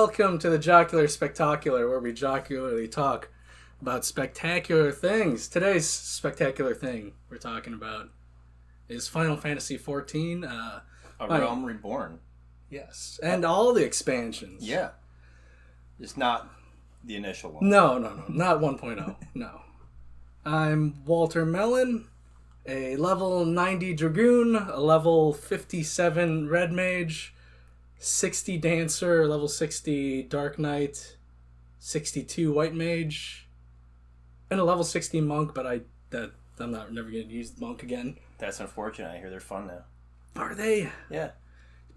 Welcome to the Jocular Spectalkular, where we jocularly talk about spectacular things. Today's spectacular thing we're talking about is Final Fantasy XIV. A Realm Reborn. Yes, and all the expansions. Yeah. Just not the initial one. No, not 1.0. No. I'm Walter Mellon, a level 90 Dragoon, a level 57 Red Mage, 60 Dancer, level 60 Dark Knight, 62 White Mage, and a level 60 Monk, but I'm never going to use the Monk again. That's unfortunate. I hear they're fun now. Are they? Yeah.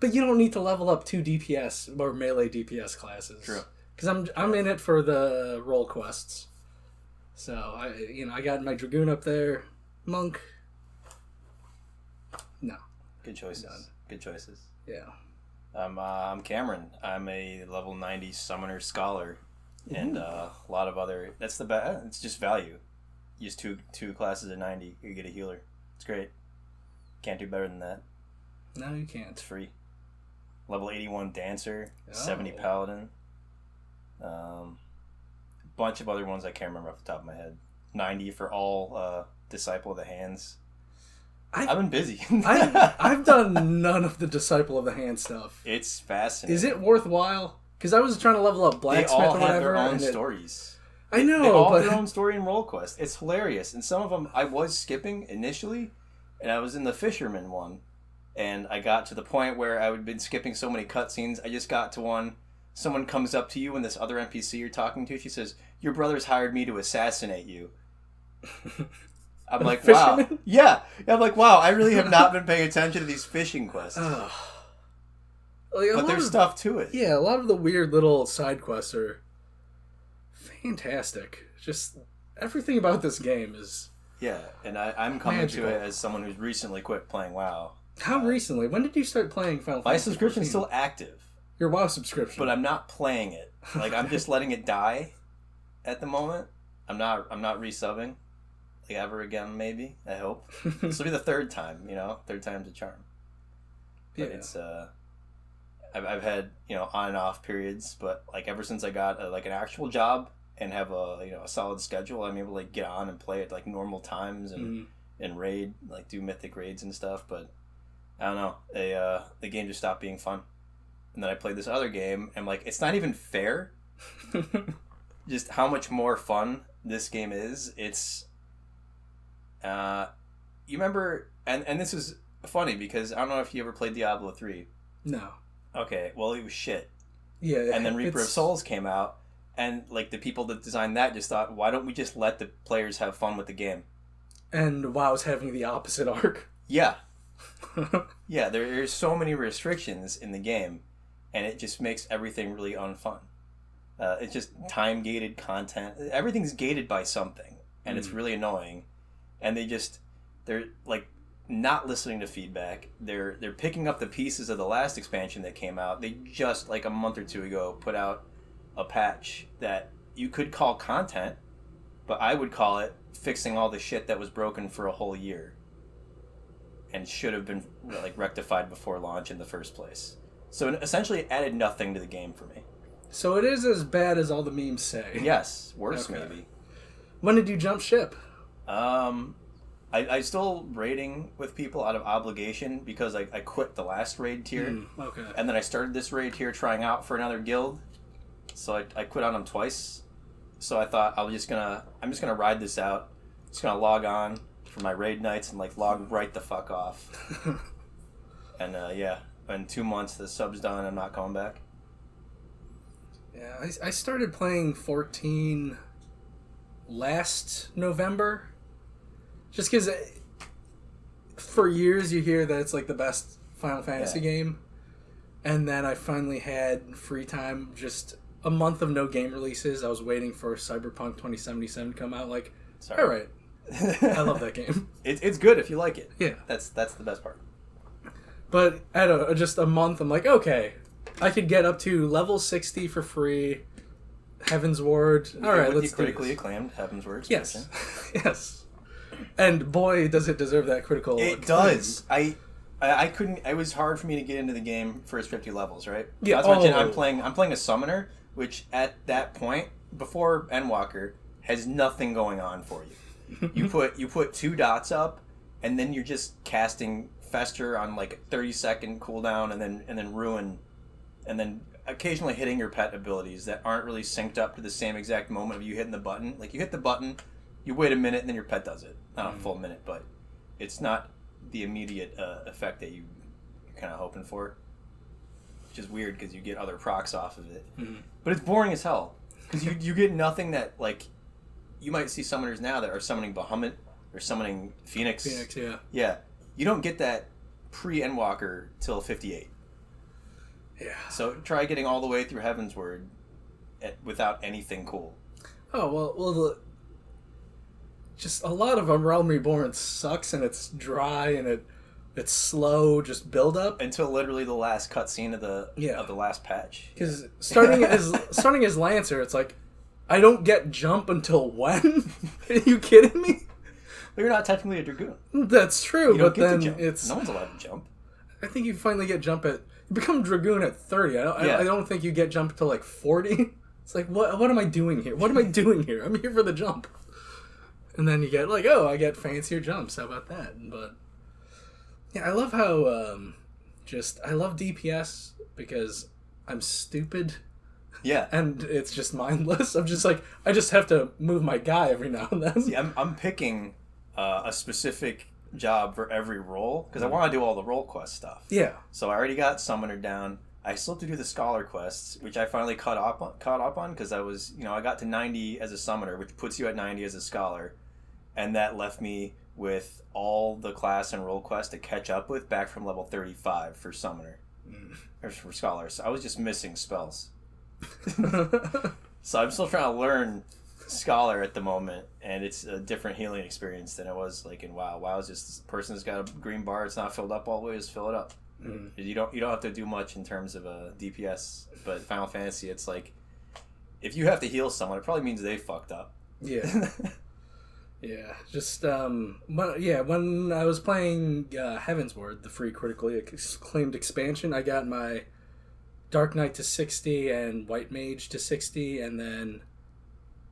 But you don't need to level up 2 DPS or melee DPS classes. True. Because I'm in it for the role quests. So I got my Dragoon up there. Monk. No. Good choices. Done. Good choices. Yeah. I'm Cameron. I'm a level 90 Summoner Scholar. And a lot of other... That's the best. It's just value. Use two classes of 90. You get a healer. It's great. Can't do better than that. No, you can't. It's free. Level 81 Dancer. 70 Paladin. Bunch of other ones I can't remember off the top of my head. 90 for all Disciple of the Hands. I've been busy. I've done none of the Disciple of the Hand stuff. It's fascinating. Is it worthwhile? Because I was trying to level up Blacksmith They all or have whatever. their own stories. I know, They all but have their own story and role quest. It's hilarious. And some of them I was skipping initially, and I was in the Fisherman one, and I got to the point where I had been skipping so many cutscenes, I just got to one. Someone comes up to you and this other NPC you're talking to, she says, "Your brother's hired me to assassinate you." I'm like, wow. Fisherman? Yeah. I'm like, wow, I really have not been paying attention to these fishing quests. But there's stuff to it. Yeah, a lot of the weird little side quests are fantastic. Just everything about this game is Yeah, and I'm coming magical. to it as someone who's recently quit playing WoW. How recently? When did you start playing Final My Fantasy subscription's 14? still active. Your WoW subscription. But I'm not playing it. Like, I'm just letting it die at the moment. I'm not resubbing. Like, ever again, maybe. I hope. This will be the third time, Third time's a charm. But Yeah. it's, I've had, on and off periods, but, like, ever since I got, an actual job and have a solid schedule, I'm able to, like, get on and play at, like, normal times and raid, like, do mythic raids and stuff, but I don't know. The game just stopped being fun. And then I played this other game, and I'm like, it's not even fair. Just how much more fun this game is. It's, you remember, and this is funny because I don't know if you ever played Diablo 3. No. Okay, well, it was shit. Yeah. And then Reaper of Souls came out, and like the people that designed that just thought, why don't we just let the players have fun with the game? And WoW's having the opposite arc. Yeah. Yeah, there's so many restrictions in the game, and it just makes everything really unfun. It's just time-gated content. Everything's gated by something, and it's really annoying. And they're like not listening to feedback. They're picking up the pieces of the last expansion that came out. They just, like a month or two ago, put out a patch that you could call content, but I would call it fixing all the shit that was broken for a whole year and should have been like rectified before launch in the first place. So essentially it added nothing to the game for me. So it is as bad as all the memes say. Yes, worse Okay. maybe. When did you jump ship? I still raiding with people out of obligation because I quit the last raid tier. Okay. And then I started this raid tier trying out for another guild. So I quit on them twice. So I thought I'm just gonna ride this out. Just gonna log on for my raid nights and like log right the fuck off. And yeah, in 2 months the sub's done. I'm not coming back. Yeah, I started playing 14 last November. Just because for years you hear that it's like the best Final Fantasy game. And then I finally had free time, just a month of no game releases. I was waiting for Cyberpunk 2077 to come out. Like, all right. I love that game. It's good if you like it. Yeah. That's the best part. But at just a month, I'm like, okay, I could get up to level 60 for free. Heaven's Ward. All right, let's do critically this. acclaimed Heaven's Word Yes. Yes. And boy, does it deserve that critical It acclaim. does. I I couldn't. It was hard for me to get into the game first 50 levels, right? Yeah. Not to mention, I'm playing a summoner, which at that point before Endwalker has nothing going on for you. You put 2 dots up, and then you're just casting Fester on like a 30-second cooldown, and then Ruin, and then occasionally hitting your pet abilities that aren't really synced up to the same exact moment of you hitting the button. Like you hit the button, you wait a minute, and then your pet does it. Not a full minute, but it's not the immediate effect that you're kind of hoping for, which is weird because you get other procs off of it. Mm-hmm. But it's boring as hell because you get nothing that, like, you might see summoners now that are summoning Bahamut or summoning Phoenix. Phoenix, yeah. Yeah. You don't get that pre-Endwalker till 58. Yeah. So try getting all the way through Heavensward without anything cool. Oh, well, just a lot of Realm Reborn sucks, and it's dry, and it's slow, just build up until literally the last cutscene of the last patch. Because starting as Lancer, it's like I don't get jump until when? Are you kidding me? Well, you're not technically a Dragoon. That's true, but then it's no one's allowed to jump. I think you finally get jump you become Dragoon at 30. I don't think you get jump until like 40. It's like what am I doing here? What am I doing here? I'm here for the jump. And then you get like, oh, I get fancier jumps. How about that? But yeah, I love how I love DPS because I'm stupid. Yeah. And it's just mindless. I'm just like, I just have to move my guy every now and then. See, I'm picking a specific job for every role because I want to do all the role quest stuff. Yeah. So I already got Summoner down. I still have to do the Scholar quests, which I finally caught up on because I got to 90 as a Summoner, which puts you at 90 as a Scholar. And that left me with all the class and role quests to catch up with back from level 35 for Summoner. Or for Scholar. So I was just missing spells. So I'm still trying to learn Scholar at the moment, and it's a different healing experience than it was like in WoW. WoW is just this person's got a green bar, it's not filled up all the way, just fill it up. You don't have to do much in terms of DPS, but Final Fantasy, it's like if you have to heal someone, it probably means they fucked up. Yeah. Yeah, just when I was playing Heavensward, the free critically acclaimed expansion, I got my Dark Knight to 60 and White Mage to 60, and then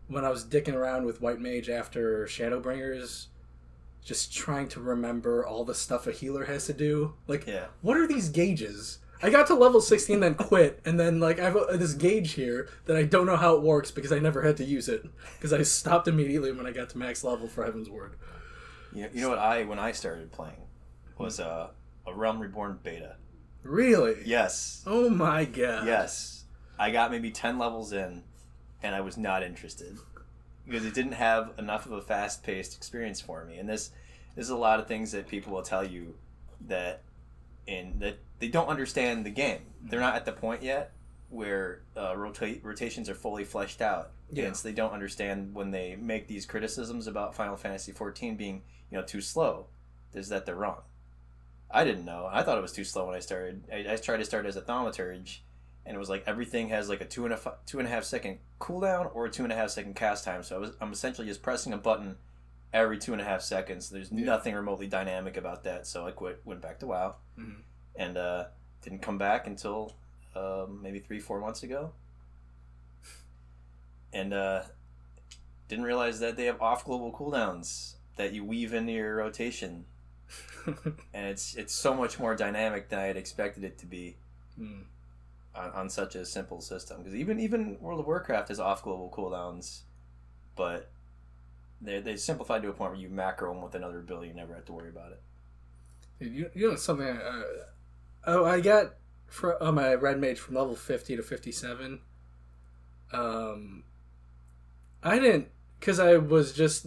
when I was dicking around with White Mage after Shadowbringers, just trying to remember all the stuff a healer has to do. Like, what are these gauges? I got to level 60 and then quit, and then like I have this gauge here that I don't know how it works because I never had to use it because I stopped immediately when I got to max level for Heavensward. You know what when I started playing was a Realm Reborn beta. Really? Yes. Oh my god. Yes. I got maybe 10 levels in, and I was not interested because it didn't have enough of a fast-paced experience for me. And this is a lot of things that people will tell you that they don't understand the game. They're not at the point yet where rotations are fully fleshed out. Yeah. And so they don't understand when they make these criticisms about Final Fantasy XIV being, too slow, is that they're wrong. I didn't know. I thought it was too slow when I started. I tried to start as a thaumaturge, and it was like everything has like a 2.5 second cooldown or a 2.5 second cast time. So I'm essentially just pressing a button every 2.5 seconds. There's nothing remotely dynamic about that. So I quit, went back to WoW, and didn't come back until maybe 3-4 months ago, and didn't realize that they have off global cooldowns that you weave into your rotation. And it's so much more dynamic than I had expected it to be on such a simple system. Because even World of Warcraft has off global cooldowns, but they simplified to a point where you macro them with another ability, you never have to worry about it. You know something? I got on my Red Mage from level 50 to 57. I didn't, because I was just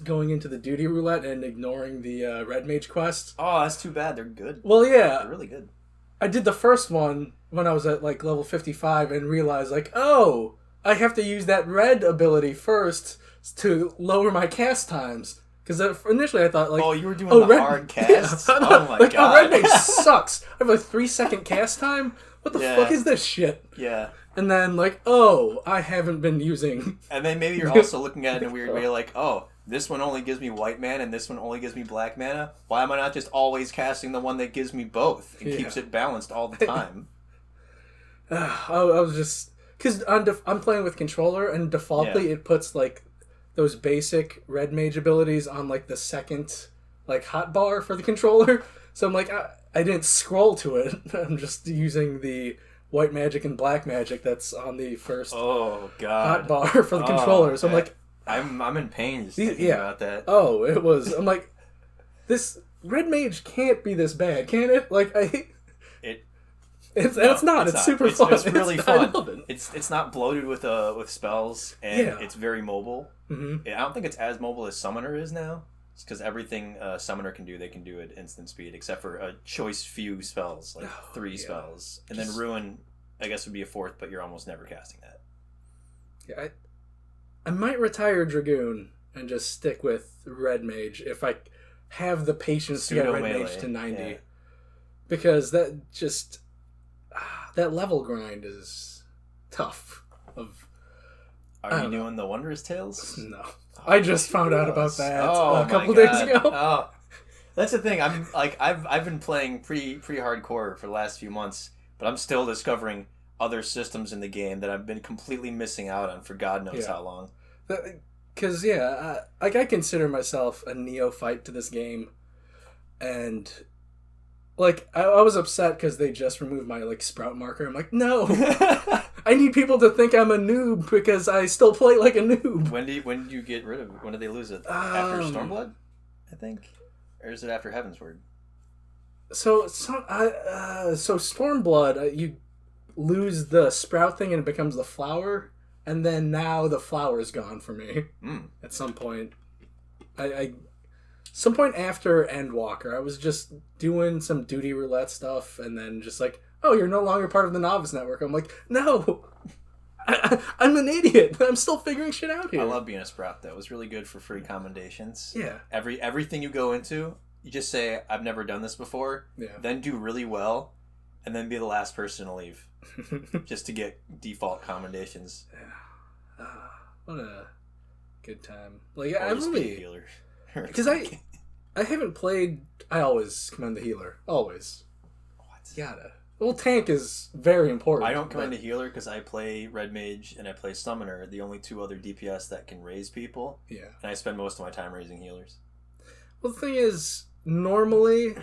going into the duty roulette and ignoring the Red Mage quest. Oh, that's too bad. They're good. Well, yeah. They're really good. I did the first one when I was at like level 55 and realized like, oh, I have to use that red ability first to lower my cast times. Because initially I thought like... Oh, you were doing the hard cast? Yeah. Oh my god. Red Mage sucks. I have a 3-second cast time? What the fuck is this shit? Yeah. And then, like, oh, I haven't been using... And then maybe you're also looking at it in a weird way, like, oh, this one only gives me white mana and this one only gives me black mana. Why am I not just always casting the one that gives me both and keeps it balanced all the time? I was just... Because I'm playing with controller, and defaultly it puts, like, those basic red mage abilities on, like, the second, like, hotbar for the controller. So I'm like, I didn't scroll to it. I'm just using the... white magic and black magic that's on the first hotbar for the controller. So I'm like... I'm in pain just thinking about that. Oh, it was... I'm like, this red mage can't be this bad, can it? Like, It's not. It's super fun. It's really fun. I love it. It's not bloated with spells, and it's very mobile. Mm-hmm. I don't think it's as mobile as Summoner is now. It's because everything Summoner can do, they can do at instant speed, except for a choice few spells, like 3 spells. And then Ruin, I guess, would be a 4th, but you're almost never casting that. Yeah, I might retire Dragoon and just stick with Red Mage if I have the patience to get Red Mage to 90. Yeah. Because that just... that level grind is tough. Are you doing the Wondrous Tales? No. I just found out about that a couple days ago. Oh, that's the thing. I've been playing pretty hardcore for the last few months, but I'm still discovering other systems in the game that I've been completely missing out on for God knows how long. Because I consider myself a neophyte to this game, and like I was upset because they just removed my like sprout marker. I'm like, no. I need people to think I'm a noob because I still play like a noob. When did you get rid of it? When did they lose it? After Stormblood, I think? Or is it after Heavensward? So Stormblood, you lose the sprout thing and it becomes the flower, and then now the flower is gone for me. At some point. Some point after Endwalker, I was just doing some duty roulette stuff, and then just like, oh, you're no longer part of the Novice Network. I'm like, no, I'm an idiot. I'm still figuring shit out here. I love being a Sprout, though. It was really good for free commendations. Yeah. Everything you go into, you just say, I've never done this before, then do really well, and then be the last person to leave. Just to get default commendations. Yeah. What a good time. Like, I really... healer. Because I haven't played... I always commend the healer. Always. What? Gotta. Well, tank is very important. I don't commend a healer because I play Red Mage and I play Summoner, the only 2 other DPS that can raise people. Yeah. And I spend most of my time raising healers. Well, the thing is, normally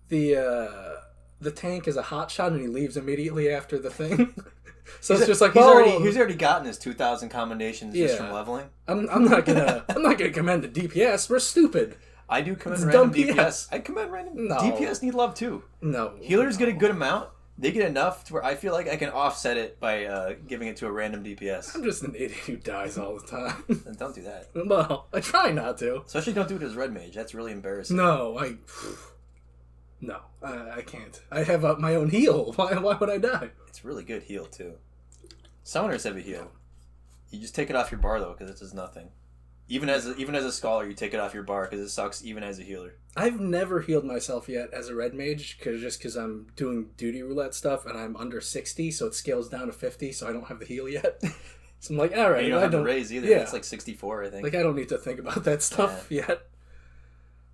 the tank is a hot shot and he leaves immediately after the thing. So it's just like he's already gotten his 2,000 commendations just from leveling. I'm not gonna commend the DPS. We're stupid. I do commend random DPS. I commend random DPS need love too. No. Healers get a good amount. They get enough to where I feel like I can offset it by giving it to a random DPS. I'm just an idiot who dies all the time. Then don't do that. Well, I try not to. Especially don't do it as Red Mage. That's really embarrassing. No, I can't. I have my own heal. Why would I die? It's really good heal too. Summoners have a heal. You just take it off your bar though, because it does nothing. Even as a scholar, you take it off your bar because it sucks. Even as a healer, I've never healed myself yet as a red mage because I'm doing duty roulette stuff and I'm under 60, so it scales down to 50, so I don't have the heal yet. So I'm like, all right, and you don't have the raise either. Yeah. It's like 64, I think. Like I don't need to think about that stuff yet.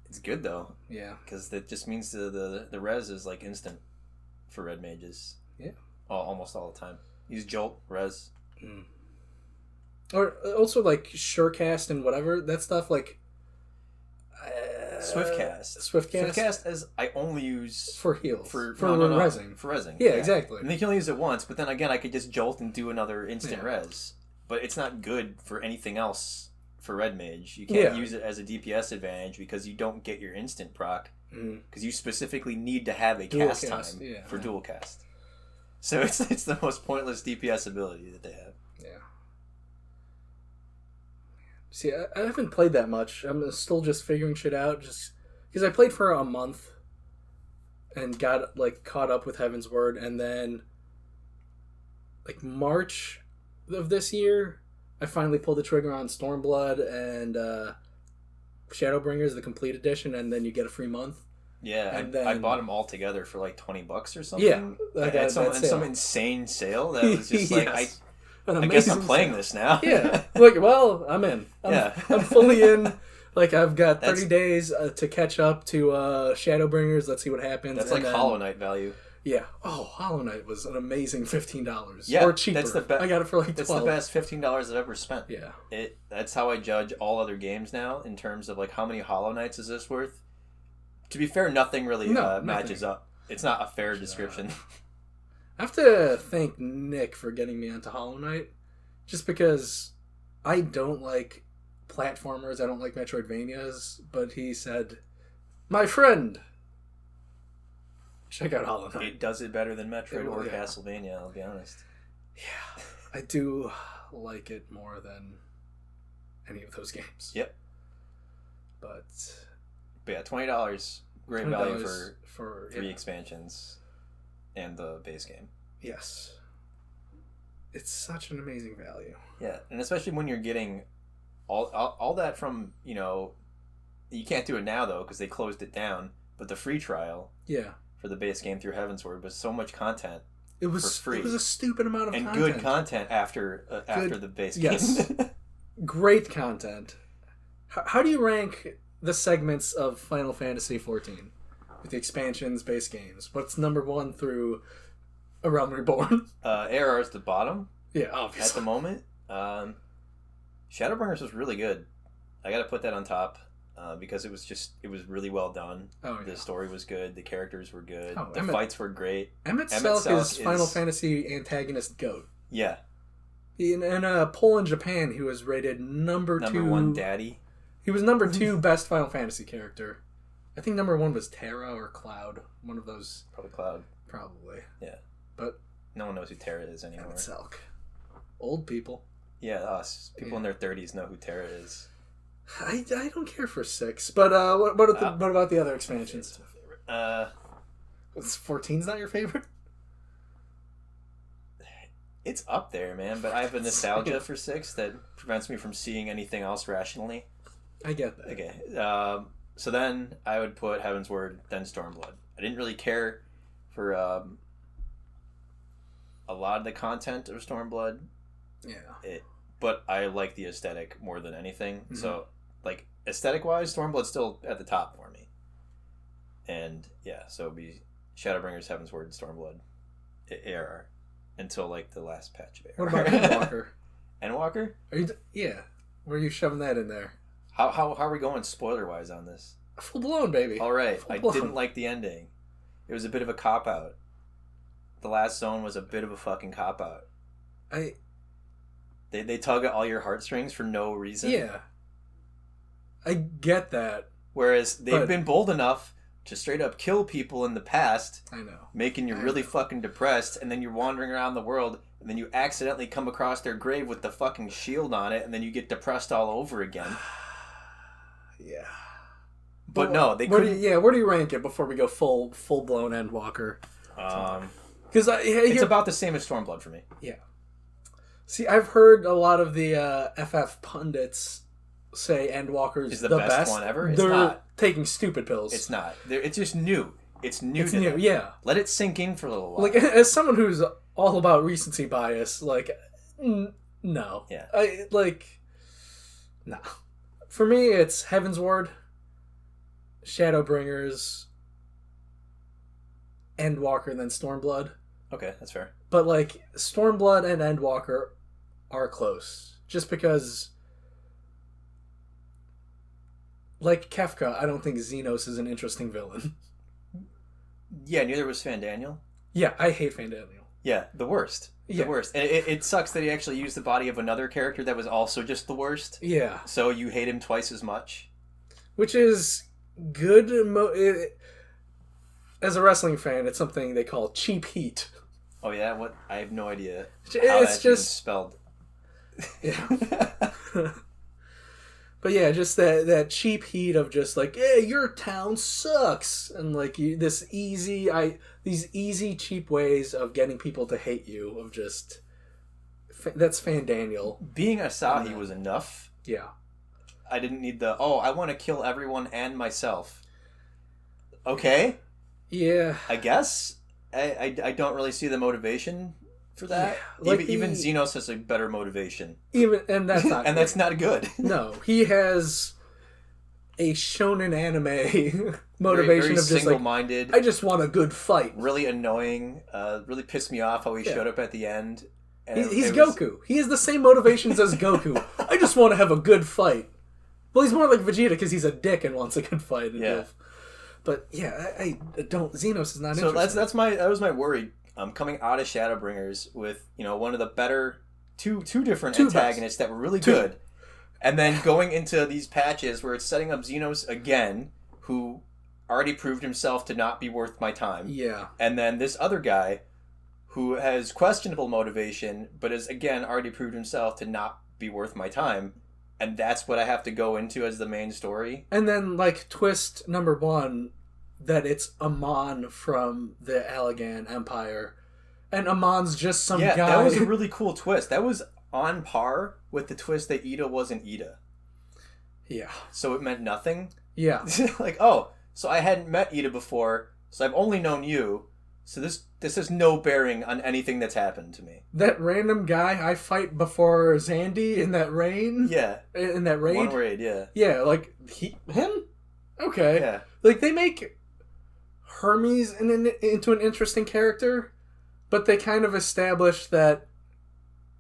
It's good though. Yeah, because that just means the res is like instant for red mages. Yeah, almost all the time. Use Jolt res. Or also like Surecast and whatever that stuff like Swiftcast. Swiftcast as I only use for heals for resing. For resing. Yeah, exactly. And you can only use it once, but then again I could just jolt and do another instant res. But it's not good for anything else for Red Mage. You can't use it as a DPS advantage because you don't get your instant proc because you specifically need to have a cast time for dual cast. So it's the most pointless DPS ability that they have. Yeah. See, I haven't played that much. I'm still just figuring shit out. Just because I played for a month and got like caught up with Heaven's Word, and then like March of this year, I finally pulled the trigger on Stormblood and Shadowbringers, the complete edition, and then you get a free month. Yeah, And I then, bought them all together for like $20 or something. Yeah, At some insane sale that was just like, Yes. I guess I'm playing sale. this now. Yeah. Look, well, I'm in. I'm fully in. Like, I've got 30 days to catch up to Shadowbringers. Let's see what happens. That's like Hollow Knight value. Yeah. Oh, Hollow Knight was an amazing $15. Yeah, or cheaper. That's the best. I got it for like $12. That's the best $15 I've ever spent. Yeah. That's how I judge all other games now in terms of like how many Hollow Knights is this worth. To be fair, nothing really matches up. It's not a fair description. I have to thank Nick for getting me onto Hollow Knight, just because I don't like platformers. I don't like Metroidvanias, but he said, "My friend, check out Hollow Knight. It does it better than Metroid or Castlevania, I'll be honest." Yeah, I do like it more than any of those games. Yep. But yeah, $20, great value for 3 expansions and the base game. Yes. It's such an amazing value. Yeah, and especially when you're getting all that from, you can't do it now though because they closed it down, but the free trial for the base game through Heavensward was so much content. It was for free. It was a stupid amount of content. And good content after the base game. Yes. Great content. How do you rank the segments of Final Fantasy XIV with the expansions, base games? What's number 1 through A Realm Reborn? ARR is the bottom. Yeah, obviously. At the moment. Shadowbringers was really good. I got to put that on top because it was really well done. Oh, yeah. The story was good. The characters were good. Oh, the fights were great. Emmett Selk is Final Fantasy antagonist GOAT. Yeah. In a poll in Japan, he was rated number 2. Number 1 daddy. He was number 2 best Final Fantasy character. I think number 1 was Terra or Cloud. One of those. Probably Cloud. Probably. Yeah. But no one knows who Terra is anymore. Emmett Selk. Old people. Yeah, us. People in their 30s know who Terra is. I don't care for 6, but what about the other expansions? 14's not your favorite? It's up there, man, but I have a nostalgia for 6 that prevents me from seeing anything else rationally. I get that. Okay, so then I would put Heavensward, then Stormblood. I didn't really care for a lot of the content of Stormblood. Yeah. But I like the aesthetic more than anything. Mm-hmm. So, like, aesthetic-wise, Stormblood's still at the top for me. And, yeah, so it'd be Shadowbringers, Heavensward, and Stormblood. ARR. Until, like, the last patch of ARR. What about Endwalker? Endwalker? Yeah. Where are you shoving that in there? How are we going spoiler-wise on this? Full blown, baby. All right. I didn't like the ending. It was a bit of a cop-out. The last zone was a bit of a fucking cop-out. They tug at all your heartstrings for no reason. Yeah. I get that. Whereas they've been bold enough to straight up kill people in the past. I know. Making you really fucking depressed, and then you're wandering around the world, and then you accidentally come across their grave with the fucking shield on it, and then you get depressed all over again. Yeah. But no, they couldn't... where do you rank it before we go full blown Endwalker? Because it's about the same as Stormblood for me. Yeah. See, I've heard a lot of the FF pundits say Endwalker's the best one ever. It's They're not taking stupid pills. It's not. It's just new. It's new. It's new. Yeah. Let it sink in for a little while. Like, as someone who's all about recency bias, like, no. Yeah. No. For me, it's Heavensward, Shadowbringers, Endwalker, and then Stormblood. Okay, that's fair. But, like, Stormblood and Endwalker are close. Just because, like Kefka, I don't think Xenos is an interesting villain. Yeah, neither was Fandaniel. Yeah, I hate Fandaniel. Yeah, the worst. The worst. And it sucks that he actually used the body of another character that was also just the worst. Yeah. So you hate him twice as much. Which is good. As a wrestling fan, it's something they call cheap heat. Oh yeah, what? I have no idea how that's just spelled. Yeah. But yeah, just that cheap heat of just like, yeah, your town sucks, and like these easy cheap ways of getting people to hate you. Of just that's Fandaniel. Being Asahi was enough. Yeah. I didn't need I want to kill everyone and myself. Okay. Yeah. I guess. I don't really see the motivation for that. Yeah, Even Xenos has a better motivation. And that's not and that's not good. No, he has a shonen anime motivation very of just single-minded. I just want a good fight. Really annoying. Really pissed me off how he showed up at the end. And He's Goku. He has the same motivations as Goku. I just want to have a good fight. Well, he's more like Vegeta because he's a dick and wants a good fight. Yeah. But yeah, I don't. Xenos is not so interesting. that was my worry. Coming out of Shadowbringers with one of the better two different antagonists that were really good, and then going into these patches where it's setting up Xenos again, who already proved himself to not be worth my time. Yeah. And then this other guy who has questionable motivation, but has again already proved himself to not be worth my time. And that's what I have to go into as the main story. And then, twist number 1, that it's Amon from the Allegan Empire. And Amon's just some guy. That was a really cool twist. That was on par with the twist that Ida wasn't Ida. Yeah. So it meant nothing? Yeah. So I hadn't met Ida before, so I've only known you. So this has no bearing on anything that's happened to me. That random guy I fight before Zandy in that rain? Yeah. In that raid? One raid, yeah. Yeah, him? Okay. Yeah. They make Hermes into an interesting character, but they kind of establish that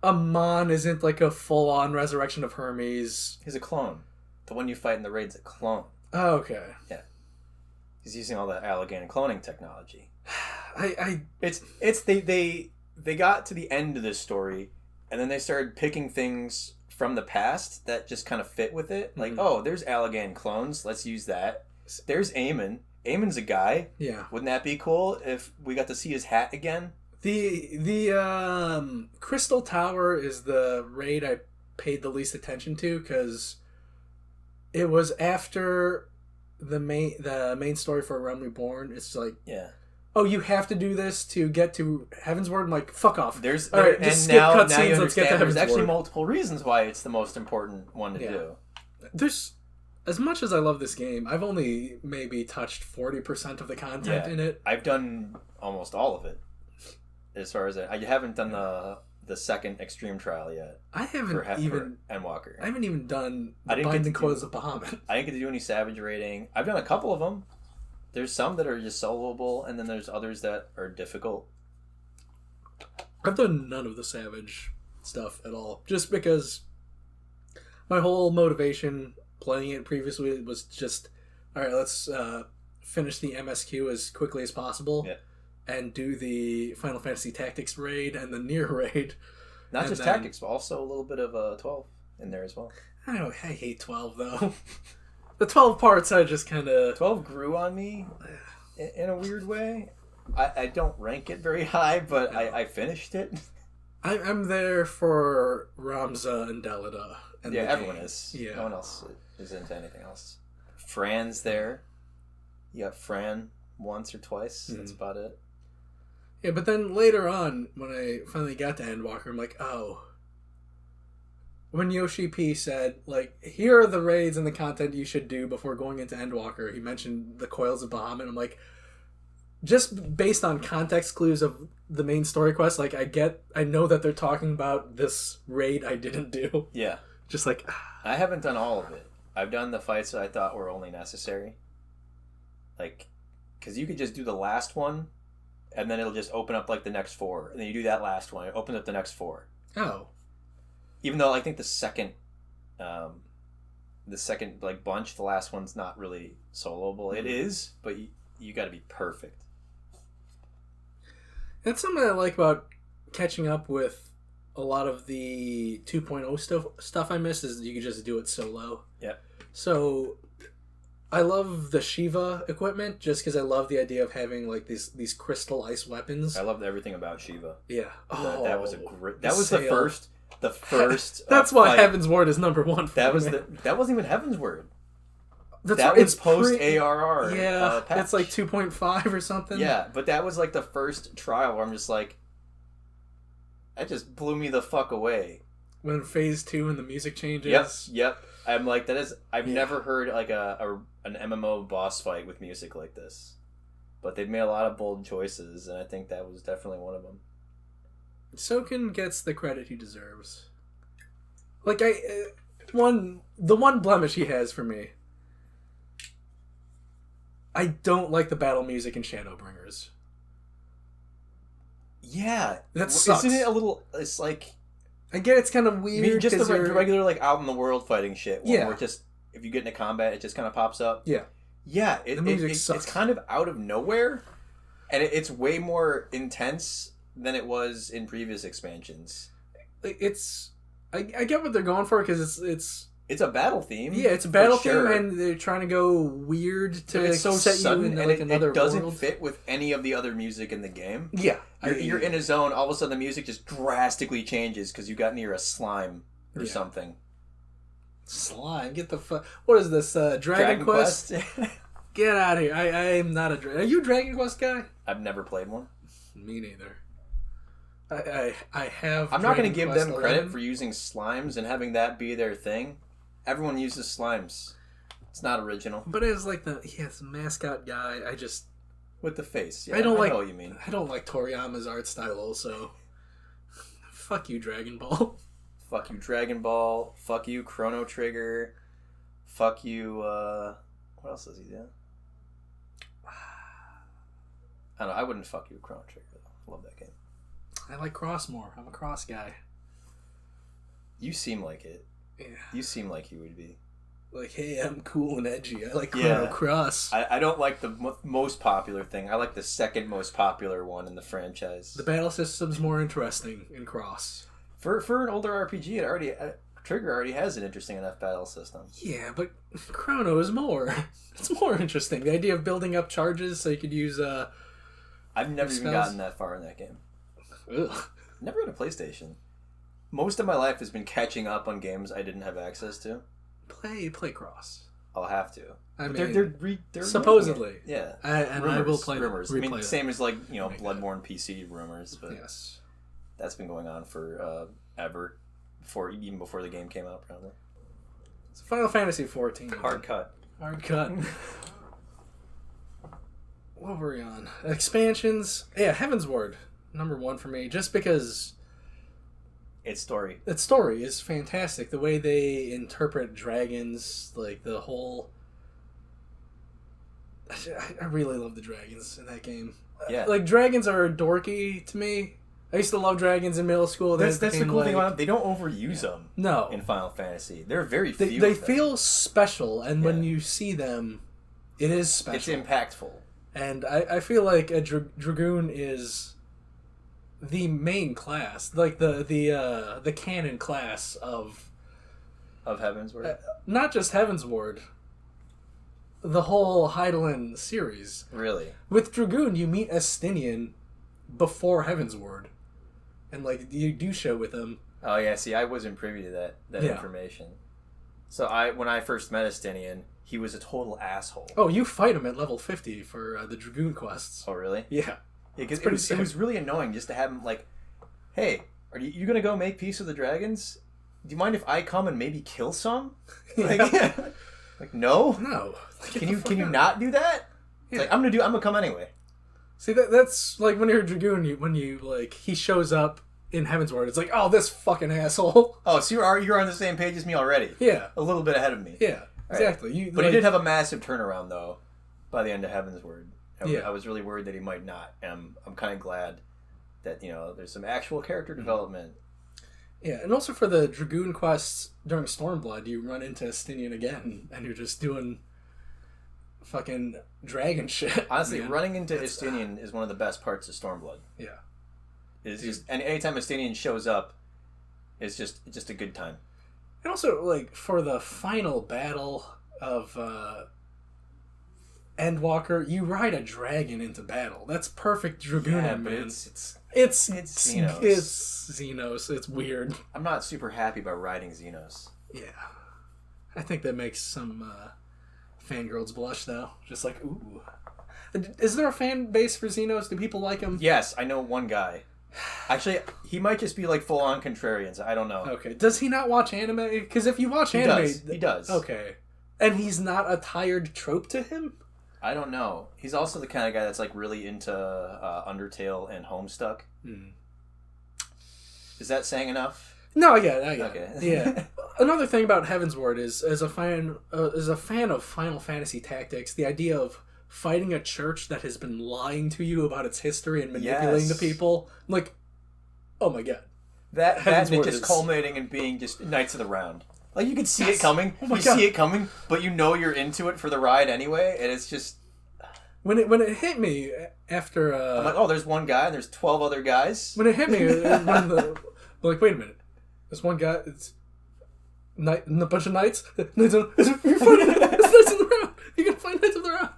Amon isn't a full-on resurrection of Hermes. He's a clone. The one you fight in the raid's a clone. Oh, okay. Yeah. He's using all that Allegan cloning technology. They got to the end of this story, and then they started picking things from the past that just kind of fit with it. There's Allegan clones, let's use that. There's Eamon. Eamon's a guy. Yeah. Wouldn't that be cool if we got to see his hat again? The Crystal Tower is the raid I paid the least attention to because it was after the main story for Realm Reborn. It's oh, you have to do this to get to Heavensward? I'm like, fuck off. Let's get to there's actually Heavensward. multiple reasons why it's the most important one to do. There's, as much as I love this game, I've only maybe touched 40% of the content in it. I've done almost all of it. As far as I haven't done the second extreme trial yet. I haven't even Endwalker. I haven't even done the Binding Coils of Bahamut. I didn't get to do any Savage raiding. I've done a couple of them. There's some that are just soloable, and then there's others that are difficult. I've done none of the Savage stuff at all, just because my whole motivation playing it previously was just, all right, let's finish the MSQ as quickly as possible. Yeah. And do the Final Fantasy Tactics raid and the Nier raid. Not just Tactics, but also a little bit of 12 in there as well. I hate 12, though. The 12 parts I just kind of... 12 grew on me in a weird way. I don't rank it very high, but I finished it. I'm there for Ramza and Delida. And everyone is. Yeah. No one else is into anything else. Fran's there. You got Fran once or twice. That's about it. Yeah, but then later on, when I finally got to Endwalker, I'm like, oh. When Yoshi P said, here are the raids and the content you should do before going into Endwalker, he mentioned the Coils of Bahamut. I'm like, just based on context clues of the main story quest, I know that they're talking about this raid I didn't do. Yeah. Just I haven't done all of it. I've done the fights that I thought were only necessary. Because you could just do the last one, and then it'll just open up the next 4, and then you do that last one, it opens up the next 4. Oh. Even though I think the second bunch, the last one's not really soloable. It is, but you got to be perfect. That's something I like about catching up with a lot of the 2.0 stuff I missed is you can just do it solo. Yeah. So I love the Shiva equipment just because I love the idea of having these crystal ice weapons. I loved everything about Shiva. Yeah. That was a great. That was the first. That's why Heavensward is number 1 for that me. That wasn't even Heavensward. That was post ARR. Yeah, patch. it's 2.5 or something. Yeah, but that was the first trial where I'm just it just blew me the fuck away. when phase 2 and the music changes. Yep. I'm like, that is... I've never heard like an MMO boss fight with music like this. But they've made a lot of bold choices, and I think that was definitely one of them. Soken gets the credit he deserves. Like, the one blemish he has for me, I don't like the battle music in Shadowbringers. Yeah. That sucks. Isn't it a little... It's like... I get it's kind of weird. I mean, just the regular, like, out-in-the-world fighting shit. Yeah. Where just, if you get into combat, it just kind of pops up. Yeah. Yeah. The music sucks. It's kind of out of nowhere, and it's way more intense than it was in previous expansions. I get what they're going for, because it's a battle theme. Yeah, it's a battle theme, and they're trying to go weird to it's so set sudden, you into and like another it doesn't world. fit with any of the other music in the game. Yeah. You're in a zone, all of a sudden the music just drastically changes because you got near a slime or something. Slime? Get the fuck... What is this, Dragon Quest? Get out of here. I am not a Dragon... Are you a Dragon Quest guy? I've never played one. Me neither. I have... I'm not going to give them 11. credit for using slimes and having that be their thing. Everyone uses slimes. It's not original. But as like the mascot guy, I just... With the face. Yeah, I know what you mean. I don't like Toriyama's art style also. Fuck you, Dragon Ball. Fuck you, Dragon Ball. Fuck you, Chrono Trigger. Fuck you, what else does he do? I don't know, I wouldn't fuck you, Chrono Trigger, though. I love that game. I like Cross more. I'm a Cross guy. You seem like it. Yeah. You seem like you would be. Like, hey, I'm cool and edgy. I like Chrono Cross. I don't like the most popular thing. I like the second most popular one in the franchise. The battle system's more interesting in Cross. For an older RPG, Trigger already has an interesting enough battle system. Yeah, but Chrono is more. It's more interesting. The idea of building up charges so you could use... I've never even gotten that far in that game. Ugh. Never had a PlayStation. Most of my life has been catching up on games I didn't have access to. Play Cross. I'll have to. I mean, they're supposedly. Yeah. I will play rumors. Replay I mean, same as like Bloodborne PC rumors, but yes, that's been going on for ever, even before the game came out, probably. So Final Fantasy XIV. Hard cut. What were we on? Expansions. Yeah, Heaven's Ward, number 1 for me, just because. Its story is fantastic. The way they interpret dragons, like the whole... I really love the dragons in that game. Yeah. Like, dragons are dorky to me. I used to love dragons in middle school. That's the cool thing about them. They don't overuse them. No. In Final Fantasy. They're very few. They feel special, and when you see them, it is special. It's impactful. And I feel like a Dragoon is... the main class, like the canon class of Heaven's Ward. Not just Heaven's Ward, the whole Hydaelyn series. Really? With Dragoon, you meet Estinian before Heaven's Ward, and like you do show with him. Oh yeah, see, I wasn't privy to that information. So when I first met Estinian, he was a total asshole. Oh, you fight him at level 50 for the Dragoon quests. Oh really? Yeah. Yeah, because it was really annoying just to have him like, hey, are you gonna go make peace with the dragons? Do you mind if I come and maybe kill some? Like no. Can you not do that? Yeah. Like I'm gonna come anyway. See that's like when you're a Dragoon, when you like he shows up in Heaven's Ward, it's like, oh, this fucking asshole. Oh, so you're on the same page as me already? Yeah, a little bit ahead of me. Yeah, exactly. Right. But he did have a massive turnaround though, by the end of Heaven's Ward. I was really worried that he might not, and I'm kind of glad that there's some actual character development. Yeah, and also for the Dragoon quests during Stormblood, you run into Estinian again, and you're just doing fucking dragon shit. Honestly, running into Estinian is one of the best parts of Stormblood. Yeah, it's just, and anytime Estinian shows up, it's just a good time. And also, like for the final battle of Endwalker, you ride a dragon into battle. That's perfect Dragoon, man. It's Xenos. It's Xenos. It's weird. I'm not super happy about riding Xenos. Yeah. I think that makes some fangirls blush, though. Just like, ooh. Is there a fan base for Xenos? Do people like him? Yes, I know one guy. Actually, he might just be like full on contrarians. I don't know. Okay. Does he not watch anime? Because if you watch He anime... does. He does. Okay. And he's not a tired trope to him? I don't know. He's also the kind of guy that's like really into Undertale and Homestuck. Is that saying enough? No, I get it. Okay. Yeah. Another thing about Heaven's Ward is, as a fan of Final Fantasy Tactics, the idea of fighting a church that has been lying to you about its history and manipulating the people, like, oh my god. That just culminating in being just Knights of the Round. Like, you can see it coming. Oh my god. See it coming, but you know you're into it for the ride anyway, and it's just... When it hit me after... I'm like, oh, there's one guy and there's 12 other guys? When it hit me, like, wait a minute. There's one guy, it's... a bunch of knights? You're fighting Knights of the Round! You can find Knights of the Round!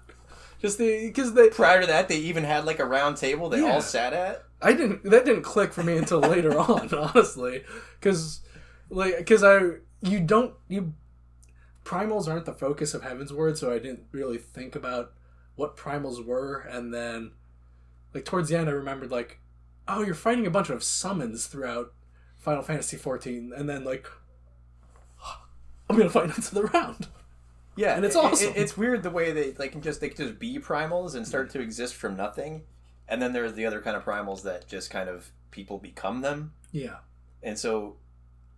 Just because they... Prior to that, they even had, like, a round table they all sat at? That didn't click for me until later on, honestly. Because primals aren't the focus of Heaven's Word, so I didn't really think about what primals were, and then, like, towards the end I remembered, like, oh, you're fighting a bunch of summons throughout Final Fantasy XIV, and then, like, I'm gonna fight Knights of the Round. Yeah, and it's awesome. It's weird the way they can just be primals and start to exist from nothing, and then there's the other kind of primals that just kind of people become them. Yeah, and so,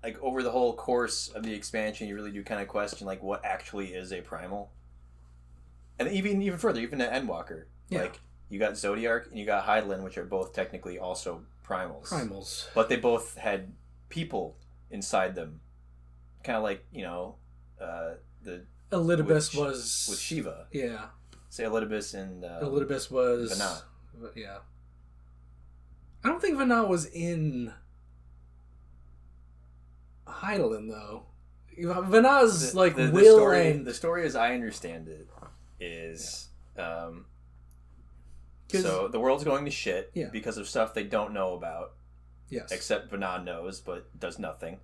like, over the whole course of the expansion, you really do kind of question, like, what actually is a primal. And even further, even at Endwalker. Yeah. Like, you got Zodiark and you got Hydaelyn, which are both technically also primals. But they both had people inside them. Kind of like, the... Elidibus was... With Shiva. Yeah. Say Elidibus and... Elidibus was... Vana. Yeah. I don't think Vana was in... Hydaelyn, though. Vana's The story as I understand it is so the world's going to shit because of stuff they don't know about. Yes. Except Vana knows but does nothing.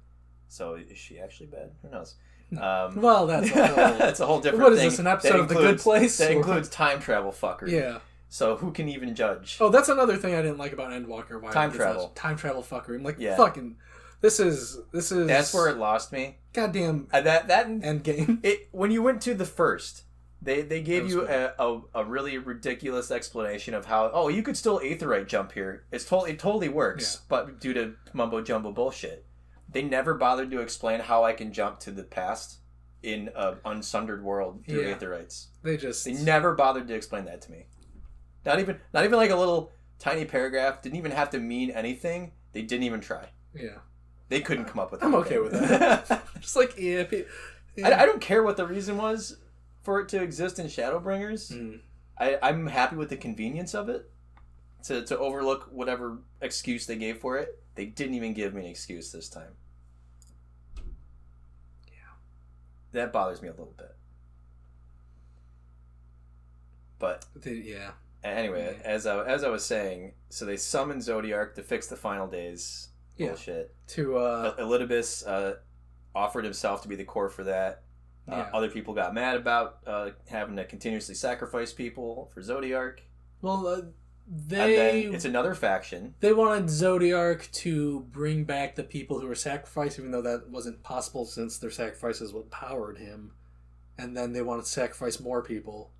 So is she actually bad? Who knows? Well, that's a whole... that's a whole different thing. What is this, an episode of The Good Place? That includes time travel fuckery. Yeah. So who can even judge? Oh, that's another thing I didn't like about Endwalker. Time travel. Time travel fuckery. I'm like, fucking... This is. That's where it lost me. Goddamn. That end game. When you went to the first, they gave you a really ridiculous explanation of how you could still aetheryte jump here. It totally works, but due to mumbo jumbo bullshit, they never bothered to explain how I can jump to the past in an unsundered world through aetherytes. They never bothered to explain that to me. Not even like a little tiny paragraph. Didn't even have to mean anything. They didn't even try. Yeah. They couldn't come up with that. I'm okay with that. Just like, I don't care what the reason was for it to exist in Shadowbringers. I'm happy with the convenience of it. To overlook whatever excuse they gave for it. They didn't even give me an excuse this time. Yeah. That bothers me a little bit. But... Anyway, as I was saying, so they summoned Zodiark to fix the final days... Bullshit. Elidibus offered himself to be the core for that. Other people got mad about having to continuously sacrifice people for Zodiark. Well, and then it's another faction. They wanted Zodiark to bring back the people who were sacrificed, even though that wasn't possible since their sacrifices what powered him. And then they wanted to sacrifice more people.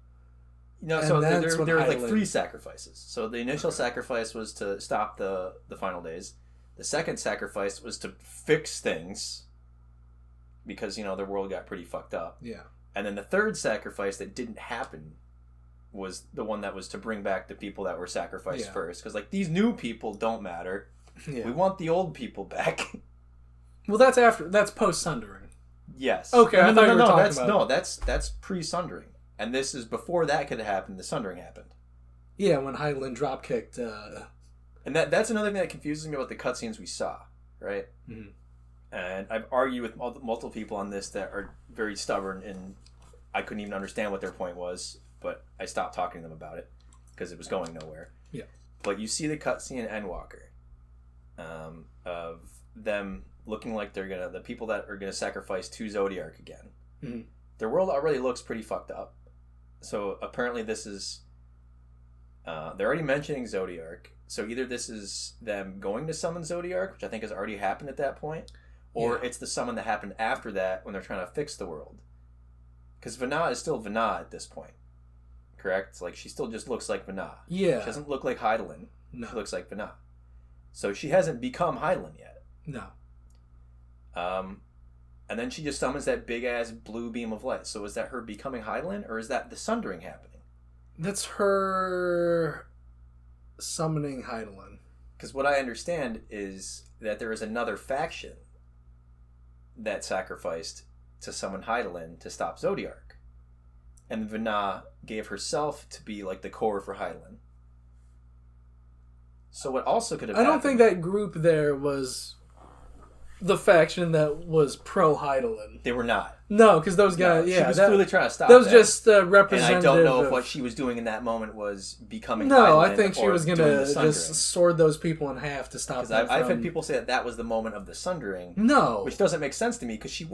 So there were like 3 sacrifices. So the initial sacrifice was to stop the final days. The second sacrifice was to fix things because, their world got pretty fucked up. Yeah. And then the third sacrifice that didn't happen was the one that was to bring back the people that were sacrificed first. Because, these new people don't matter. Yeah. We want the old people back. Well, that's post-sundering. Yes. Okay, I thought you were talking about... No, that's pre-sundering. And this is before that could have happened, the sundering happened. Yeah, when Hydaelyn drop-kicked... And that's another thing that confuses me about the cutscenes we saw, right? Mm-hmm. And I've argued with multiple people on this that are very stubborn, and I couldn't even understand what their point was, but I stopped talking to them about it because it was going nowhere. Yeah. But you see the cutscene in Endwalker of them looking like the people that are gonna sacrifice to Zodiark again. Mm-hmm. Their world already looks pretty fucked up. So apparently this is They're already mentioning Zodiark. So either this is them going to summon Zodiark, which I think has already happened at that point, or it's the summon that happened after that when they're trying to fix the world. Because Vana is still Vana at this point. Correct? Like, she still just looks like Vana. Yeah. She doesn't look like Hydaelyn. No. She looks like Vana. So she hasn't become Hydaelyn yet. No. And then she just summons that big-ass blue beam of light. So is that her becoming Hydaelyn, or is that the Sundering happening? That's her summoning Hydaelyn. Because what I understand is that there is another faction that sacrificed to summon Hydaelyn to stop Zodiark. And Vana gave herself to be like the core for Hydaelyn. So what also could have happened... I don't think that group there was the faction that was pro-Hydaelyn. They were not. No, because those guys... She was clearly trying to stop that. Was just representative. And I don't know if what she was doing in that moment was becoming Hydaelyn. No, I think she was going to just sword those people in half to stop them. I've had people say that was the moment of the Sundering. No. Which doesn't make sense to me, because she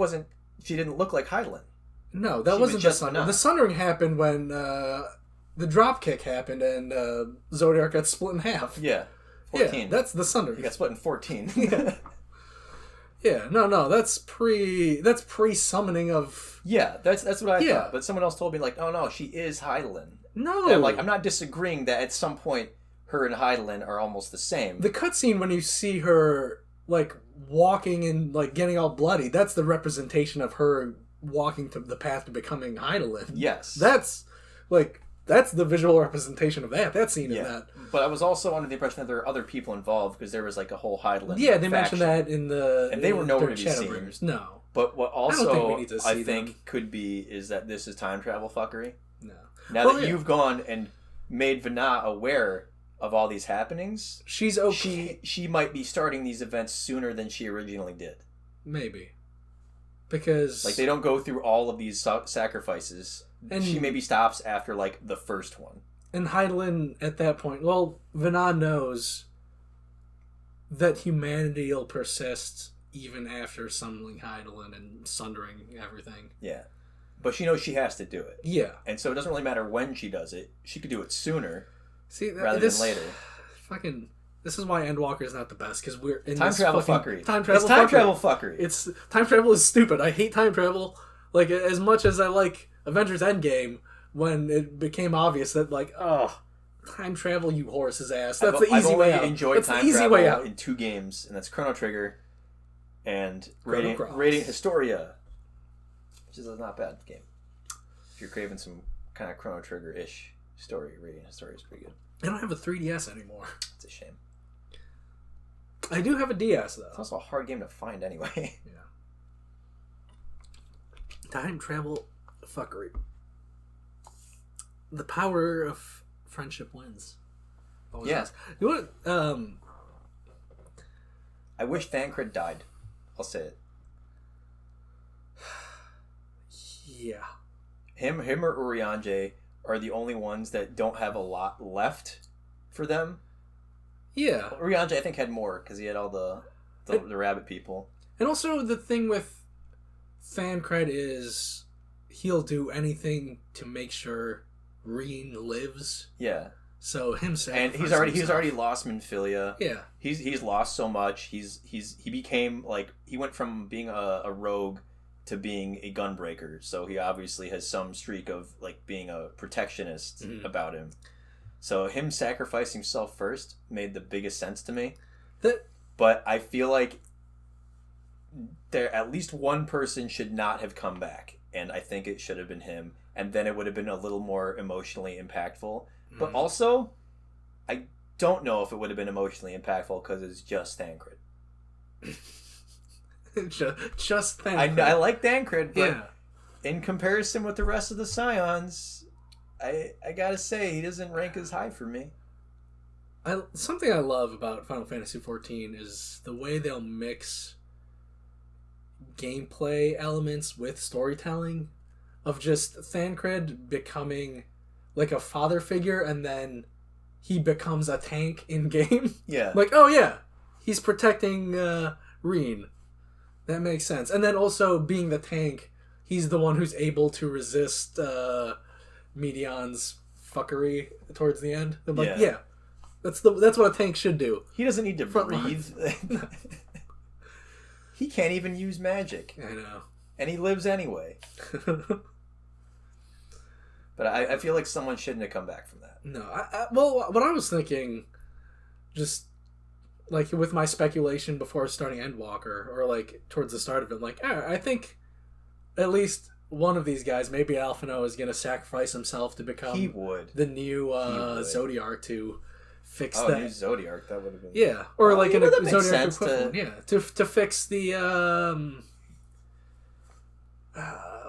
didn't look like Hydaelyn. No, that wasn't the Sundering. The Sundering happened when the dropkick happened and Zodiark got split in half. Yeah. 14. Yeah, that's the Sundering. He got split in 14. Yeah. Yeah, no, that's pre-summoning of... Yeah, that's what I thought. But someone else told me, like, oh no, she is Hydaelyn. No. And I'm not disagreeing that at some point her and Hydaelyn are almost the same. The cutscene when you see her, like, walking and, like, getting all bloody, that's the representation of her walking to the path to becoming Hydaelyn. Yes. That's the visual representation of that scene in that. But I was also under the impression that there are other people involved, because there was like a whole Hydaelyn they mentioned that in the... And they were nowhere to be seen. No. But what also I think could be is that this is time travel fuckery. No. Now that you've gone and made Vana aware of all these happenings... She's okay. She might be starting these events sooner than she originally did. Maybe. Because... Like, they don't go through all of these sacrifices... And she maybe stops after, like, the first one. And Hydaelyn, at that point... Well, Vana knows that humanity will persist even after summoning Hydaelyn and sundering everything. Yeah. But she knows she has to do it. Yeah. And so it doesn't really matter when she does it. She could do it sooner rather than later. This is why Endwalker is not the best, because we're in time travel fucking... fuckery. Time travel fuckery. Time travel is stupid. I hate time travel. Like, as much as I like... Avengers Endgame, when it became obvious that, like, time travel, you horse's ass. That's the easy way out. I've enjoyed time travel in 2 games, and that's Chrono Trigger and Radiant Historia, which is a not bad game. If you're craving some kind of Chrono Trigger-ish story, Radiant Historia is pretty good. I don't have a 3DS anymore. It's a shame. I do have a DS, though. It's also a hard game to find anyway. Yeah. Time travel... fuckery. The power of friendship wins. Yeah. You know what? I wish Thancred died. I'll say it. Yeah. Him or Urianger are the only ones that don't have a lot left for them. Yeah. Urianger, I think, had more because he had all the rabbit people. And also the thing with Thancred is he'll do anything to make sure Reen lives. Yeah. So and he's already lost Minfilia. Yeah. He's lost so much. He became like he went from being a rogue to being a gunbreaker. So he obviously has some streak of like being a protectionist about him. So him sacrificing himself first made the biggest sense to me. But I feel like there at least one person should not have come back, and I think it should have been him, and then it would have been a little more emotionally impactful. But also, I don't know if it would have been emotionally impactful because it's just Thancred. just Thancred. I like Thancred, but in comparison with the rest of the Scions, I gotta say he doesn't rank as high for me. Something I love about Final Fantasy XIV is the way they'll mix gameplay elements with storytelling, of just Thancred becoming like a father figure and then he becomes a tank in game. Yeah. Like, oh yeah, he's protecting Reen. That makes sense. And then also being the tank, he's the one who's able to resist Medion's fuckery towards the end. I'm like, Yeah. yeah, that's what a tank should do. He doesn't need to Front breathe. He can't even use magic. I know. And he lives anyway. But I feel like someone shouldn't have come back from that. No, well, what I was thinking, just like with my speculation before starting Endwalker, or like towards the start of it, like I think at least one of these guys, maybe Alphino, is going to sacrifice himself to become the new Zodiark to fix that. New Zodiark, that would have been... Yeah, or like an Zodiark equivalent. Yeah, to fix the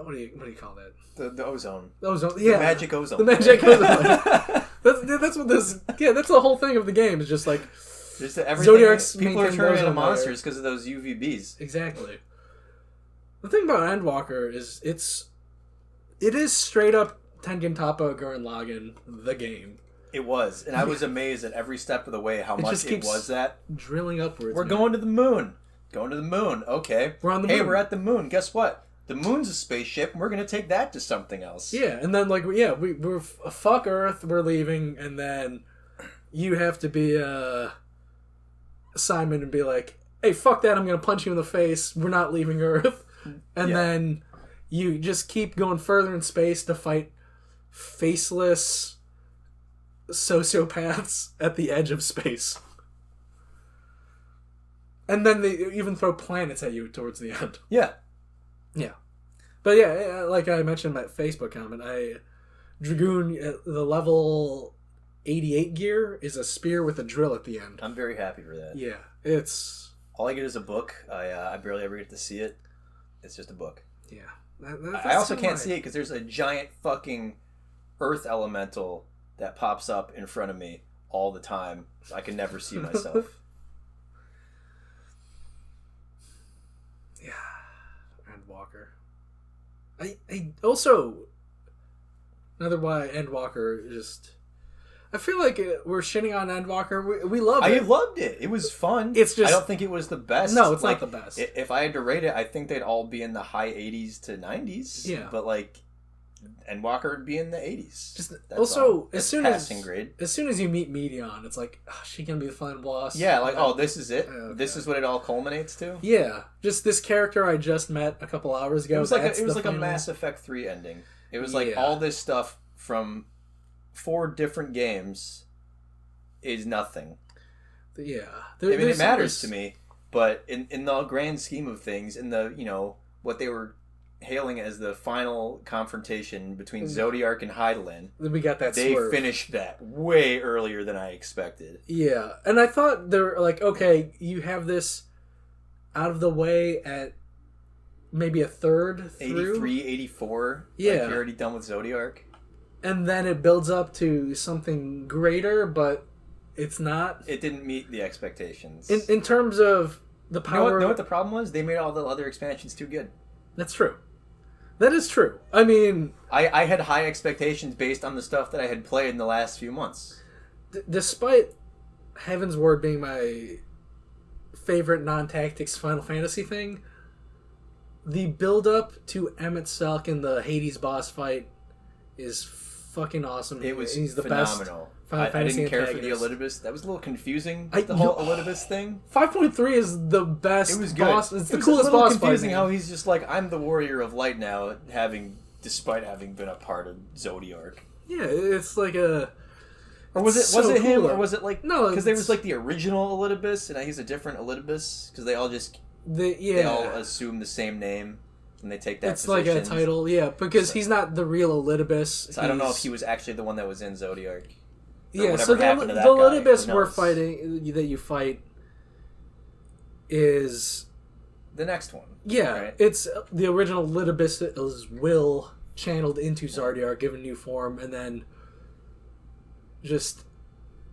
what do you call that? The ozone. Ozone, yeah. The magic ozone. The magic ozone. That's what this... Yeah, that's the whole thing of the game, is just like... Zodiark's people are turning into monsters because of those UVBs. Exactly. The thing about Endwalker is it is straight up Tengen Toppa Gurren Lagann, the game. It was, and I was amazed at every step of the way how much it was that. Drilling upwards. We're going to the moon. Going to the moon. Okay. We're on the moon. Hey, we're at the moon. Guess what? The moon's a spaceship, and we're going to take that to something else. Yeah, and then, like, yeah, we're fuck Earth, we're leaving, and then you have to be Simon and be like, hey, fuck that, I'm going to punch you in the face, we're not leaving Earth. And then you just keep going further in space to fight faceless sociopaths at the edge of space. And then they even throw planets at you towards the end. Yeah. Yeah. But yeah, like I mentioned in my Facebook comment, Dragoon, the level 88 gear is a spear with a drill at the end. I'm very happy for that. Yeah. It's... All I get is a book. I barely ever get to see it. It's just a book. Yeah. I also can't see it because there's a giant fucking earth elemental that pops up in front of me all the time. So I can never see myself. Yeah. Endwalker. I also... Another why Endwalker just... I feel like we're shitting on Endwalker. We love it. I loved it. It was fun. It's just... I don't think it was the best. No, it's not the best. If I had to rate it, I think they'd all be in the high 80s to 90s. Yeah. But like, Endwalker would be in the 80s. Just also, as soon as you meet Medion, it's like, oh, she gonna be the final boss. Yeah, like, oh, this is it. Okay. This is what it all culminates to. Yeah, just this character I just met a couple hours ago. It was like a Mass Effect 3 ending. It was like all this stuff from 4 different games is nothing. Yeah, I mean, it matters to me, but in the grand scheme of things, in the what they were hailing as the final confrontation between Zodiark and Hydaelyn, we got that. They swerve. finished that way earlier than I expected. Yeah, and I thought they were like, okay, you have this out of the way at maybe a third through 83, 84. Yeah, like you're already done with Zodiark. And then it builds up to something greater, but it's not. It didn't meet the expectations. In terms of the power... You know what the problem was? They made all the other expansions too good. That's true. That is true. I mean... I had high expectations based on the stuff that I had played in the last few months. Despite Heaven's Ward being my favorite non-tactics Final Fantasy thing, the build-up to Emmett Selk in the Hades boss fight is fucking awesome. It was He's the phenomenal. best I didn't care for the Elidibus. That was a little confusing. The whole Elidibus thing. 5.3 is the best. It was good. Boss. It's the coolest boss fight. Confusing how he's just like, I'm the warrior of light now, despite having been a part of Zodiark. Yeah, it's like a. Or was it him? Or was it like no? Because there was like the original Elidibus, and he's a different Elidibus because they all just they all assume the same name. And they take that. It's like a title, yeah, because he's not the real Elidibus. So I don't know if he was actually the one that was in Zodiark. Yeah, so the Elidibus we're fighting, that you fight, is the next one. Yeah, right? It's the original Elidibus' will channeled into Zardiar, given new form, and then just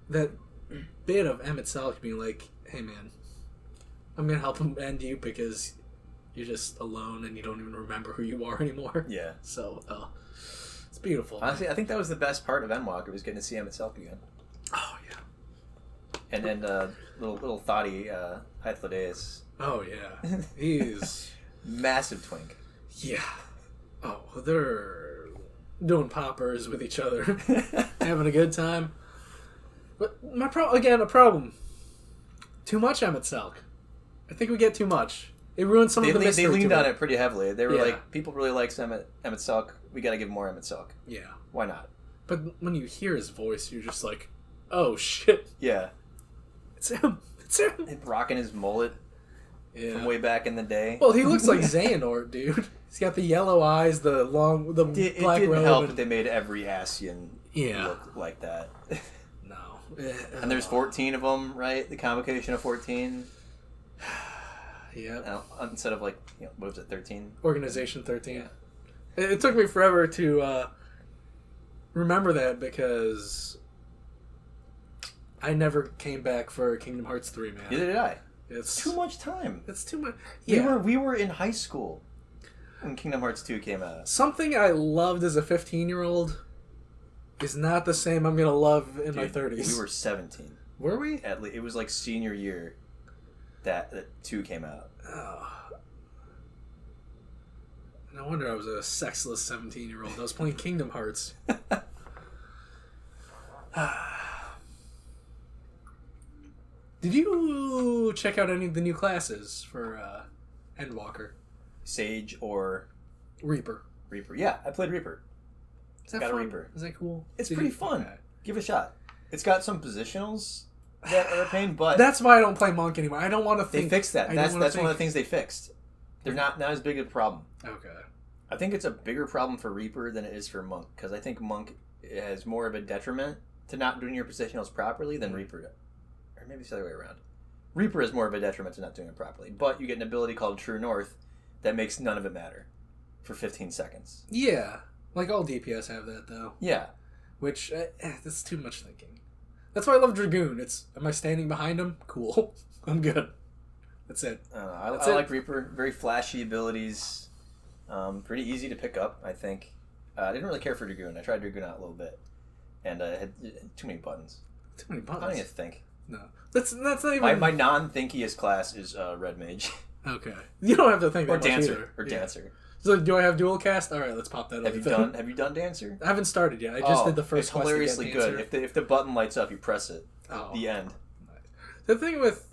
that bit of Emmett Selk being like, "Hey man, I'm gonna help him end you because you're just alone and you don't even remember who you are anymore." Yeah. So, it's beautiful. Honestly, I think that was the best part of Endwalker, was getting to see Emmett Selk again. Oh, yeah. And then little thoughty Hythlodaeus. Oh, yeah. He's... massive twink. Yeah. Oh, doing poppers with each other, having a good time. But a problem. Too much Emmett Selk. I think we get too much. It ruins some of the mystery. They leaned on it pretty heavily. They were like, people really like Emmett Selk. We got to give more Emmett Selk. Yeah. Why not? But when you hear his voice, you're just like, oh shit. Yeah. It's him. It's him. And rocking his mullet from way back in the day. Well, he looks like Xehanort, dude. He's got the yellow eyes, the black robe. It didn't help that they made every Ascian look like that. No. And there's 14 of them, right? The convocation of 14. Yeah. Instead of what was it, 13? Organization 13. Yeah. It took me forever to remember that because I never came back for Kingdom Hearts 3, man. Neither did I. It's too much time. It's too much. Yeah. We were in high school when Kingdom Hearts 2 came out. Something I loved as a 15-year-old is not the same I'm going to love in my 30s. We were 17. Were we? It was like senior year that 2 came out. Oh. No wonder I was a sexless 17-year-old. I was playing Kingdom Hearts. Did you check out any of the new classes for Endwalker? Sage or Reaper. Reaper. Yeah, I played Reaper. Is that fun? Reaper. Is that cool? It's pretty fun. Okay. Give it a shot. It's got some positionals that are a pain, but that's why I don't play Monk anymore. I don't want to think. They fixed that. That's one of the things they fixed. They're not as big a problem. Okay. I think it's a bigger problem for Reaper than it is for Monk, because I think Monk has more of a detriment to not doing your positionals properly than Reaper does. Or maybe it's the other way around. Reaper is more of a detriment to not doing it properly, but you get an ability called True North that makes none of it matter for 15 seconds. Yeah. Like all DPS have that, though. Yeah. Which, that's too much thinking. That's why I love Dragoon. Am I standing behind him? Cool. I'm good. That's it. I like Reaper. Very flashy abilities. Pretty easy to pick up, I think. I didn't really care for Dragoon. I tried Dragoon out a little bit. And I had too many buttons. Too many buttons? I don't even think. No. That's not even... My non-thinkiest class is Red Mage. Okay. You don't have to think that much Dancer. either. Dancer. So do I have dual cast? All right, let's pop that. Have you done Dancer? I haven't started yet. I just did the first. It's hilariously good. If the button lights up, you press it. Oh. The end. The thing with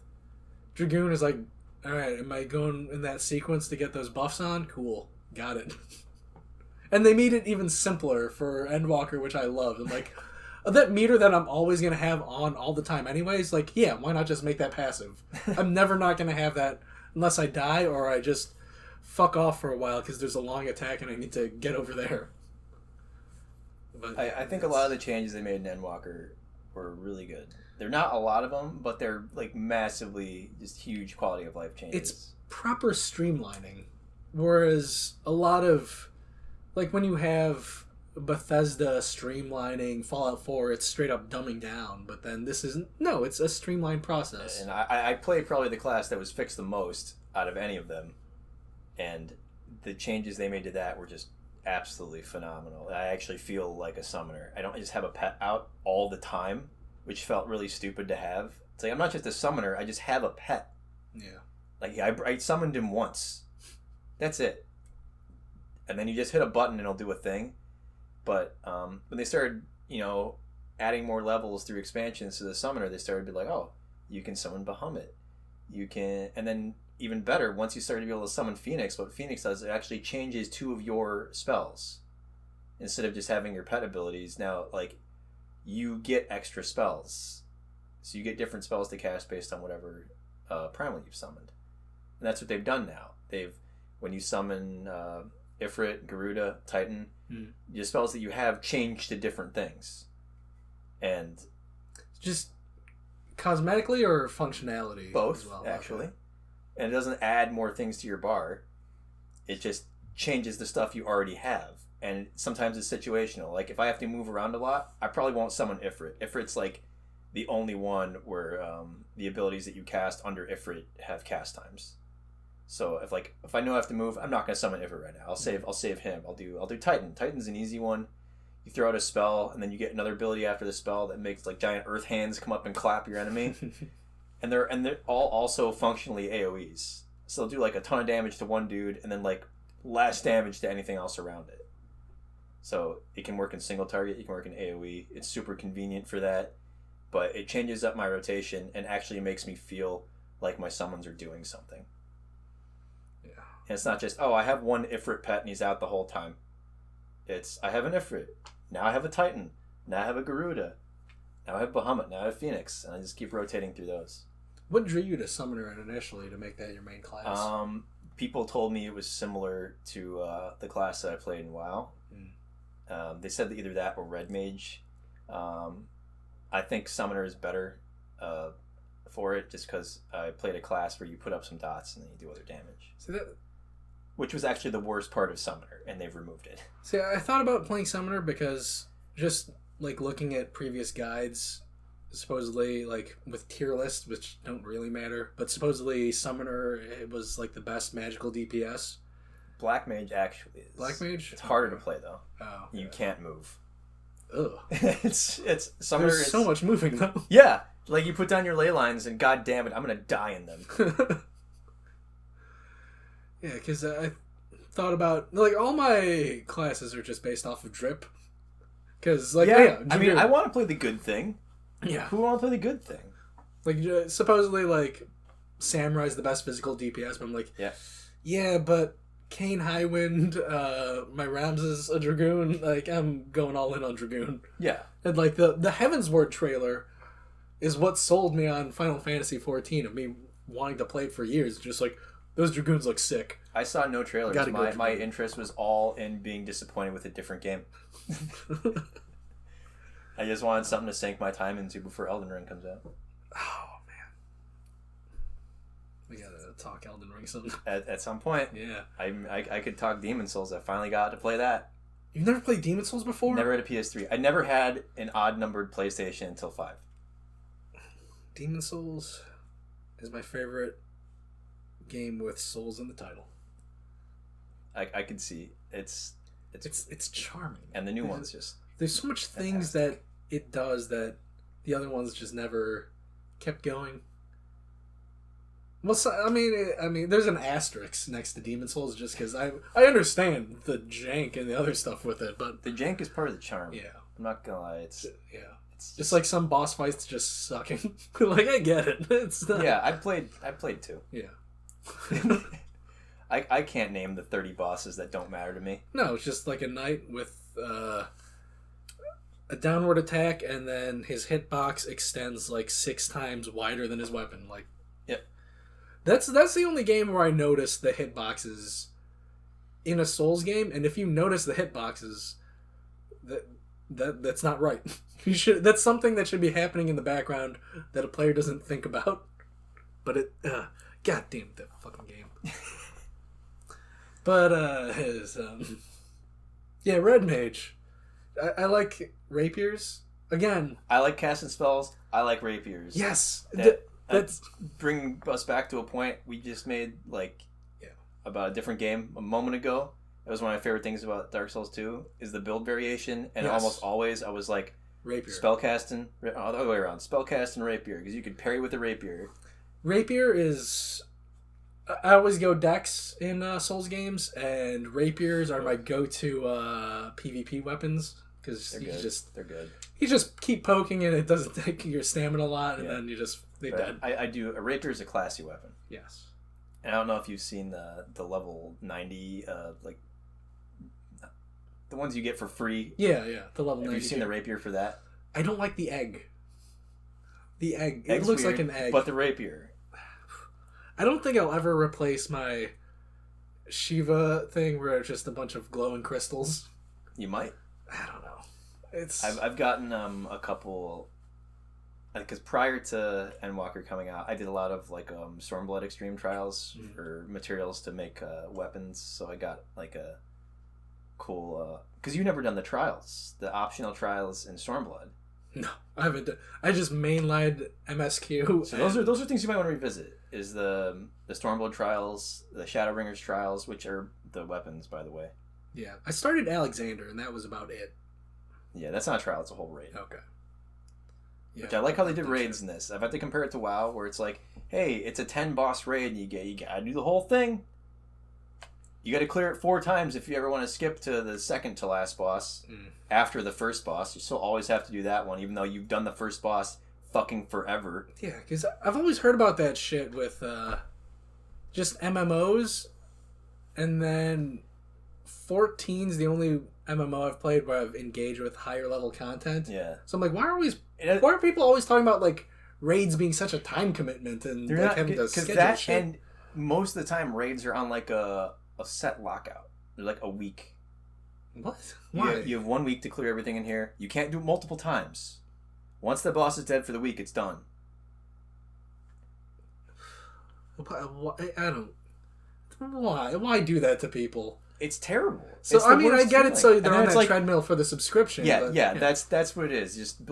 Dragoon is like, all right, am I going in that sequence to get those buffs on? Cool, got it. And they made it even simpler for Endwalker, which I love. And like that meter that I'm always gonna have on all the time, anyways. Like, yeah, why not just make that passive? I'm never not gonna have that unless I die or I just fuck off for a while because there's a long attack and I need to get over there. But I think a lot of the changes they made in Endwalker were really good. They're not a lot of them, but they're like massively just huge quality of life changes. It's proper streamlining. Whereas a lot of, like when you have Bethesda streamlining Fallout 4, it's straight up dumbing down. But then this isn't. No, it's a streamlined process. And I played probably the class that was fixed the most out of any of them. And the changes they made to that were just absolutely phenomenal. I actually feel like a summoner. I don't just have a pet out all the time, which felt really stupid to have. It's like, I'm not just a summoner, I just have a pet. Yeah. Like, I summoned him once. That's it. And then you just hit a button and it'll do a thing. But when they started, adding more levels through expansions to the summoner, they started to be like, oh, you can summon Bahamut. You can... And then... Even better, once you start to be able to summon Phoenix, what Phoenix does, it actually changes 2 of your spells. Instead of just having your pet abilities, now, like, you get extra spells. So you get different spells to cast based on whatever primal you've summoned. And that's what they've done now. When you summon Ifrit, Garuda, Titan, your spells that you have change to different things. And... Just cosmetically or functionality? Both, as well? Actually. Okay. And it doesn't add more things to your bar. It just changes the stuff you already have. And sometimes it's situational. Like, if I have to move around a lot, I probably won't summon Ifrit. Ifrit's, like, the only one where the abilities that you cast under Ifrit have cast times. So, if I know I have to move, I'm not going to summon Ifrit right now. I'll save him. I'll do Titan. Titan's an easy one. You throw out a spell, and then you get another ability after the spell that makes, like, giant earth hands come up and clap your enemy. And they're all also functionally AoEs. So they'll do like a ton of damage to one dude and then like less damage to anything else around it. So it can work in single target, you can work in AoE. It's super convenient for that, but it changes up my rotation and actually makes me feel like my summons are doing something. Yeah. And it's not just, oh, I have one Ifrit pet and he's out the whole time. It's, I have an Ifrit. Now I have a Titan. Now I have a Garuda. Now I have Bahamut. Now I have Phoenix. And I just keep rotating through those. What drew you to Summoner initially to make that your main class? People told me it was similar to the class that I played in WoW. They said that either that or Red Mage. I think Summoner is better for it just because I played a class where you put up some dots and then you do other damage. See that? Which was actually the worst part of Summoner, and they've removed it. See, I thought about playing Summoner because just like looking at previous guides, supposedly like with tier lists, which don't really matter, but supposedly Summoner it was like the best magical DPS. Black Mage actually is. Black Mage? It's harder to play though. Oh, you can't move. Ugh. it's Summoner. There's so much moving though. Yeah, like you put down your ley lines, and god damn it, I'm gonna die in them. Yeah, because I thought about like all my classes are just based off of drip. Because like I mean, I want to play the good thing. Yeah, who want to play the good thing? Like supposedly like Samurai's the best physical DPS, but I'm like yeah, but Kane Highwind, my Rams is a Dragoon. Like I'm going all in on Dragoon. Yeah, and like the Heavensward trailer is what sold me on Final Fantasy XIV. Of me wanting to play it for years, just like. Those Dragoons look sick. I saw no trailers. My interest was all in being disappointed with a different game. I just wanted something to sink my time into before Elden Ring comes out. Oh, man. We gotta talk Elden Ring soon. At some point. Yeah. I could talk Demon Souls. I finally got to play that. You've never played Demon Souls before? Never had a PS3. I never had an odd-numbered PlayStation until 5. Demon Souls is my favorite game with souls in the title. I can see it's charming, and the new one's just there's so much things that it does that the other ones just never kept going. Well, so, I mean, there's an asterisk next to Demon Souls just because I understand the jank and the other stuff with it, but the jank is part of the charm. Yeah, I'm not gonna lie. It's just like some boss fights just sucking. Like I get it. It's not... Yeah, I played too. Yeah. I can't name the 30 bosses that don't matter to me. No, it's just like a knight with a downward attack, and then his hitbox extends like 6 times wider than his weapon. Like, yep. That's the only game where I noticed the hitboxes in a Souls game, and if you notice the hitboxes, that's not right. You should. That's something that should be happening in the background that a player doesn't think about. But it. God damn that fucking game. But yeah, Red Mage. I like rapiers. Again, I like casting spells. I like rapiers. Yes, that's bring us back to a point we just made about a different game a moment ago. That was one of my favorite things about Dark Souls 2 is the build variation, and almost always I was like rapier, spellcasting, the other way around, spellcasting rapier because you could parry with a rapier. Rapier is... I always go Dex in Souls games, and rapiers are my go-to PvP weapons because they're good. You just keep poking and it doesn't take your stamina a lot, and then they're dead. I do. A rapier is a classy weapon. Yes. And I don't know if you've seen the level 90, the ones you get for free. Yeah, the level 90. Have you seen the rapier for that? I don't like the egg. The egg. Egg's it looks weird, like an egg. But the rapier. I don't think I'll ever replace my Shiva thing where it's just a bunch of glowing crystals. You might. I don't know. I've gotten a couple, because prior to Endwalker coming out, I did a lot of Stormblood Extreme trials for materials to make weapons. So I got a cool because you've never done the trials, the optional trials in Stormblood. No, I haven't. I just mainlined MSQ. So those are things you might want to revisit. Is the Stormblood trials, the Shadowbringers trials, which are the weapons, by the way. Yeah, I started Alexander, and that was about it. Yeah, that's not a trial; it's a whole raid. Okay. Yeah, which I like how they did raids in this. I've had to compare it to WoW, where it's like, hey, it's a 10 boss raid, and you gotta do the whole thing. You got to clear it 4 times if you ever want to skip to the second to last boss after the first boss. You still always have to do that one, even though you've done the first boss fucking forever. Yeah, because I've always heard about that shit with just MMOs, and then 14's the only MMO I've played where I've engaged with higher level content. Yeah. So I'm like, why are people always talking about like raids being such a time commitment and like, having to schedule that shit? And most of the time raids are on like a set lockout. They're like a week. What? Why? You have 1 week to clear everything in here. You can't do it multiple times. Once the boss is dead for the week, it's done. I don't. Why? Why do that to people? It's terrible. So it's I mean, I get feeling. it. So they're on that like, treadmill for the subscription. Yeah, but, yeah. That's what it is. Just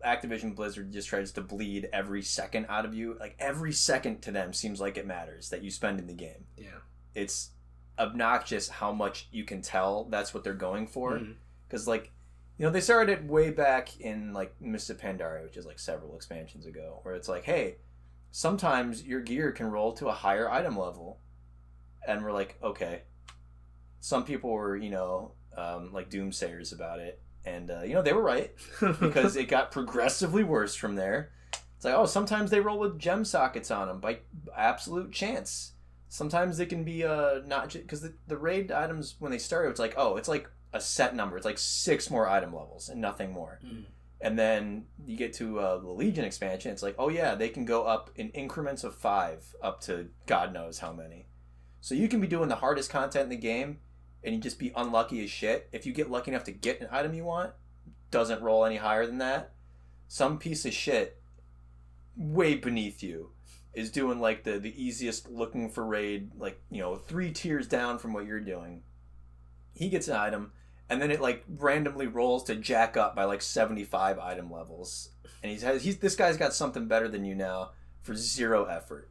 Activision Blizzard just tries to bleed every second out of you. Like every second to them seems like it matters that you spend in the game. Yeah. It's obnoxious how much you can tell that's what they're going for. Because like, they started it way back in like Mists of Pandaria, which is like several expansions ago, where it's like, hey, sometimes your gear can roll to a higher item level, and we're like, okay. Some people were, like doomsayers about it, and they were right because it got progressively worse from there. It's like, oh, sometimes they roll with gem sockets on them by absolute chance. Sometimes they can be not because the raid items when they started, it's like, oh, it's like a set number. It's like 6 more item levels and nothing more. And then you get to the Legion expansion. It's like, oh yeah, they can go up in increments of 5 up to God knows how many. So you can be doing the hardest content in the game, and you just be unlucky as shit. If you get lucky enough to get an item you want, doesn't roll any higher than that. Some piece of shit way beneath you is doing like the easiest looking for raid, like 3 tiers down from what you're doing. He gets an item, and then it like randomly rolls to jack up by like 75 item levels, and this guy's got something better than you now for 0 effort.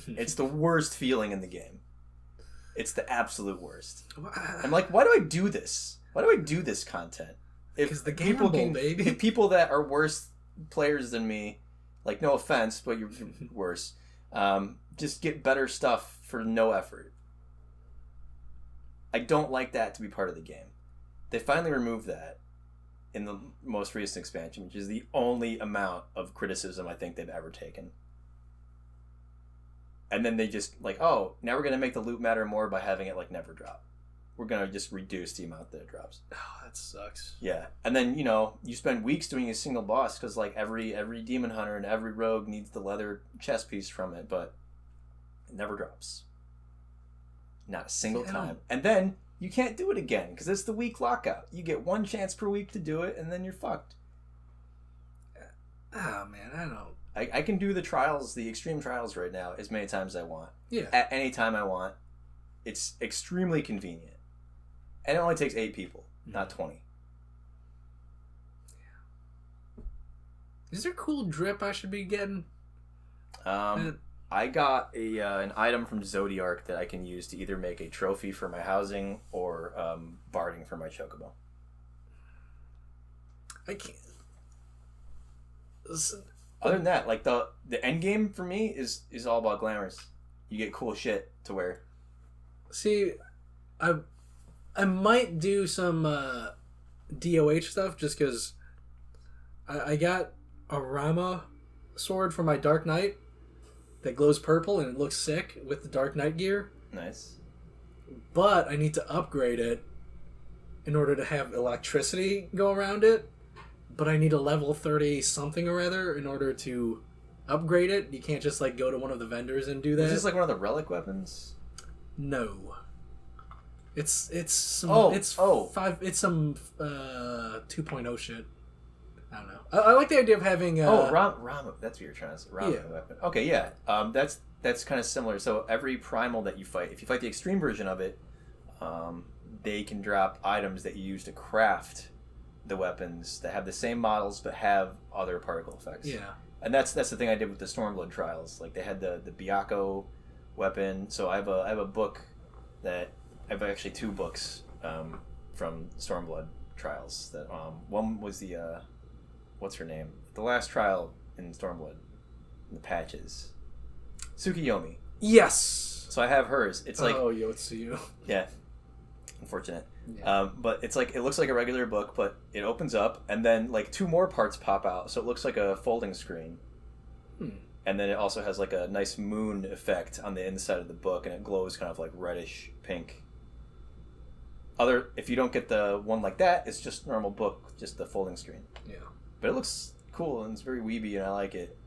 It's the worst feeling in the game. It's the absolute worst. I'm like, why do I do this? Why do I do this content? Because the gamble, baby. If people that are worse players than me, like no offense, but you're worse, just get better stuff for no effort. I don't like that to be part of the game. They finally removed that in the most recent expansion, which is the only amount of criticism I think they've ever taken. And then they just like, oh, now we're going to make the loot matter more by having it like never drop. We're going to just reduce the amount that it drops. Oh, that sucks. Yeah. And then, you spend weeks doing a single boss because like every demon hunter and every rogue needs the leather chest piece from it, but it never drops. Not a single time. And then you can't do it again because it's the week lockout. You get 1 chance per week to do it, and then you're fucked. Oh, man, I don't... I can do the trials, the extreme trials right now as many times as I want. Yeah. At any time I want. It's extremely convenient. And it only takes 8 people, not 20. Is there cool drip I should be getting? I got an item from Zodiark that I can use to either make a trophy for my housing or barding for my chocobo. I can't... Other than that, like the end game for me is all about glamours. You get cool shit to wear. See, I might do some DOH stuff just because I got a Rama sword for my Dark Knight that glows purple and it looks sick with the Dark Knight gear. Nice. But I need to upgrade it in order to have electricity go around it. But I need a level 30 something or other in order to upgrade it. You can't just like go to one of the vendors and do that. Is this like one of the relic weapons? No. It's some it's some 2.0 shit. I don't know. I like the idea of having Rama. That's what you're trying to say. Rama Yeah. weapon. Okay, yeah. That's kind of similar. So every primal that you fight, if you fight the extreme version of it, they can drop items that you use to craft the weapons that have the same models but have other particle effects. Yeah. And that's the thing I did with the Stormblood trials. Like they had the Byakuo weapon. So I have a book that I have actually 2 books from Stormblood trials. That one was the what's her name? The last trial in Stormblood, the patches. Tsukiyomi. Yes. So I have hers. It's like... Oh, Yotsuyu. Yeah. Unfortunate. Yeah. But it's like, it looks like a regular book, but it opens up, and then like 2 more parts pop out, so it looks like a folding screen. And then it also has like a nice moon effect on the inside of the book, and it glows kind of like reddish pink. If you don't get the one like that, it's just normal book, just the folding screen. Yeah. But it looks cool, and it's very weeby, and I like it.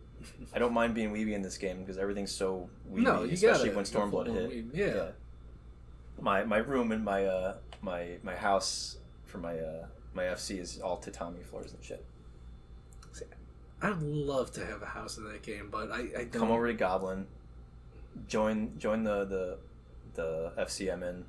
I don't mind being weeby in this game, because everything's so weeby, No, you especially gotta when Stormblood hit. Yeah. My room and my house for my FC is all tatami floors and shit. I'd love to have a house in that game, but I don't. Come over to Goblin. Join the FC I'm in.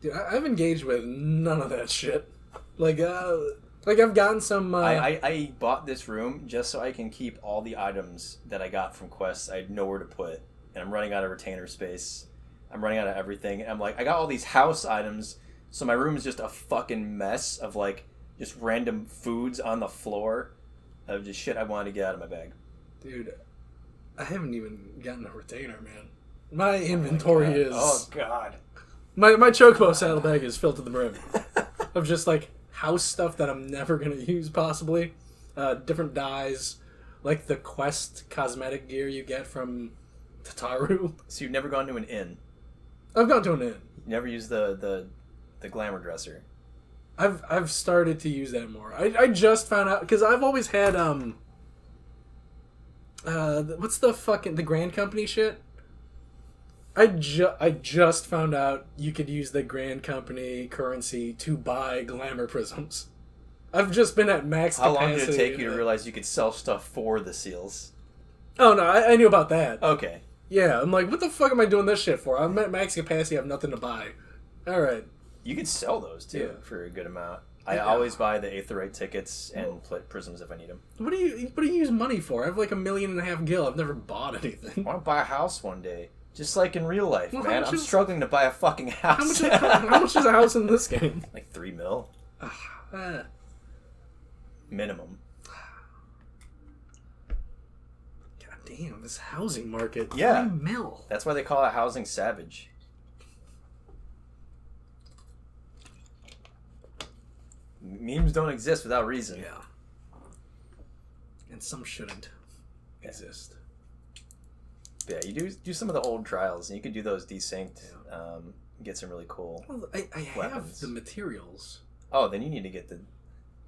Dude, I've engaged with none of that shit. Like I've gotten some. I bought this room just so I can keep all the items that I got from quests. I had nowhere to put, and I'm running out of retainer space. I'm running out of everything. And I'm like, I got all these house items, so my room is just a fucking mess of like just random foods on the floor of just shit I wanted to get out of my bag. Dude, I haven't even gotten a retainer, man. My inventory is... Oh, God. My Chocobo saddlebag is filled to the brim. Of just, like, house stuff that I'm never going to use, possibly. Different dyes. Like the quest cosmetic gear you get from Tataru. So you've never gone to an inn? I've gone to an inn. You never used the glamour dresser? I've started to use that more. I just found out... Because I've always had, what's the Grand Company shit? I just found out you could use the Grand Company currency to buy glamour prisms. I've just been at max capacity. How long did it take you to realize you could sell stuff for the seals? Oh, no, I knew about that. Okay. Yeah, I'm like, what the fuck am I doing this shit for? I'm at max capacity, I have nothing to buy. Alright. You could sell those, too, for a good amount. I Yeah. always buy the Aetherite tickets and prisms if I need them. What do you use money for? I have like 1.5 million gil. I've never bought anything. I want to buy a house one day. Just like in real life, Well, man. I'm struggling to buy a fucking house. How much is a house in this game? Like 3 mil. Minimum. God damn, this housing market. Yeah. 3 mil. That's why they call it Housing Savage. Memes don't exist without reason. Yeah. And some shouldn't exist. Yeah, you do some of the old trials, and you can do those desynced. Get some really cool. Well, I have weapons. the materials. Oh, then you need to get the.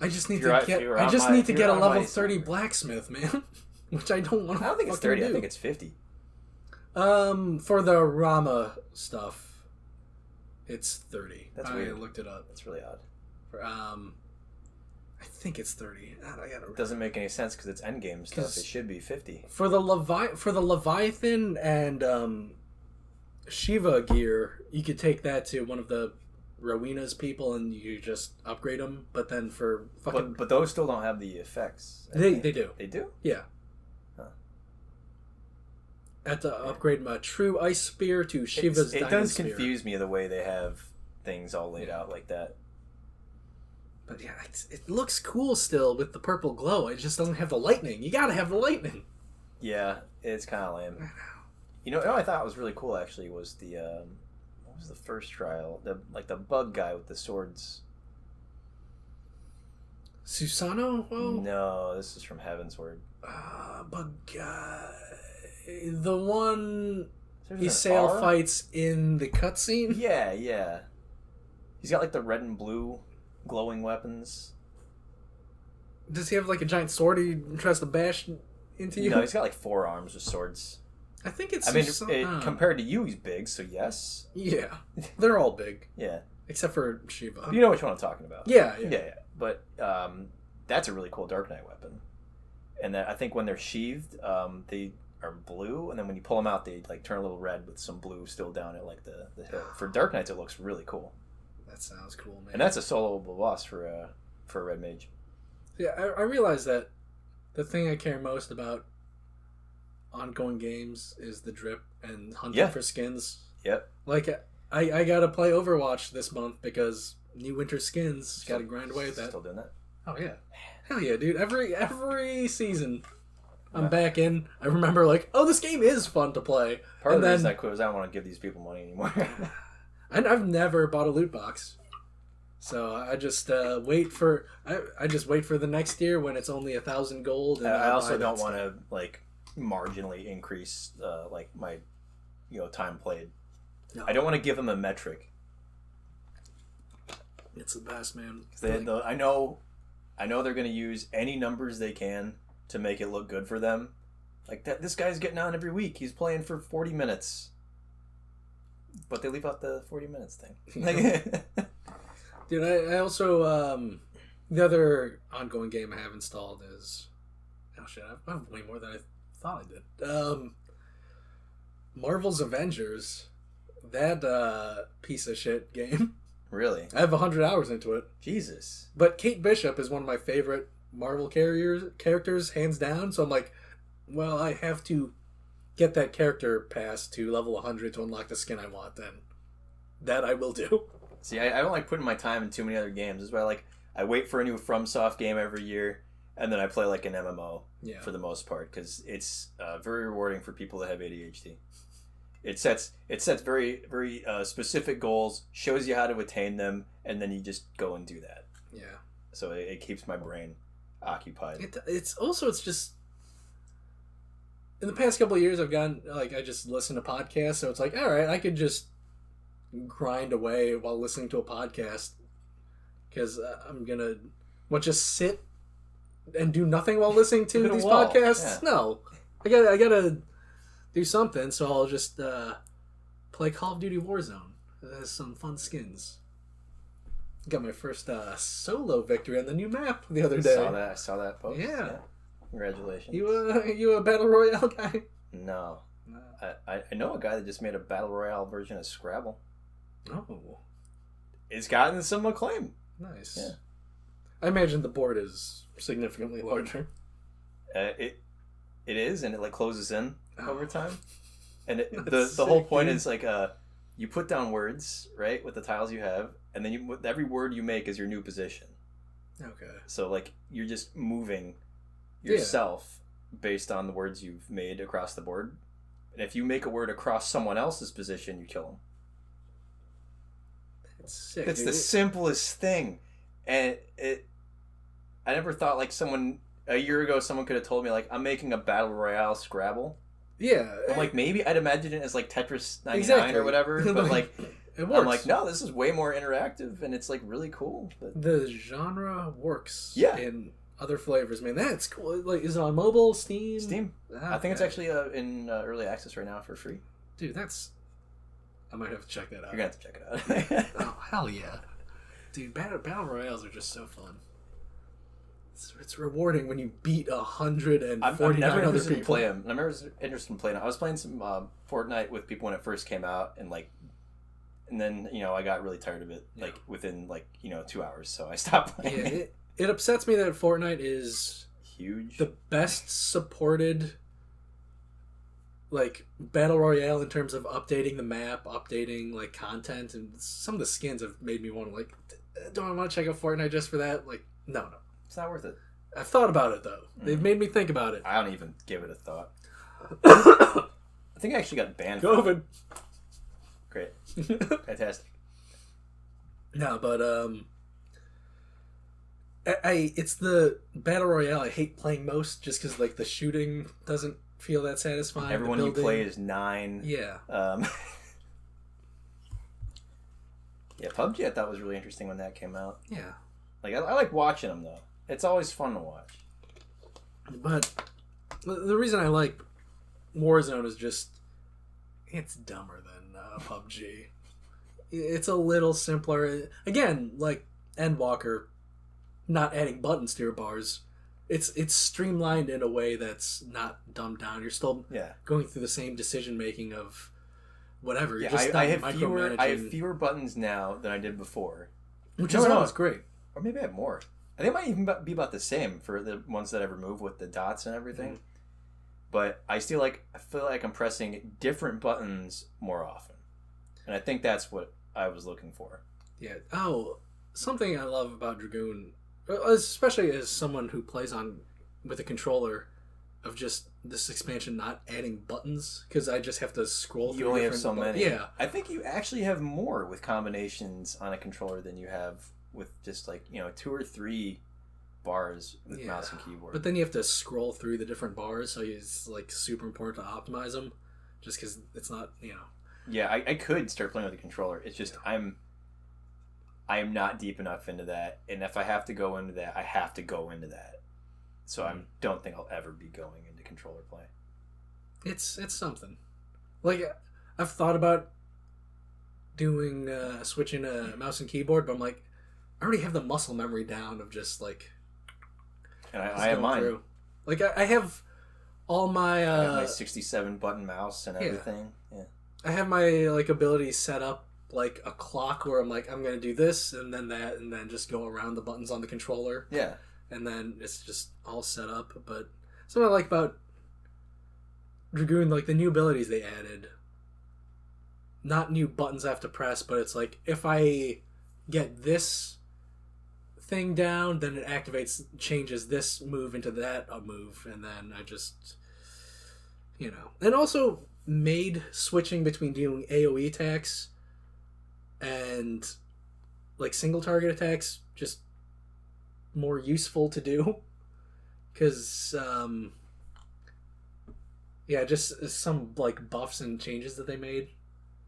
I just need You're to get. you're I on just my- need to you're get a on my level 30 server. blacksmith, man. Which I don't want to. I don't think it's 30. I think it's 50. For the Rama stuff, it's 30. That's I weird. looked it up. That's really odd. I think it's 30. I gotta. It doesn't make any sense because it's endgame stuff. It should be 50. For the Leviathan and Shiva gear, you could take that to one of the Rowena's people and you just upgrade them. But then for fucking... But those still don't have the effects. They do. They do? Yeah. Huh. I have to upgrade my true ice spear to Shiva's It diamond does spear. confuse me the way they have things all laid out like that. But yeah, it looks cool still with the purple glow. It just doesn't have the lightning. You gotta have the lightning. Yeah, it's kind of lame. You know what I thought was really cool actually was the what was the first trial? The bug guy with the swords. Susano? Well, No, this is from Heavensward. bug guy. The one There's he an sail R? fights in the cutscene? Yeah. He's got like the red and blue glowing weapons. Does he have like a giant sword he tries to bash into you? No, he's got like 4 arms with swords. I think it's I mean, Susano. compared to you, he's big, so yes. Yeah. They're all big. Yeah. Except for Shiva. You know which one I'm talking about. Yeah. But that's a really cool Dark Knight weapon. And I think when they're sheathed, they are blue, and then when you pull them out, they like turn a little red with some blue still down at like the hilt. For Dark Knights, it looks really cool. That sounds cool, man. And that's a soloable boss for a red mage. Yeah, I realize that the thing I care most about ongoing games is the drip and hunting for skins. Yep. Like, I gotta play Overwatch this month because new winter skins. Gotta grind away at that. Still doing that? Oh yeah, hell yeah, dude! Every season, I'm back in. I remember like, oh, this game is fun to play. Part of the reason I quit was I don't want to give these people money anymore. I've never bought a loot box. So I just wait for the next year when it's only 1,000 gold. And I also don't want to like marginally increase like my time played. No. I don't want to give them a metric. It's the best, man. I know they're going to use any numbers they can to make it look good for them. Like that, this guy's getting on every week. He's playing for 40 minutes, but they leave out the 40 minutes thing. Dude, I also the other ongoing game I have installed is I have way more than I thought I did. Marvel's Avengers, that piece of shit game. Really? I have 100 hours into it. Jesus. But Kate Bishop is one of my favorite Marvel characters, hands down. So I'm like, well, I have to get that character pass to level 100 to unlock the skin I want. Then that I will do. See, I don't like putting my time in too many other games. That's why I wait for a new FromSoft game every year, and then I play like an MMO for the most part because it's very rewarding for people that have ADHD. It sets very very specific goals, shows you how to attain them, and then you just go and do that. Yeah. So it keeps my brain occupied. It's just in the past couple of years I've gotten I just listen to podcasts, so it's like, all right, I could just grind away while listening to a podcast because I'm gonna just sit and do nothing while listening to these podcasts. Yeah. No, I gotta do something, so I'll just play Call of Duty Warzone. It has some fun skins. Got my first solo victory on the new map the other day. I saw that post. Yeah. Congratulations. You a battle royale guy? No. I know a guy that just made a battle royale version of Scrabble. Oh. It's gotten some acclaim. Nice. Yeah. I imagine the board is significantly larger. It is, and it closes in over time. And the whole point is you put down words, right, with the tiles you have, and then with every word you make is your new position. Okay. So you're just moving yourself based on the words you've made across the board. And if you make a word across someone else's position, you kill them. That's sick. It's the simplest thing. And I never thought a year ago someone could have told me I'm making a battle royale Scrabble. Yeah. I'm maybe I'd imagine it as Tetris 99 or whatever, but it works. I'm no, this is way more interactive and it's really cool. But the genre works. Yeah. In other flavors, man. That's cool. Is it on mobile, Steam? Steam. Okay. I think it's actually in early access right now for free. Dude, I might have to check that out. You're gonna have to check it out. Oh hell yeah, dude! Battle royales are just so fun. It's rewarding when you beat 149 other people. Play them. I'm never interested in playing them. I was playing some Fortnite with people when it first came out, and then I got really tired of it. Within 2 hours, so I stopped playing. Yeah, it upsets me that Fortnite is huge, the best supported battle royale in terms of updating the map, updating content, and some of the skins have made me want to don't I want to check out Fortnite just for that? No. It's not worth it. I've thought about it though. They've made me think about it. I don't even give it a thought. I think I actually got banned. COVID. Great. Fantastic. No, but it's the battle royale I hate playing most just because the shooting doesn't feel that satisfying. Everyone you play is 9. Yeah. Yeah, PUBG I thought was really interesting when that came out. Yeah. I like watching them though. It's always fun to watch. But the reason I like Warzone is just it's dumber than PUBG. It's a little simpler. Again, Endwalker, not adding buttons to your bars. It's streamlined in a way that's not dumbed down. You're still going through the same decision making of whatever. You're just I have fewer buttons now than I did before. Which is great. Or maybe I have more. I think it might even be about the same for the ones that I remove with the dots and everything. Mm-hmm. But I feel like I'm pressing different buttons more often. And I think that's what I was looking for. Yeah. Oh, something I love about Dragoon, especially as someone who plays with a controller, of just this expansion not adding buttons, because I just have to scroll through. You only have so many. Yeah. I think you actually have more with combinations on a controller than you have with just like, 2 or 3 bars with mouse and keyboard. But then you have to scroll through the different bars, so it's like super important to optimize them, just because it's not, Yeah, I could start playing with a controller. It's just I am not deep enough into that, and if I have to go into that, I have to go into that. So I don't think I'll ever be going into controller play. It's something. Like, I've thought about doing switching a mouse and keyboard, but I'm like, I already have the muscle memory down of just like. And I have mine. Through. Like I have all my. I have my 67 button mouse and everything. Yeah. I have my like abilities set up like a clock where I'm like, I'm gonna do this and then that and then just go around the buttons on the controller. Yeah. And then it's just all set up. But something I like about Dragoon, like the new abilities they added. Not new buttons I have to press, but it's like if I get this thing down, then it changes this move into that move, and then I just, and also made switching between doing AoE attacks and like single target attacks just more useful to do, because just some like buffs and changes that they made,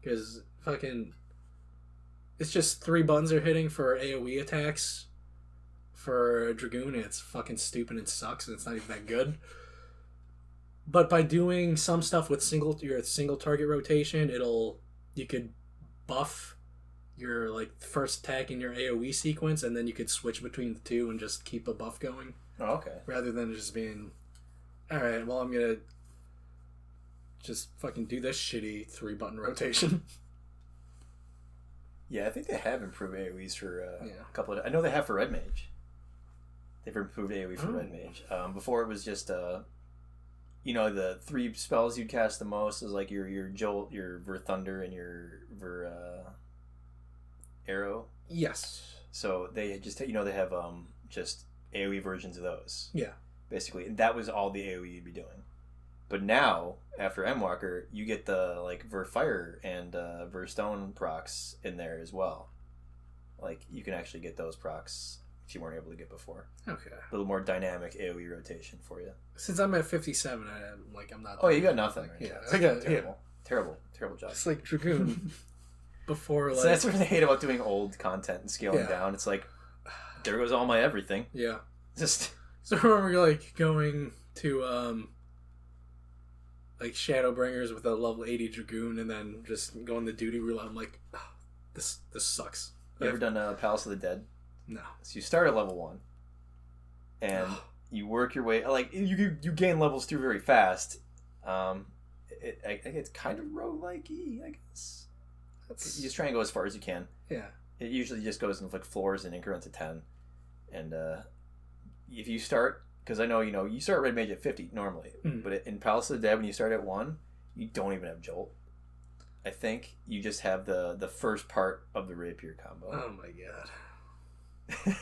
because fucking it's just 3 buttons are hitting for AoE attacks for Dragoon, and it's fucking stupid and sucks, and it's not even that good. But by doing some stuff with single target rotation, you could buff your like first attack in your AoE sequence, and then you could switch between the two and just keep a buff going. Oh, okay. Rather than just being, all right, well, I'm gonna just fucking do this shitty 3-button rotation. Yeah, I think they have improved AoEs for a couple of. I know they have for Red Mage. They've improved AoE for Red Mage. Before it was just the 3 spells you'd cast the most is like your Jolt, your Ver Thunder, and your Ver Arrow. Yes. So they just they have just AoE versions of those. Yeah. Basically, and that was all the AoE you'd be doing. But now, after Endwalker, you get the like Ver Fire and Ver Stone procs in there as well. Like you can actually get those procs which you weren't able to get before. Okay. A little more dynamic AoE rotation for you. Since I'm at 57, I'm not. Oh, you got nothing. Right? Yeah, I got terrible job. It's like Dragoon. Before So that's what I hate about doing old content and scaling down. It's like, there goes all my everything. Yeah. Just. So I remember like going to like Shadowbringers with a level 80 Dragoon, and then just going the duty roulette. I'm like, oh, this sucks. You ever done Palace of the Dead? No. So you start at level 1, and you work your way. Like you gain levels through very fast. I think it's kind of roguelike-y, I guess. You just try and go as far as you can. Yeah. It usually just goes in like floors and increments of 10, and if you start. Because I know, you start Red Mage at 50 normally, but in Palace of the Dead, when you start at 1, you don't even have Jolt. I think you just have the first part of the Rapier combo. Oh my god.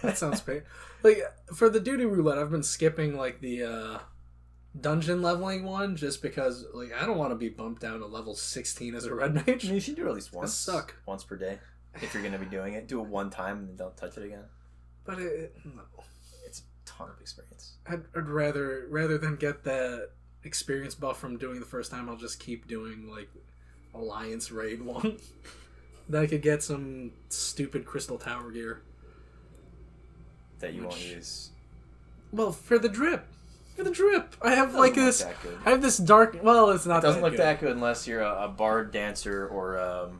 That sounds pain. Like, for the duty roulette, I've been skipping, like, the dungeon leveling one, just because, like, I don't want to be bumped down to level 16 as a Red Mage. You should do it at least once. That suck. Once per day. If you're going to be doing it. Do it one time and then don't touch it again. But no. Ton of experience. I'd rather than get that experience buff from doing the first time, I'll just keep doing like Alliance raid one. Then I could get some stupid Crystal Tower gear that you won't use. Well, for the drip, I have like this. I have this dark. Well, it's not. It doesn't look that good unless you're a bard dancer or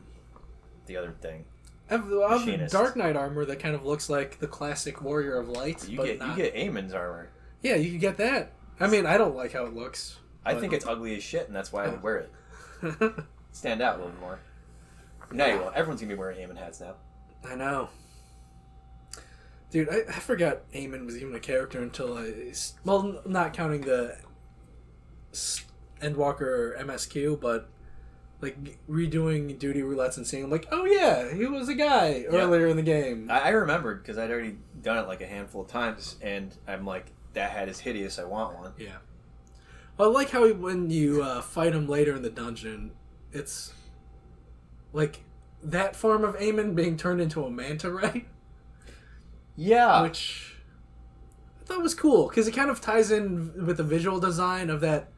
the other thing. I have Dark Knight armor that kind of looks like the classic Warrior of Light. You get Eamon's armor. Yeah, you can get that. I mean, I don't like how it looks. I think it's ugly as shit, and that's why I would wear it. Stand out a little more. Now you will. Everyone's going to be wearing Eamon hats now. I know. Dude, I forgot Eamon was even a character until well, not counting the Endwalker MSQ, but like redoing duty roulettes and seeing him like, oh yeah, he was a guy earlier in the game. I remembered because I'd already done it like a handful of times, and I'm like, that hat is hideous. I want one. Yeah. I like how when you fight him later in the dungeon, it's like that form of Eamon being turned into a manta ray. Yeah. Which I thought was cool, because it kind of ties in with the visual design of that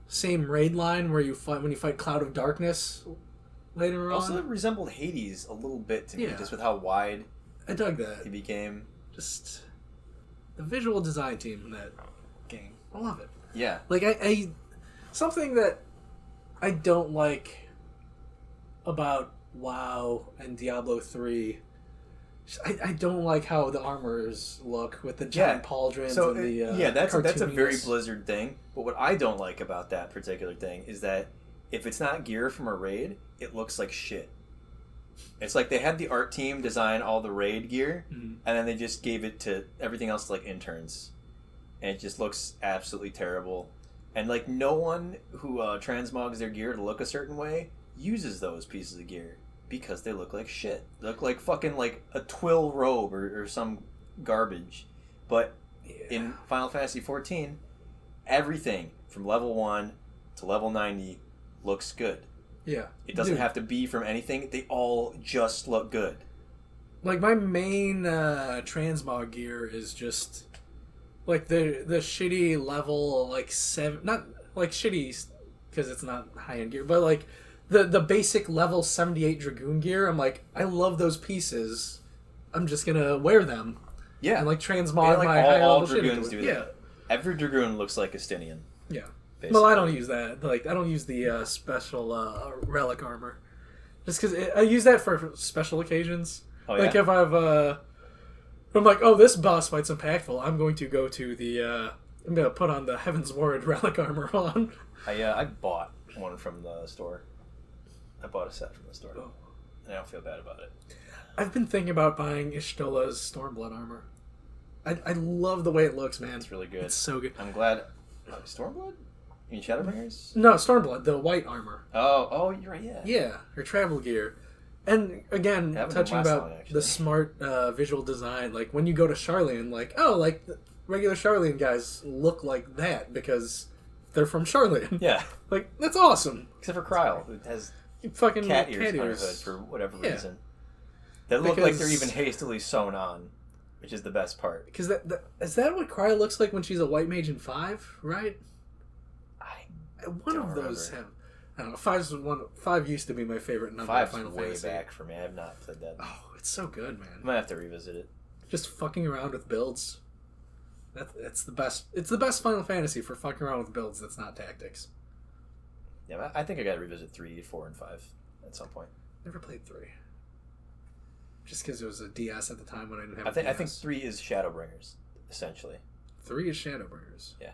same raid line where you fight when you fight Cloud of Darkness later on. Also, it resembled Hades a little bit to me, Yeah. just with how wide I dug that. he became. Just the visual design team in that game. I love it. Yeah. Like, I something that I don't like about WoW and Diablo 3, I don't like how the armors look with the giant pauldrons and the that's a very cartooniness. Blizzard thing. But what I don't like about that particular thing is that if it's not gear from a raid, it looks like shit. It's like they had the art team design all the raid gear, and then they just gave it to everything else to, like, interns. And it just looks absolutely terrible. And, like, no one who transmogs their gear to look a certain way uses those pieces of gear because they look like shit. They look like fucking, like, a twill robe or some garbage. But in Final Fantasy XIV, everything from level 1 to level 90 looks good. Yeah. It doesn't have to be from anything. They all just look good. Like, my main transmog gear is just like the shitty level, like 7, not like shitty because it's not high end gear, but like the basic level 78 Dragoon gear. I'm like, I love those pieces. I'm just gonna wear them. Yeah. And like transmog like my higher all level shit Dragoons into do it. that. Every Dragoon looks like a Stinian. Yeah. Basically. Well, I don't use that. Like, I don't use the special relic armor, just because I use that for special occasions. Oh, like yeah? if I'm like, oh, this boss fight's impactful, I'm going to go to the I'm gonna put on the Heaven's Ward relic armor on. I bought one from the store. I bought a set from the store, Oh. and I don't feel bad about it. I've been thinking about buying Ishtola's Stormblood armor. I love the way it looks, man. It's really good. It's so good. I'm glad. Stormblood? You mean Shadowbringers? No, Stormblood, the white armor. Oh, you're right. Yeah. Yeah, her travel gear. And again, That touching wouldn't last about long, actually. the smart visual design, like when you go to Charlian, like, oh, like the regular Charlian guys look like that because they're from Charlian. Yeah. Like, that's awesome. Except for Kryl, who has Fucking cat ears on her hood for whatever Yeah. reason. That look like they're Because- even hastily sewn on, which is the best part. Because is that what Cry looks like when she's a white mage in 5, right? One don't of those remember. have. I don't know. 5 used to be my favorite number of 5's Final way Fantasy. back for me. I have not played that. Oh, it's so good, man. I might have to revisit it. Just fucking around with builds. It's the best. It's the best Final Fantasy for fucking around with builds. That's not tactics. Yeah, I think I got to revisit 3, 4, and 5 at some point. Never played 3. Just because it was a DS at the time when I didn't have. I think 3 is Shadowbringers, essentially. 3 is Shadowbringers. Yeah.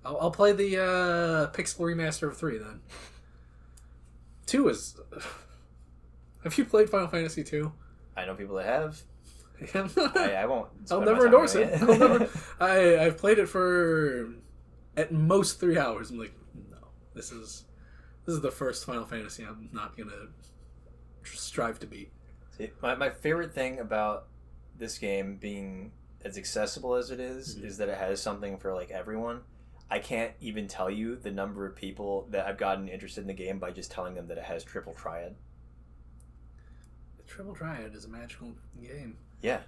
I'll play the Pixel remaster of 3 then. 2 is. Have you played Final Fantasy 2? I know people that have. I I won't. I'll spend my never time endorse doing it. I'll never. I've played it for at most 3 hours. I'm like, no, this is the first Final Fantasy I'm not gonna strive to beat. See, my favorite thing about this game being as accessible as it is that it has something for like everyone. I can't even tell you the number of people that I've gotten interested in the game by just telling them that it has triple triad. Triple Triad is a magical game. Yeah.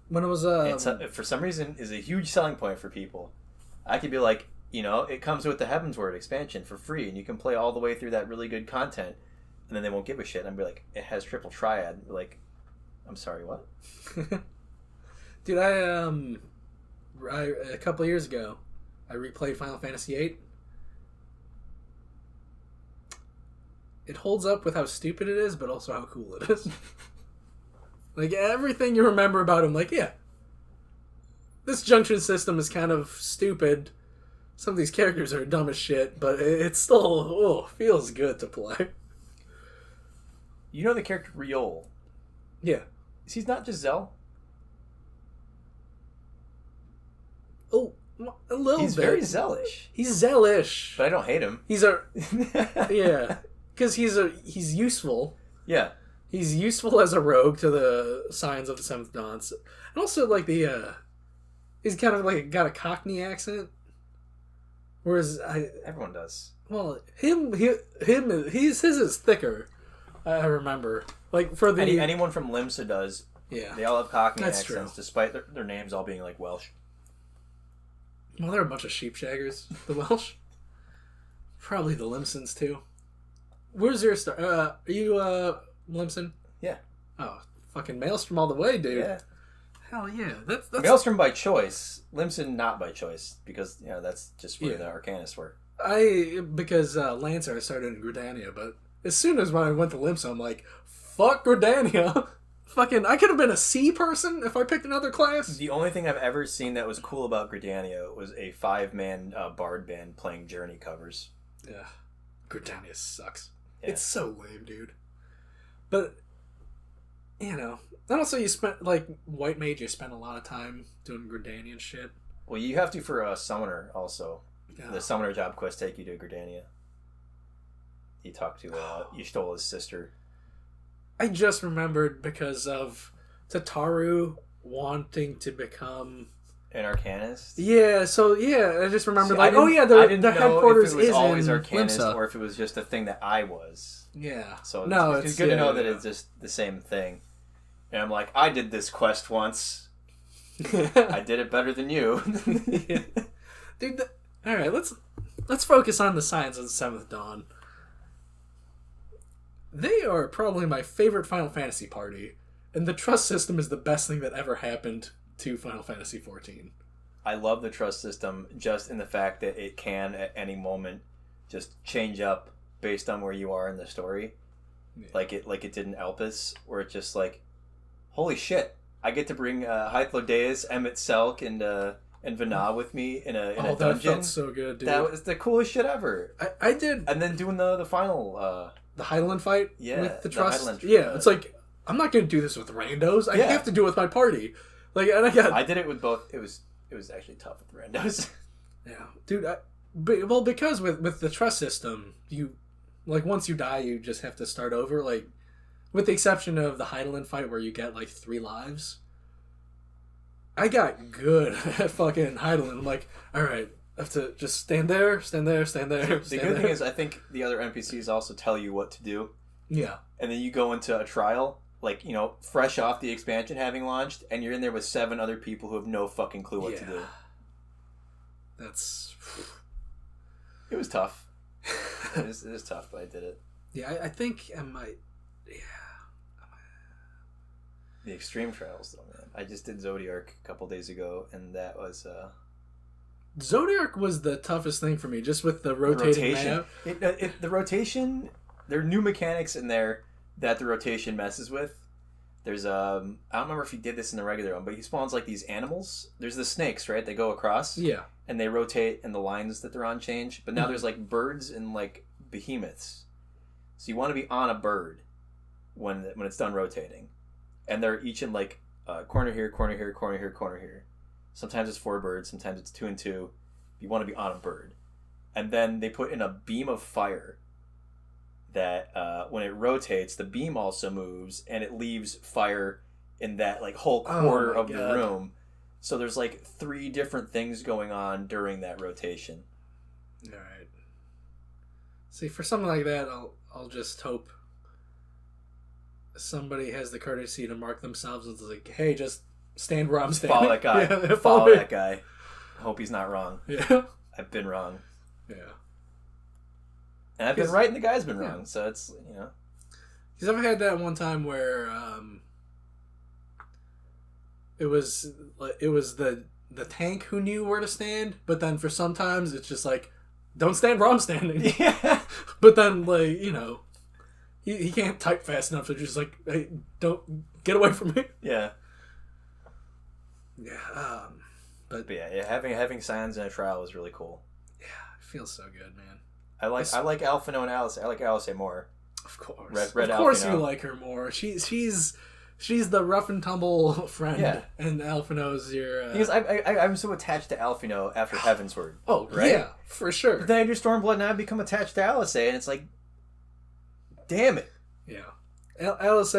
When it was It's for some reason is a huge selling point for people. I could be like, it comes with the Heaven's Word expansion for free, and you can play all the way through that really good content, and then they won't give a shit. And I'd be like, it has triple triad. And be like, I'm sorry, what? Dude, I a couple of years ago, I replayed Final Fantasy VIII. It holds up with how stupid it is, but also how cool it is. Like, everything you remember about him, like, yeah. This junction system is kind of stupid. Some of these characters are dumb as shit, but it still feels good to play. You know the character Riol? Yeah. He's not Giselle. Oh, a little He's bit. very Zellish. He's Zellish. But I don't hate him. He's a... Yeah. Because he's useful. Yeah. He's useful as a rogue to the Scions of the Seventh Dawns. And also, like, he's kind of, like, got a Cockney accent. Whereas everyone does. Well, his is thicker. I remember. Like for the anyone from Limsa does. Yeah, they all have Cockney That's accents, true. despite their names all being like Welsh. Well, they're a bunch of sheepshaggers. The Welsh, probably the Limsons too. Where's your star? Are you Limson? Yeah. Oh, fucking Maelstrom all the way, dude. Yeah. Hell yeah. That's Maelstrom by choice. Limson not by choice because that's just where the Arcanists were. Because Lancer I started in Gridania, but as soon as when I went to Limsa, I'm like, fuck Gridania. Fucking, I could have been a C person if I picked another class. The only thing I've ever seen that was cool about Gridania was a 5-man bard band playing Journey covers. Yeah. Gridania sucks. Yeah. It's so lame, dude. But, and also you spent, like, White Mage, you spent a lot of time doing Gridanian shit. Well, you have to for a Summoner also. Yeah. The Summoner job quest take you to Gridania. You talk to, you stole his sister. I just remembered because of Tataru wanting to become an Arcanist. Yeah, so I just remembered the headquarters is always in Arcanist, Limsa, or if it was just a thing that I was. Yeah. So it's good to know that it's just the same thing. And I'm like, I did this quest once. I did it better than you, dude. All right, let's focus on the Scions of the Seventh Dawn. They are probably my favorite Final Fantasy party, and the trust system is the best thing that ever happened to Final Fantasy XIV. I love the trust system just in the fact that it can, at any moment, just change up based on where you are in the story. Yeah. Like it did in Elpis, where it's just like, holy shit, I get to bring Hythlodeus, Emmett Selk, and Vana with me in a dungeon. That felt so good, dude. That was the coolest shit ever. I did. And then doing the final... the Hydaelyn fight with the trust. It's like, I'm not going to do this with randos. I have to do it with my party. Like, and I did it with both. It was actually tough with randos. Yeah, dude. Because with the trust system, you once you die, you just have to start over. Like, with the exception of the Hydaelyn fight where you get like 3 lives. I got good at fucking Hydaelyn. I'm like, all right. I have to just stand there. The good thing is, I think the other NPCs also tell you what to do. Yeah. And then you go into a trial, like, fresh off the expansion having launched, and you're in there with 7 other people who have no fucking clue what to do. That's... It was tough. It was tough, but I did it. Yeah, I think I might... Yeah. The extreme trials, though, man. I just did Zodiark a couple days ago, and that was... Zodiark was the toughest thing for me, just with the rotating map. The rotation, there are new mechanics in there that the rotation messes with. There's I don't remember if you did this in the regular one, but he spawns like these animals. There's the snakes, right? They go across. Yeah. And they rotate, and the lines that they're on change. But now there's like birds and like behemoths. So you want to be on a bird when it's done rotating, and they're each in like corner here, corner here, corner here, corner here. Sometimes it's 4 birds, sometimes it's 2 and 2. You want to be on a bird. And then they put in a beam of fire that when it rotates, the beam also moves, and it leaves fire in that like whole quarter of the room. So there's like 3 different things going on during that rotation. All right. See, for something like that, I'll just hope somebody has the courtesy to mark themselves as like, hey, just stand where I'm standing. Follow that guy. Yeah, follow that guy. I hope he's not wrong. Yeah. I've been wrong. Yeah. And I've been right and the guy's been wrong. So it's, Because I've had that one time where it was the tank who knew where to stand, but then for sometimes it's just like, don't stand where I'm standing. Yeah. But then, like, he can't type fast enough, so just like, hey, don't get away from me. Yeah. Yeah. But yeah, having Scions in a trial was really cool. Yeah, it feels so good, man. I like Alphino and Alice. I like Alice more. Of course. Red of course Alphino. You like her more. She's the rough and tumble friend. Yeah. And Alphino's your... Because I'm so attached to Alphino after Heavensward. Oh, right? Yeah, for sure. But then I do Stormblood and I become attached to Alice, and it's like, damn it. Yeah. Alice,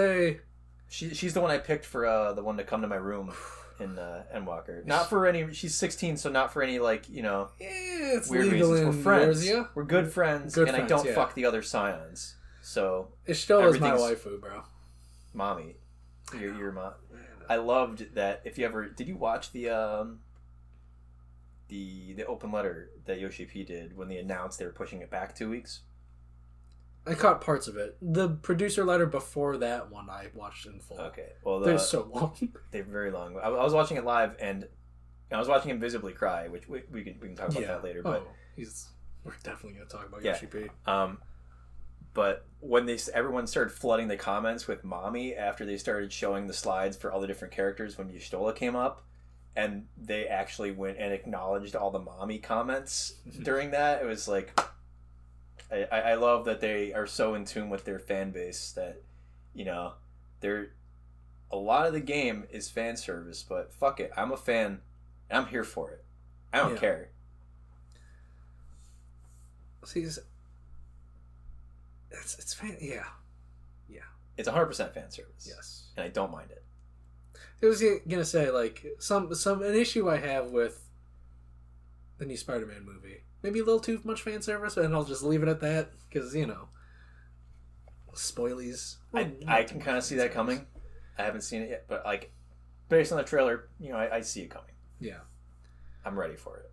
She's the one I picked for the one to come to my room in Endwalker. Not for any. She's 16, so not for any like it's weird legal reasons. We're friends. Yours, yeah? We're good friends, Good and friends, I don't yeah. fuck the other scions. So Ishtola's my waifu, bro. Mommy, your mom. I loved that. If you ever did, you watch the open letter that Yoshi P did when they announced they were pushing it back 2 weeks. I caught parts of it. The producer letter before that one I watched in full. Okay, well they're so long. They're very long. I was watching it live, and I was watching him visibly cry, which we can talk about that later. But we're definitely gonna talk about Yoshi P. But when everyone started flooding the comments with "mommy" after they started showing the slides for all the different characters when Y'shtola came up, and they actually went and acknowledged all the "mommy" comments during that, it was like. I love that they are so in tune with their fan base that, they're a lot of the game is fan service, but fuck it, I'm a fan, and I'm here for it. I don't care. See, it's fan, yeah. It's 100% fan service. Yes, and I don't mind it. I was gonna say like an issue I have with the new Spider-Man movie. Maybe a little too much fan service, and I'll just leave it at that because spoilies. I can kind of see that coming. I haven't seen it yet, but like based on the trailer, I see it coming. Yeah, I'm ready for it.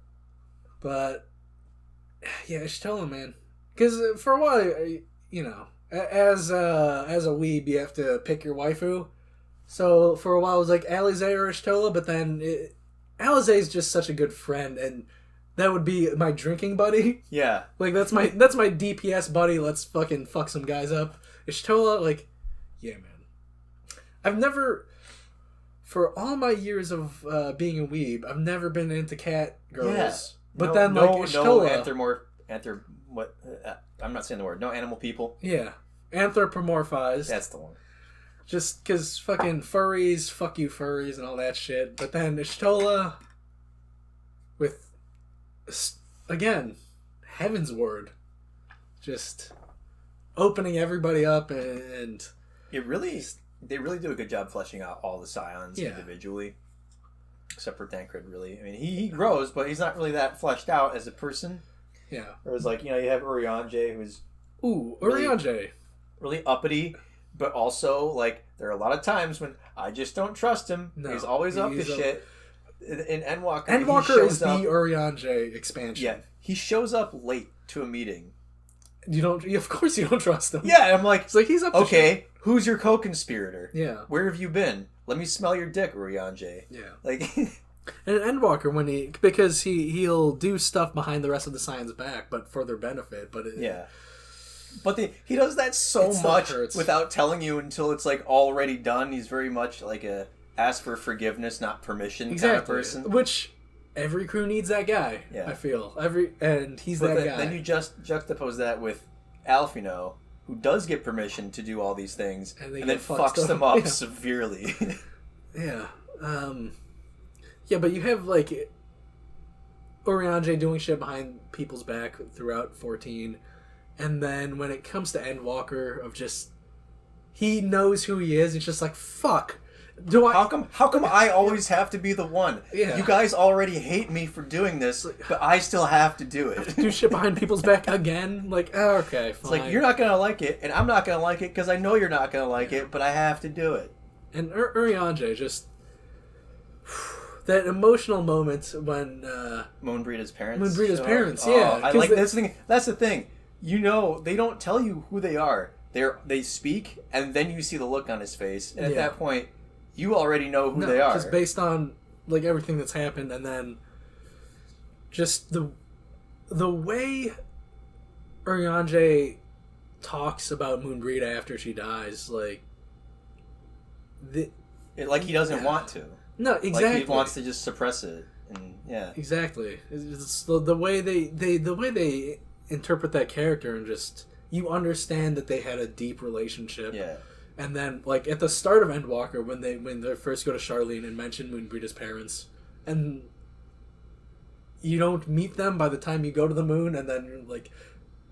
But yeah, Y'shtola, man, because for a while, as a weeb, you have to pick your waifu. So for a while, it was like Alize or Y'shtola, but then Alize is just such a good friend and. That would be my drinking buddy. Yeah. Like, that's my DPS buddy. Let's fucking fuck some guys up. Y'shtola, like, yeah, man. I've never, for all my years of being a weeb, I've never been into cat girls. Yeah. But Y'shtola. I'm not saying the word. No animal people. Yeah. Anthropomorphized. That's the one. Just because fucking furries, fuck you furries and all that shit. But then Y'shtola with... Again, Heaven's Word, just opening everybody up, and they really do a good job fleshing out all the scions individually, except for Tancred. Really, I mean, he grows, but he's not really that fleshed out as a person. Yeah, whereas like you have Urianger, who's Urianger, really uppity, but also like there are a lot of times when I just don't trust him. No, he's always up to shit. In Endwalker, is the Urianger expansion. Yeah, he shows up late to a meeting. Of course you don't trust him. Yeah, I'm like, it's like he's up to shit. Who's your co-conspirator? Yeah. Where have you been? Let me smell your dick, Urianger. Yeah. Like, and Endwalker, because he'll do stuff behind the rest of the Scions' back, but for their benefit. But But he does that so much without telling you until it's like already done. He's very much like a ask for forgiveness, not permission kind of person. Which every crew needs that guy. Yeah. I feel and he's that guy. Then you just juxtapose that with Alphino, who does get permission to do all these things, and then fucks them up severely. Yeah. But you have like Urianger doing shit behind people's back throughout 14, and then when it comes to Endwalker, of just he knows who he is. It's just like fuck. How come I always have to be the one? Yeah. You guys already hate me for doing this, but I still have to do it. Do shit behind people's back again? Like, okay, fine. It's like, you're not going to like it, and I'm not going to like it because I know you're not going to like it, but I have to do it. And Urianger, just... that emotional moment when... Moonbreeda's parents. yeah. I like this thing. That's the thing. They don't tell you who they are. They speak, and then you see the look on his face, and at that point... You already know who they are. Just based on like everything that's happened, and then just the way Urianger talks about Moonbreeda after she dies, like he doesn't want to. No, exactly. Like he wants to just suppress it, and exactly. It's the way they interpret that character, and just you understand that they had a deep relationship. Yeah. And then, like, at the start of Endwalker, when they first go to Charlene and mention Moonbreeda's parents, and you don't meet them by the time you go to the moon, and then, like,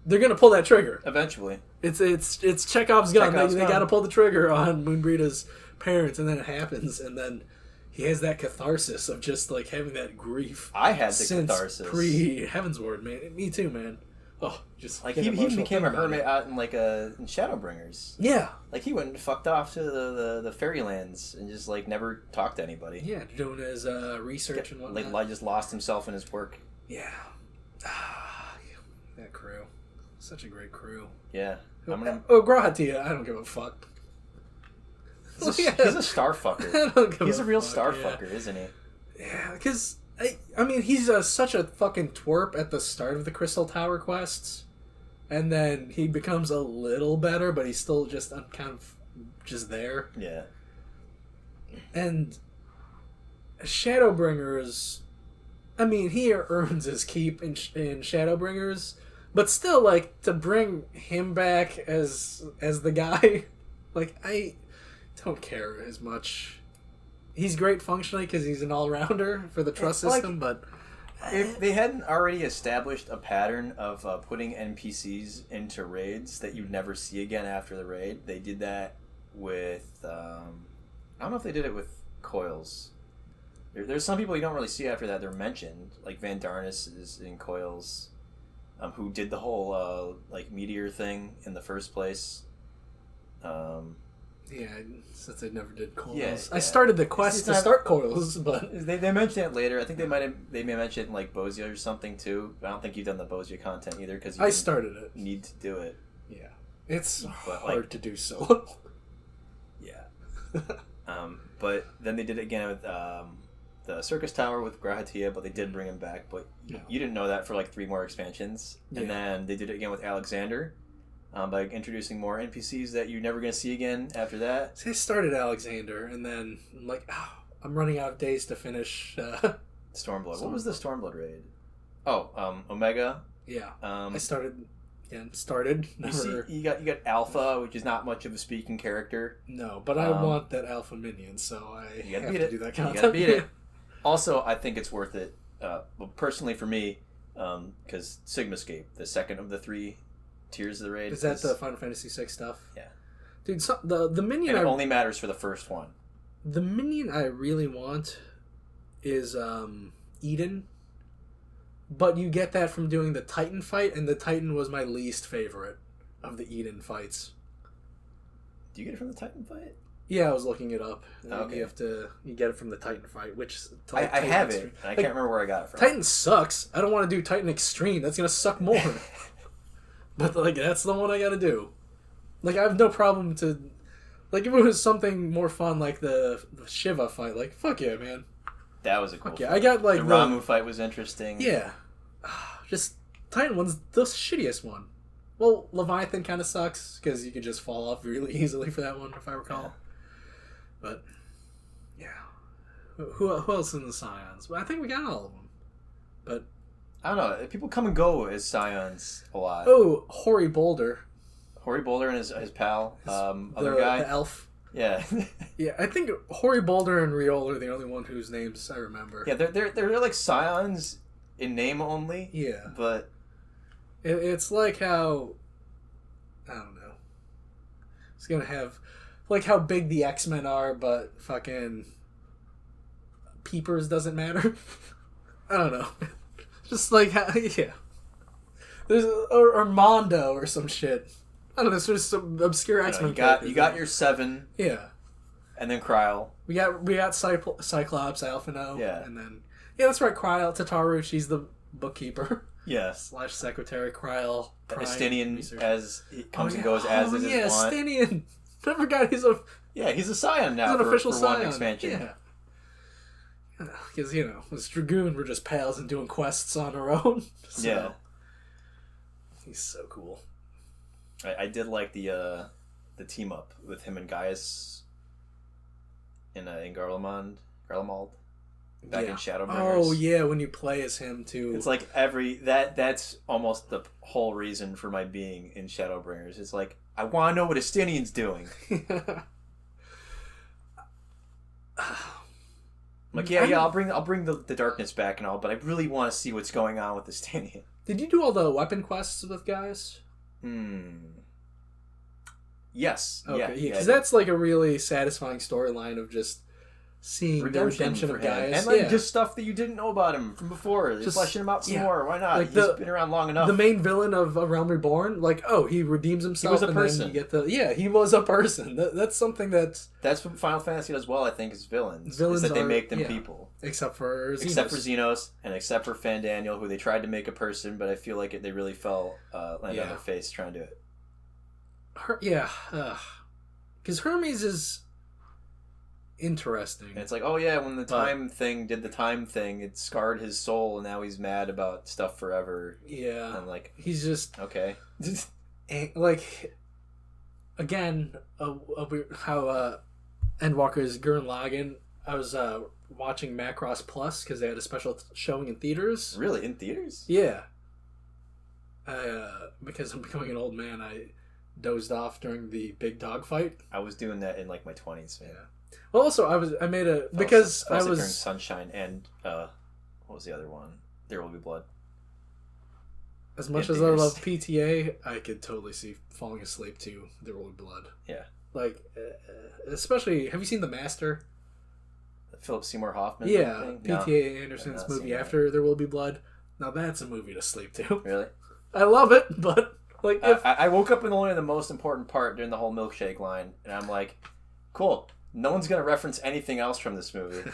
they're gonna pull that trigger. Eventually. It's Chekhov's gun. They gotta pull the trigger on Moonbreeda's parents, and then it happens, and then he has that catharsis of just like having that grief. I had the catharsis pre-Heavensward, man. Me too, man. Oh, just like he became a hermit out in in Shadowbringers. Yeah, like he went and fucked off to the fairylands and just like never talked to anybody. Yeah, doing his research and whatnot. Like just lost himself in his work. Yeah, that crew, such a great crew. Yeah, Grahatia, I don't give a fuck. He's a star fucker. He's a real star fucker, isn't he? Yeah, because I mean, he's such a fucking twerp at the start of the Crystal Tower quests, and then he becomes a little better, but he's still just kind of just there. Yeah. And Shadowbringers, I mean, he earns his keep in Shadowbringers, but still, like, to bring him back as the guy, like, I don't care as much. He's great functionally because he's an all-rounder for the trust system, but... If they hadn't already established a pattern of putting NPCs into raids that you'd never see again after the raid, they did that with... I don't know if they did it with Coils. There's some people you don't really see after that. They're mentioned, like Van Darnus is in Coils, who did the whole meteor thing in the first place. Yeah, since I never did Coils. Yeah. I started the quest to start Coils, but... They mentioned it later. I think they may mention it in like Bozia or something too. But I don't think you've done the Bozia content either because I started it. Need to do it. Yeah, it's hard to do so. Yeah. But then they did it again with the Circus Tower with Grahatia, but they did bring him back. But you didn't know that for like 3 more expansions, and then they did it again with Alexander. By introducing more NPCs that you're never going to see again after that. So I started Alexander, and then I'm like, I'm running out of days to finish Stormblood. What was the Stormblood raid? Oh, Omega. Yeah. I started. Yeah, started. Never... You got Alpha, which is not much of a speaking character. No, but I want that Alpha minion, so I have to do that content. You gotta beat it. Also, I think it's worth it. Well, personally for me, because Sigmascape, the second of the 3 tiers of the raid. Is that the Final Fantasy VI stuff? Yeah. Dude, the minion... And it only matters for the first one. The minion I really want is Eden. But you get that from doing the Titan fight, and the Titan was my least favorite of the Eden fights. Do you get it from the Titan fight? Yeah, I was looking it up. Okay. You get it from the Titan fight, which... I have it, and I can't remember where I got it from. Titan sucks. I don't want to do Titan Extreme. That's going to suck more. But, like, that's the one I gotta do. Like, I have no problem to... Like, if it was something more fun, like the Shiva fight, like, fuck yeah, man. That was a cool fight. Yeah, I got, like, the Ramu fight was interesting. Yeah. Just, Titan one's the shittiest one. Well, Leviathan kind of sucks, because you can just fall off really easily for that one, if I recall. Yeah. But, yeah. Who else in the Scions? Well, I think we got all of them. But... I don't know. People come and go as Scions a lot. Oh, Hoary Boulder. Hoary Boulder and his pal, other guy. The elf. Yeah. Yeah, I think Hoary Boulder and Riol are the only one whose names I remember. Yeah, they're like Scions in name only. Yeah. But... It's like how... I don't know. It's going to have... Like how big the X-Men are, but fucking... Peepers doesn't matter. I don't know. Just like, yeah. There's or Mondo or some shit. I don't know. It's just some obscure X-Men. You got your 7. Yeah. And then Kryl. We got Cyclops, Alphino. Yeah. And then that's right. Kryl, Tataru. She's the bookkeeper. Yes. / secretary. Kryl. Estinian as he comes and goes as it is. Yeah, Estinian. I forgot he's a. Yeah, he's a Scion now. He's an official for Scion. One expansion. Yeah. Because, as Dragoon, we're just pals and doing quests on our own. So, yeah. He's so cool. I did like the team up with him and Gaius in Garlemald back in Shadowbringers. Oh, yeah, when you play as him, too. It's like that's almost the whole reason for my being in Shadowbringers. It's like, I want to know what Estinian's doing. Like, I'll bring the darkness back and all, but I really want to see what's going on with Estinian. Did you do all the weapon quests with guys? Yes. Okay, yeah, because that's like a really satisfying storyline of just seeing the redemption of Gaius. And like just stuff that you didn't know about him from before. Just fleshing him out some more. Why not? Like he's been around long enough. The main villain of A Realm Reborn, like, he redeems himself. He was a person. Then you get he was a person. That's something that's what Final Fantasy does well, I think, is villains. Is that they make them people. Except for Xenos. Except for Xenos, and except for Fandaniel, who they tried to make a person, but I feel like they really fell land on their face trying to do it. Because Hermes is interesting. And it's like, when the time thing did the time thing, it scarred his soul, and now he's mad about stuff forever. Yeah. And like, he's just okay. Like, again, how Endwalker's Gurren Lagann. I was watching Macross Plus because they had a special showing in theaters. Really, in theaters? Yeah. Because I'm becoming an old man, I dozed off during the big dog fight. I was doing that in like my 20s. Man. Yeah. Well, also I was during Sunshine and what was the other one? There Will Be Blood. As much as I love PTA, I could totally see falling asleep to There Will Be Blood. Yeah. Like, especially, have you seen The Master? Philip Seymour Hoffman. Yeah, thing? PTA Anderson's movie after There Will Be Blood. Now that's a movie to sleep to. Really? I love it, but like I woke up in only the most important part during the whole milkshake line, and I'm like, cool. No one's gonna reference anything else from this movie,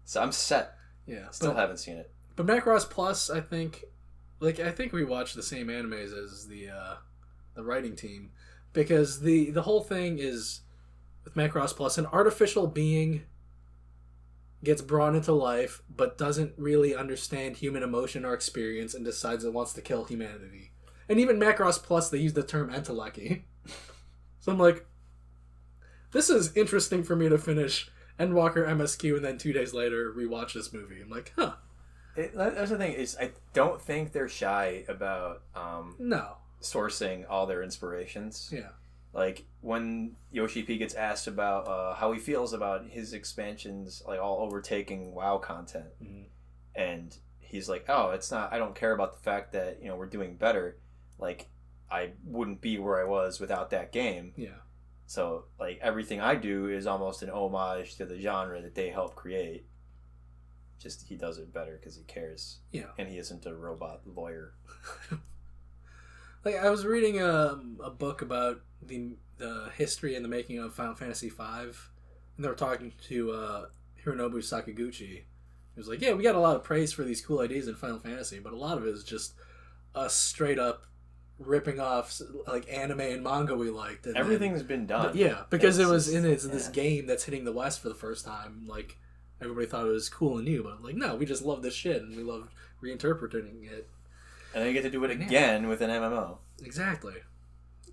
so I'm set. Yeah, still haven't seen it. But Macross Plus, I think we watch the same animes as the writing team, because the whole thing is with Macross Plus, an artificial being gets brought into life but doesn't really understand human emotion or experience and decides it wants to kill humanity. And even Macross Plus, they use the term entelechy. So I'm like, this is interesting for me to finish Endwalker MSQ and then 2 days later rewatch this movie. I'm like, huh. That's the thing, is I don't think they're shy about sourcing all their inspirations. Yeah. Like, when Yoshi P gets asked about how he feels about his expansions, like, all overtaking WoW content, and he's like, it's not, I don't care about the fact that, we're doing better. Like, I wouldn't be where I was without that game. Yeah. So, like, everything I do is almost an homage to the genre that they helped create. Just, he does it better because he cares. Yeah. And he isn't a robot lawyer. Like, I was reading a book about the history and the making of Final Fantasy V, and they were talking to Hironobu Sakaguchi. He was like, we got a lot of praise for these cool ideas in Final Fantasy, but a lot of it is just us straight up ripping off like anime and manga we liked. And everything's been done. Because it was this game that's hitting the West for the first time. Like, everybody thought it was cool and new, but like, no, we just love this shit and we love reinterpreting it. And then you get to do it again with an MMO. Exactly.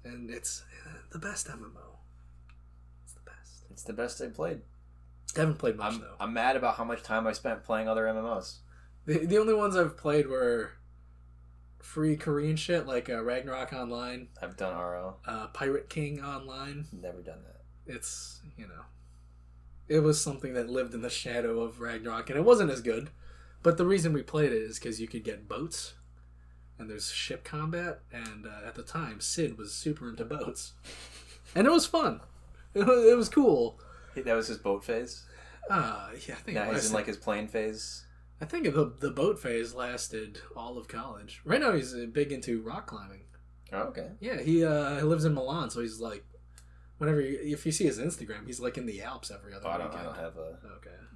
And it's the best MMO. It's the best. It's the best I've played. I haven't played much, though. I'm mad about how much time I spent playing other MMOs. The only ones I've played were free Korean shit, like Ragnarok Online. I've done RO. Pirate King Online. Never done that. It's, it was something that lived in the shadow of Ragnarok, and it wasn't as good. But the reason we played it is because you could get boats, and there's ship combat, and at the time, Sid was super into boats. And it was fun. It was cool. That was his boat phase? I think now he's in like his plane phase? I think the boat phase lasted all of college. Right now he's big into rock climbing. Oh, okay. Yeah, he lives in Milan, so he's like, if you see his Instagram, he's like in the Alps every other weekend. I don't have a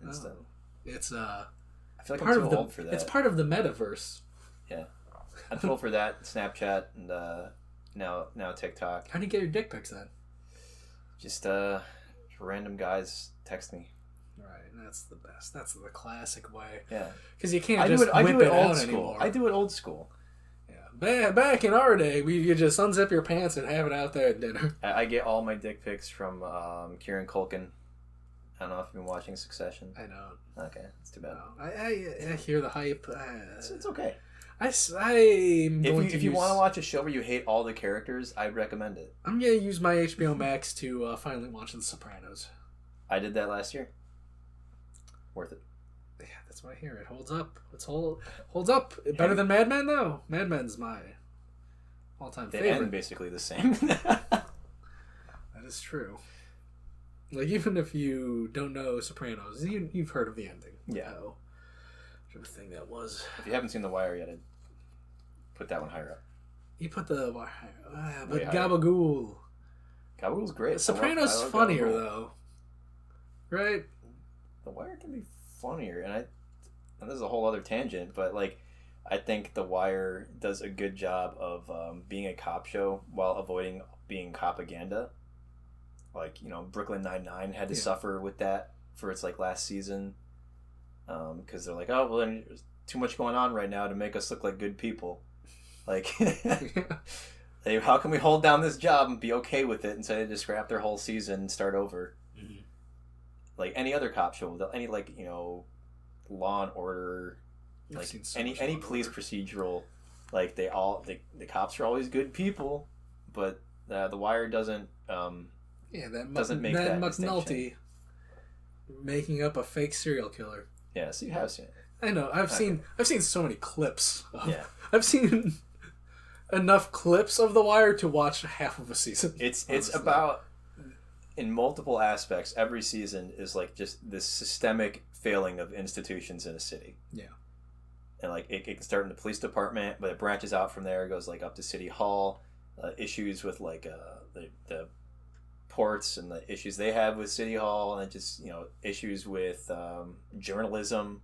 Insta. It's I feel like part I'm too old for that. It's part of the metaverse. Yeah. I'm too old for that. Snapchat and now TikTok. How do you get your dick pics then? Just random guys text me. Right, that's the best. That's the classic way. Yeah, because you can't whip it out anymore. I do it old school. Yeah, back in our day, you just unzip your pants and have it out there at dinner. I get all my dick pics from Kieran Culkin. I don't know if you've been watching Succession. I don't. Okay, it's too bad. No, I hear the hype. It's okay. If you want to watch a show where you hate all the characters, I'd recommend it. I'm going to use my HBO Max to finally watch The Sopranos. I did that last year. Worth it. Yeah, that's what I hear. It holds up. Holds up. Better than Mad Men, though. Mad Men's my all-time favorite. They end basically the same. That is true. Like, even if you don't know Sopranos, you've heard of the ending. Yeah. Whichever thing that was. If you haven't seen The Wire yet, I'd put that one higher up. You put the but higher. Gabagool. Gabagool's great. Sopranos I love funnier, Gabagool. though. Right? The Wire can be funnier, and this is a whole other tangent, but like, I think The Wire does a good job of being a cop show while avoiding being propaganda. Like, Brooklyn Nine-Nine had to suffer with that for its like last season, because they're like, oh well, then there's too much going on right now to make us look like good people. Like, how can we hold down this job and be okay with it instead of just scrap their whole season and start over? Mm-hmm. Like any other cop show, any like Law and Order, like any police procedural, like the cops are always good people, but The Wire doesn't. Doesn't make that McNulty making up a fake serial killer. Yeah, so you have seen it. I know. I've seen so many clips. Yeah, I've seen enough clips of The Wire to watch half of a season. It's about, in multiple aspects, every season is like just this systemic failing of institutions in a city. Yeah. And like it can start in the police department, but it branches out from there, goes like up to City Hall, issues with like the ports and the issues they have with City Hall, and just issues with journalism,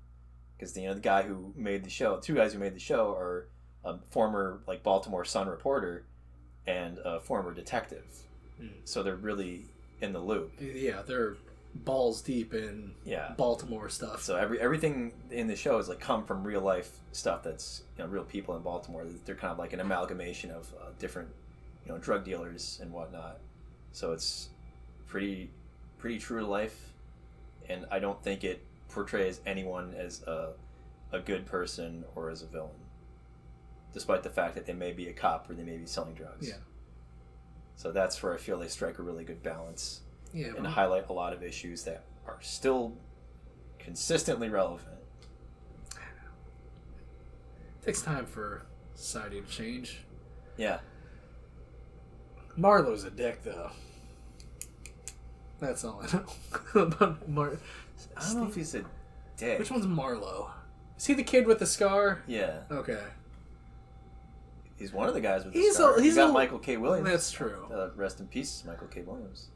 because the guy who made the show, two guys who made the show are a former like Baltimore Sun reporter and a former detective, so they're really in the loop. Yeah, they're balls deep in Baltimore stuff. So everything in the show is like come from real life stuff that's real people in Baltimore. They're kind of like an amalgamation of different drug dealers and whatnot. So it's pretty true to life, and I don't think it portrays anyone as a good person or as a villain, despite the fact that they may be a cop or they may be selling drugs. Yeah. So that's where I feel they strike a really good balance, and well, highlight a lot of issues that are still consistently relevant. It takes time for society to change. Yeah. Marlowe's a dick, though. That's all I know about Marlowe. I don't know if he's a dick. Which one's Marlowe? Is he the kid with the scar? Yeah. Okay. He's one of the guys with the scar. He's got Michael K. Williams. That's true. Rest in peace, Michael K. Williams.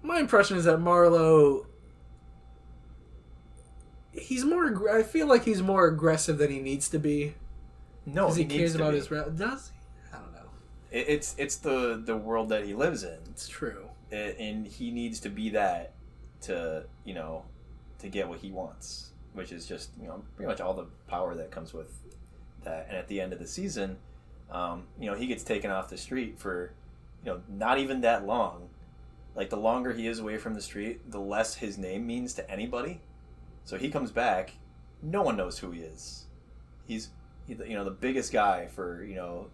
My impression is that Marlowe... he's more... I feel like he's more aggressive than he needs to be. No, because he cares about his... Does he? I don't know. It's the world that he lives in. It's true. And he needs to be that to to get what he wants, which is just pretty much all the power that comes with that. And at the end of the season, he gets taken off the street for not even that long. Like, the longer he is away from the street, the less his name means to anybody. So he comes back, no one knows who he is. He's the biggest guy for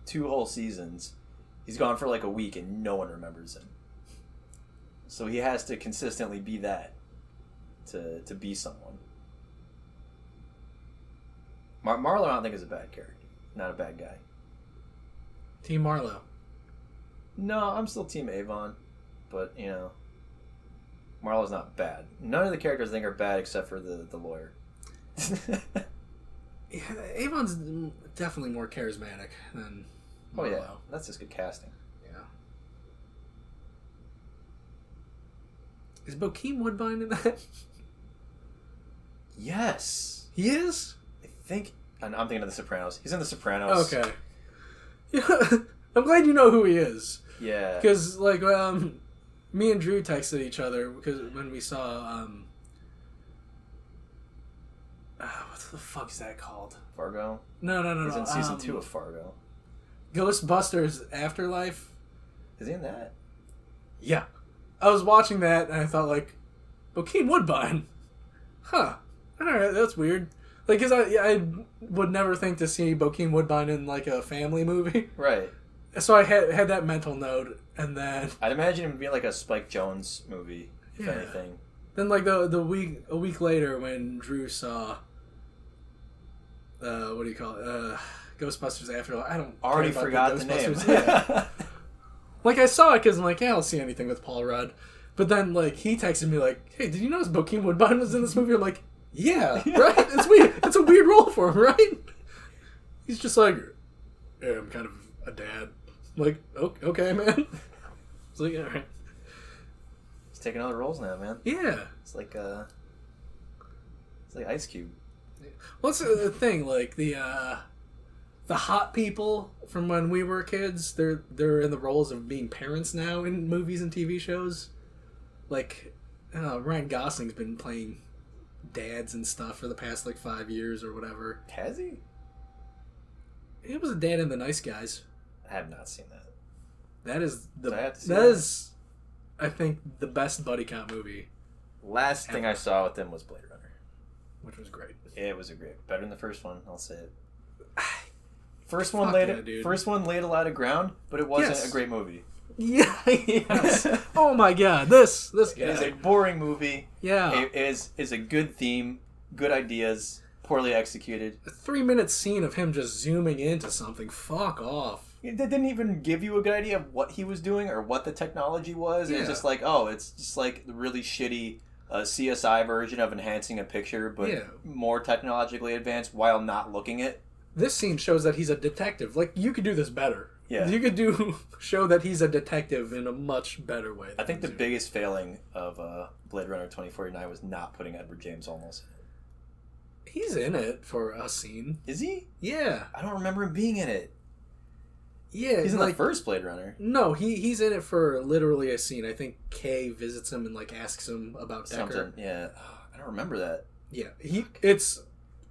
2 whole seasons. He's gone for like a week and no one remembers him. So he has to consistently be that to be someone. Marlowe, I don't think is a bad character. Not a bad guy. Team Marlowe. No, I'm still Team Avon, but Marlowe's not bad. None of the characters I think are bad except for the lawyer. Yeah, Avon's definitely more charismatic than Marlowe. Oh yeah, that's just good casting. Yeah. Is Bokeem Woodbine in that? Yes. He is? I think... I'm thinking of The Sopranos. He's in The Sopranos. Okay. Yeah, I'm glad you know who he is. Yeah. Because, like, me and Drew texted each other because when we saw... what the fuck is that called? Fargo? No. He's in season 2 of Fargo. Ghostbusters Afterlife. Is he in that? Yeah. I was watching that and I thought, like, Bokeem Woodbine. Huh. Alright, that's weird. Like, because I would never think to see Bokeem Woodbine in, like, a family movie. Right. So I had that mental note, and then... I'd imagine it would be like a Spike Jonze movie, if anything. Then like a week later when Drew saw what do you call it? Ghostbusters Afterlife. I don't already care about forgot the name. Yeah. Like I saw it because I'm like, yeah, I'll see anything with Paul Rudd. But then like he texted me like, hey, did you notice Bokeem Woodbine was in this movie? I'm like, yeah, right. It's weird. It's a weird role for him, right? He's just like, yeah, I'm kind of a dad. I'm like, okay, man. It's like, all right. He's taking other roles now, man. Yeah. It's like Ice Cube. Well, that's the thing. Like the hot people from when we were kids, they're in the roles of being parents now in movies and TV shows. Like Ryan Gosling's been playing dads and stuff for the past like 5 years or whatever. Has he? He was a dad in The Nice Guys. I have not seen that. That is I think the best buddy cop movie. Last thing I saw with them was Blade Runner, which was great. It was better than the first one. I'll say it. First one laid a lot of ground, but it wasn't a great movie. Yeah. Yes. Oh my God. This guy. It is a boring movie. Yeah. It is a good theme, good ideas, poorly executed. A 3-minute scene of him just zooming into something. Fuck off. It didn't even give you a good idea of what he was doing or what the technology was. Yeah. It's just like, it's just like the really shitty CSI version of enhancing a picture, but more technologically advanced while not looking it. This scene shows that he's a detective. Like, you could do this better. Yeah. You could show that he's a detective in a much better way. I think the biggest failing of Blade Runner 2049 was not putting Edward James Olmos in it. He's in it for a scene. Is he? Yeah. I don't remember him being in it. Yeah. He's in the first Blade Runner. No, he's in it for literally a scene. I think Kay visits him and like asks him about Deckard. Something. Yeah. I don't remember that. Yeah. It's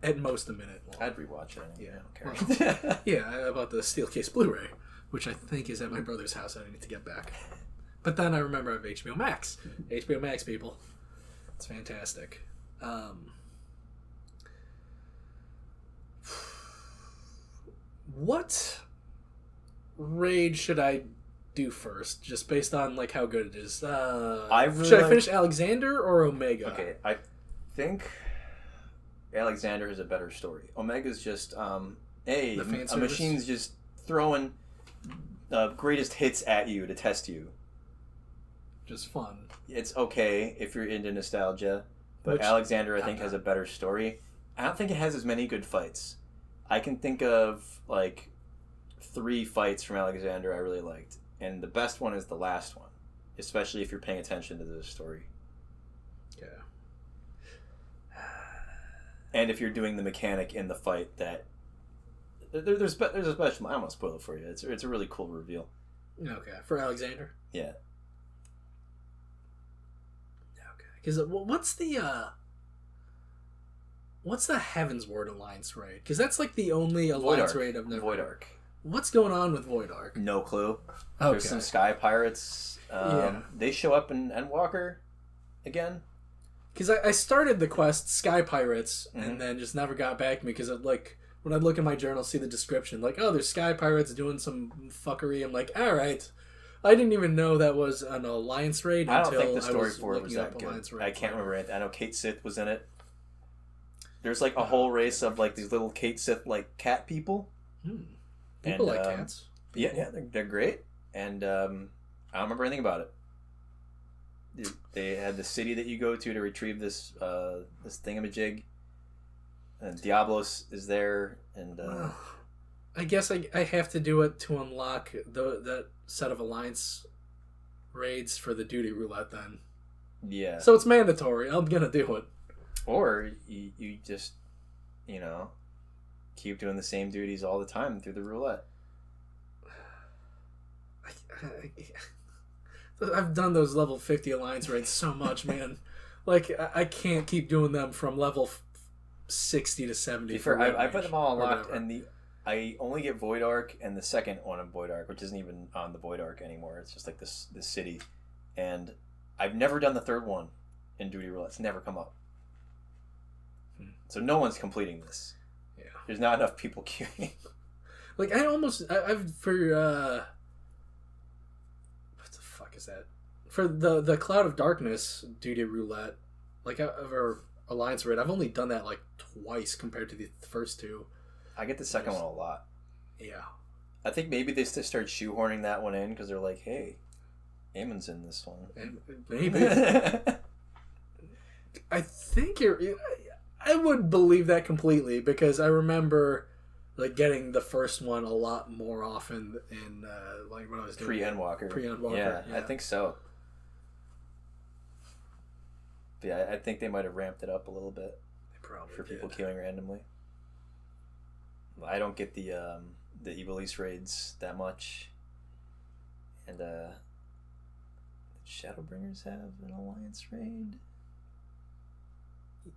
at most a minute long. I'd rewatch it. Yeah. I don't care. Well, yeah, about the Steelcase Blu-ray, which I think is at my brother's house. I need to get back. But then I remember I have HBO Max. HBO Max, people. It's fantastic. What raid should I do first? Just based on like how good it is. Should I finish Alexander or Omega? Okay, I think Alexander has a better story. Omega's just a machine's just throwing greatest hits at you to test you. Just fun. It's okay if you're into nostalgia, but Alexander I think has a better story. I don't think it has as many good fights. I can think of like 3 fights from Alexander I really liked, and the best one is the last one, especially if you're paying attention to the story. Yeah. And if you're doing the mechanic in the fight, that there's a special. I don't want to spoil it for you. It's a really cool reveal. Okay, for Alexander. Yeah. Okay, because what's the Heavensward Alliance raid? Because that's like the only alliance raid I've never. Void Ark. What's going on with Void Ark? No clue. Okay. There's some sky pirates. They show up in Endwalker again. Because I started the quest Sky Pirates and then just never got back to me because like when I look in my journal, see the description like, oh, there's Sky Pirates doing some fuckery. I'm like, all right. I didn't even know that was an alliance raid. I don't think the story for it was that good. I can't remember anything. I know Kate Sith was in it. There's like a whole race of like these little Kate Sith like cat people. People like cats. People. Yeah, they're great. And I don't remember anything about it. They had the city that you go to retrieve this thingamajig, and Diablos is there, and I guess I have to do it to unlock that set of alliance raids for the duty roulette then. Yeah. So it's mandatory. I'm gonna do it. Or you just keep doing the same duties all the time through the roulette. I've done those level 50 alliance raids so much, man. Like, I can't keep doing them from level 60 to 70. I put them all unlocked, and I only get Void Ark and the second one of Void Ark, which isn't even on the Void Ark anymore. It's just like this city. And I've never done the third one in Duty Roulette. It's never come up. So no one's completing this. Yeah. There's not enough people queuing. Like, I've for... what the fuck is that? For the Cloud of Darkness Duty Roulette, like or Alliance Raid. I've only done that like twice compared to the first two. I get the second one a lot. Yeah. I think maybe they start shoehorning that one in because they're like, hey, Eamon's in this one. And maybe. I think I would believe that completely because I remember like getting the first one a lot more often in like when I was doing pre-Endwalker. Yeah, I think so. But yeah, I think they might have ramped it up a little bit. They probably for people did. queuing randomly. I don't get the Evilise raids that much, and Shadowbringers have an Alliance raid.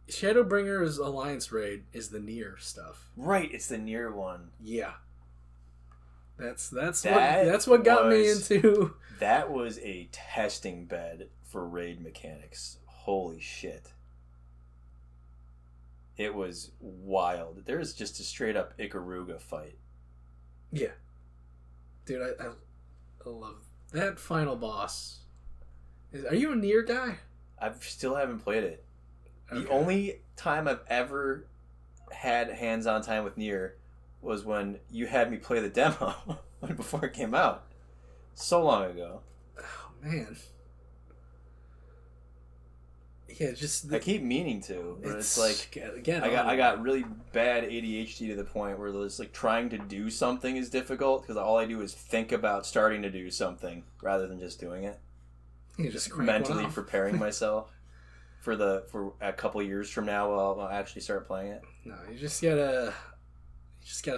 Shadowbringers Alliance Raid is the Nier stuff. Right, it's the Nier one. Yeah. That's what got me into. That was a testing bed for raid mechanics. Holy shit. It was wild. There's just a straight up Ikaruga fight. Yeah. Dude, I love that final boss. Are you a Nier guy? I still haven't played it. Okay. The only time I've ever had hands-on time with Nier was when you had me play the demo before it came out. So long ago. Oh, man. Yeah, just... I keep meaning to, but it's like... Again, I got really bad ADHD to the point where it's like trying to do something is difficult because all I do is think about starting to do something rather than just doing it. You just mentally preparing myself for a couple years from now I'll actually start playing it. No, you just gotta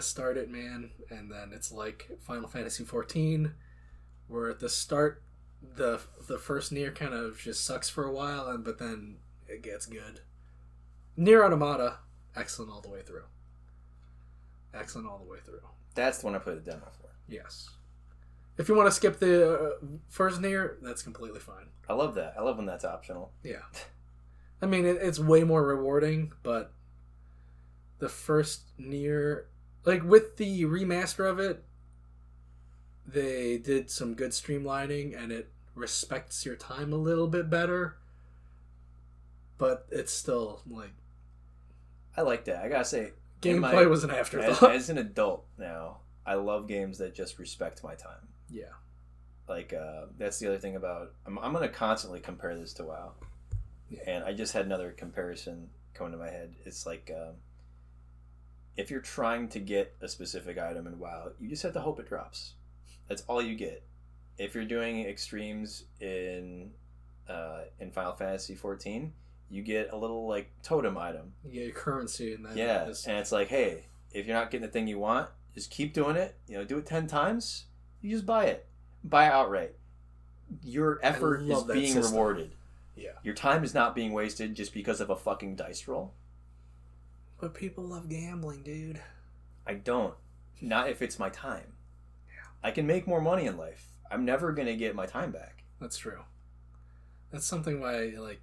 start it, man, and then it's like Final Fantasy XIV, where at the start the first Nier kind of just sucks for a while, but then it gets good. Nier Automata, excellent all the way through. That's the one I played the demo for. Yes. If you want to skip the first Nier, that's completely fine. I love that. I love when that's optional. Yeah. I mean, it's way more rewarding, but the first Nier, like with the remaster of it, they did some good streamlining and it respects your time a little bit better, but it's still like... I like that. I gotta say, gameplay was an afterthought. As an adult now, I love games that just respect my time. Yeah. Like, that's the other thing about... I'm going to constantly compare this to WoW. Yeah. And I just had another comparison come to my head. It's like, if you're trying to get a specific item in WoW, you just have to hope it drops. That's all you get. If you're doing extremes in Final Fantasy XIV, you get a little, like, totem item. You get your currency in that. Yeah, and it's like, hey, if you're not getting the thing you want, just keep doing it. Do it 10 times. You just buy it. Buy it outright. Your effort is being rewarded. Yeah. Your time is not being wasted just because of a fucking dice roll. But people love gambling, dude. I don't. Not if it's my time. Yeah. I can make more money in life. I'm never going to get my time back. That's true. That's something why, like,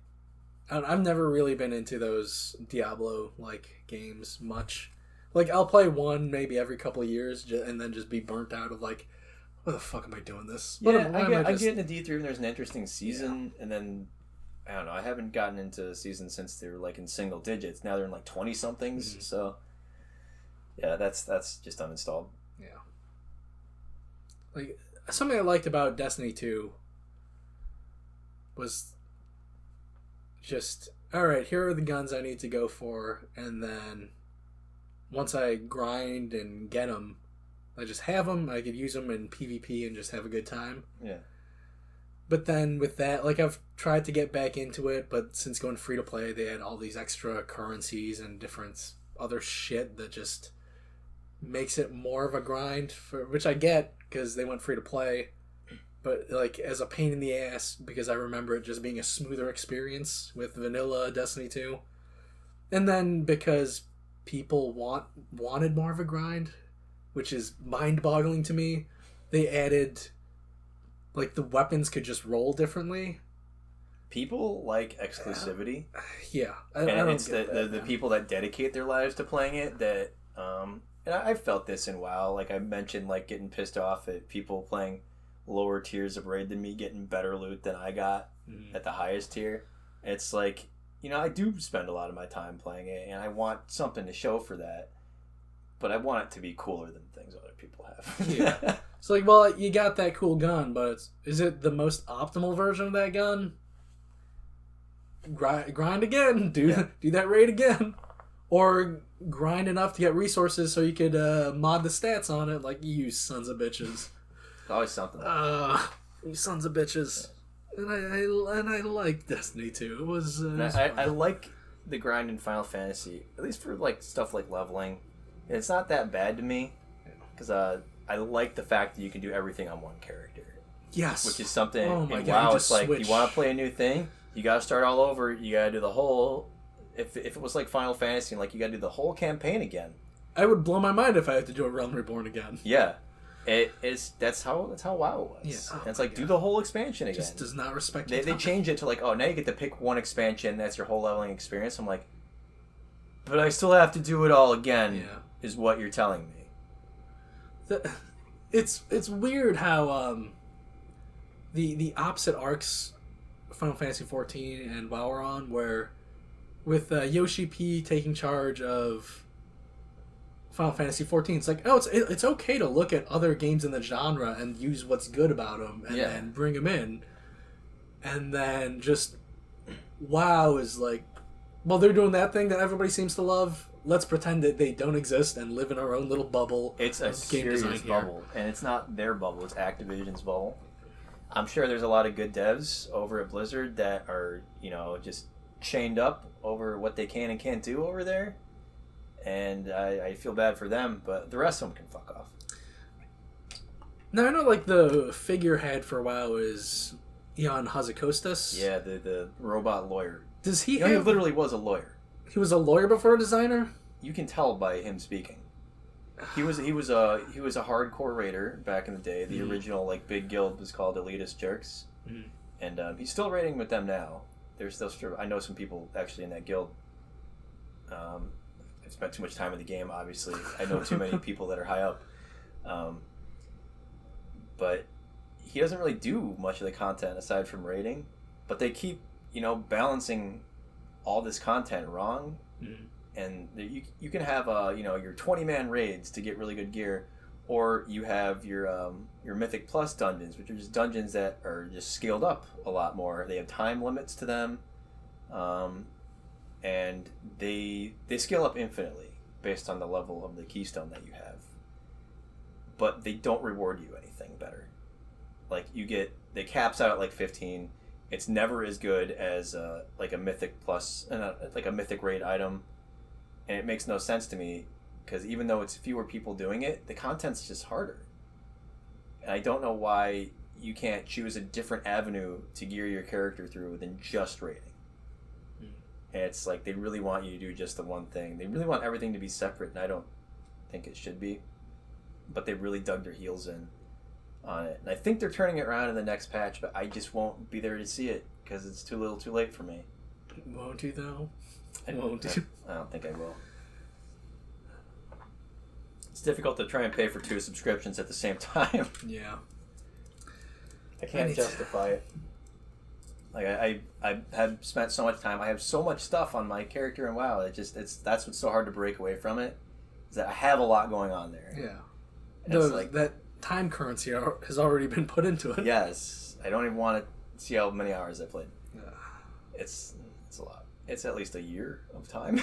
I've never really been into those Diablo-like games much. Like, I'll play one maybe every couple of years and then just be burnt out of, like, why the fuck am I doing this? Yeah, I get into D3 and there's an interesting season, and then, I don't know, I haven't gotten into seasons since they were, like, in single digits. Now they're in, like, 20-somethings, so, yeah, that's just uninstalled. Yeah. Like, something I liked about Destiny 2 was just, alright, here are the guns I need to go for, and then once I grind and get them, I just have them, I could use them in PvP and just have a good time. Yeah. But then with that, like, I've tried to get back into it, but since going free to play, they had all these extra currencies and different other shit that just makes it more of a grind, which I get because they went free to play, but like as a pain in the ass because I remember it just being a smoother experience with vanilla Destiny 2. And then because people wanted more of a grind, which is mind-boggling to me, they added, like, the weapons could just roll differently. People like exclusivity. Yeah. I don't it's the people that dedicate their lives to playing it that, and I felt this in WoW. Like, I mentioned, like, getting pissed off at people playing lower tiers of raid than me getting better loot than I got at the highest tier. It's like, I do spend a lot of my time playing it, and I want something to show for that. But I want it to be cooler than things other people have. Yeah. It's like, well, you got that cool gun, but is it the most optimal version of that gun? Grind again. Do that raid again. Or grind enough to get resources so you could mod the stats on it. Like, you sons of bitches. Always something. You sons of bitches. And I like Destiny 2. It was. I like the grind in Final Fantasy, at least for like stuff like leveling. It's not that bad to me, because I like the fact that you can do everything on one character. Yes. Which is something. Oh my and God, WoW, it's like, you want to play a new thing, you got to start all over. You got to do the whole. If it was like Final Fantasy, like, you got to do the whole campaign again. I would blow my mind if I had to do a Realm Reborn again. Yeah. That's how WoW was. Yeah. And it's like, do the whole expansion again. Just does not respect They change it to like, oh, now you get to pick one expansion, that's your whole leveling experience. I'm like, but I still have to do it all again, is what you're telling me. It's weird how the opposite arcs Final Fantasy XIV and WoW are on, where with Yoshi P taking charge of Final Fantasy XIV, it's like, oh, it's okay to look at other games in the genre and use what's good about them and then bring them in. And then just WoW is like, well, they're doing that thing that everybody seems to love. Let's pretend that they don't exist and live in our own little bubble. It's a serious bubble, and it's not their bubble, it's Activision's bubble. I'm sure there's a lot of good devs over at Blizzard that are, just chained up over what they can and can't do over there. And I feel bad for them, but the rest of them can fuck off. Now, I know, like, the figurehead for WoW is Jan Hazakostas. Yeah, the robot lawyer. Does he he literally was a lawyer. He was a lawyer before a designer? You can tell by him speaking. He was a hardcore raider back in the day. The original, like, big guild was called Elitist Jerks. And he's still raiding with them now. They're still... I know some people actually in that guild. I've spent too much time in the game, obviously. I know too many people that are high up. But he doesn't really do much of the content aside from raiding. But they keep, balancing all this content wrong. And you can have, your 20-man raids to get really good gear. Or you have your Mythic Plus dungeons, which are just dungeons that are just scaled up a lot more. They have time limits to them. And they scale up infinitely based on the level of the keystone that you have. But they don't reward you anything better. Like, they caps out at like 15. It's never as good as like a Mythic Plus, like a Mythic raid item. And it makes no sense to me, because even though it's fewer people doing it, the content's just harder. And I don't know why you can't choose a different avenue to gear your character through than just raiding. And it's like, they really want you to do just the one thing. They really want everything to be separate, and I don't think it should be. But they really dug their heels in on it. And I think they're turning it around in the next patch, but I just won't be there to see it, because it's too little too late for me. Won't you, though? I don't think I will. It's difficult to try and pay for 2 subscriptions at the same time. Yeah. I can't justify it. Like, I have spent so much time. I have so much stuff on my character in WoW. That's what's so hard to break away from it. Is that I have a lot going on there. Yeah. That time currency has already been put into it. Yes. I don't even want to see how many hours I played. Yeah. It's a lot. It's at least a year of time.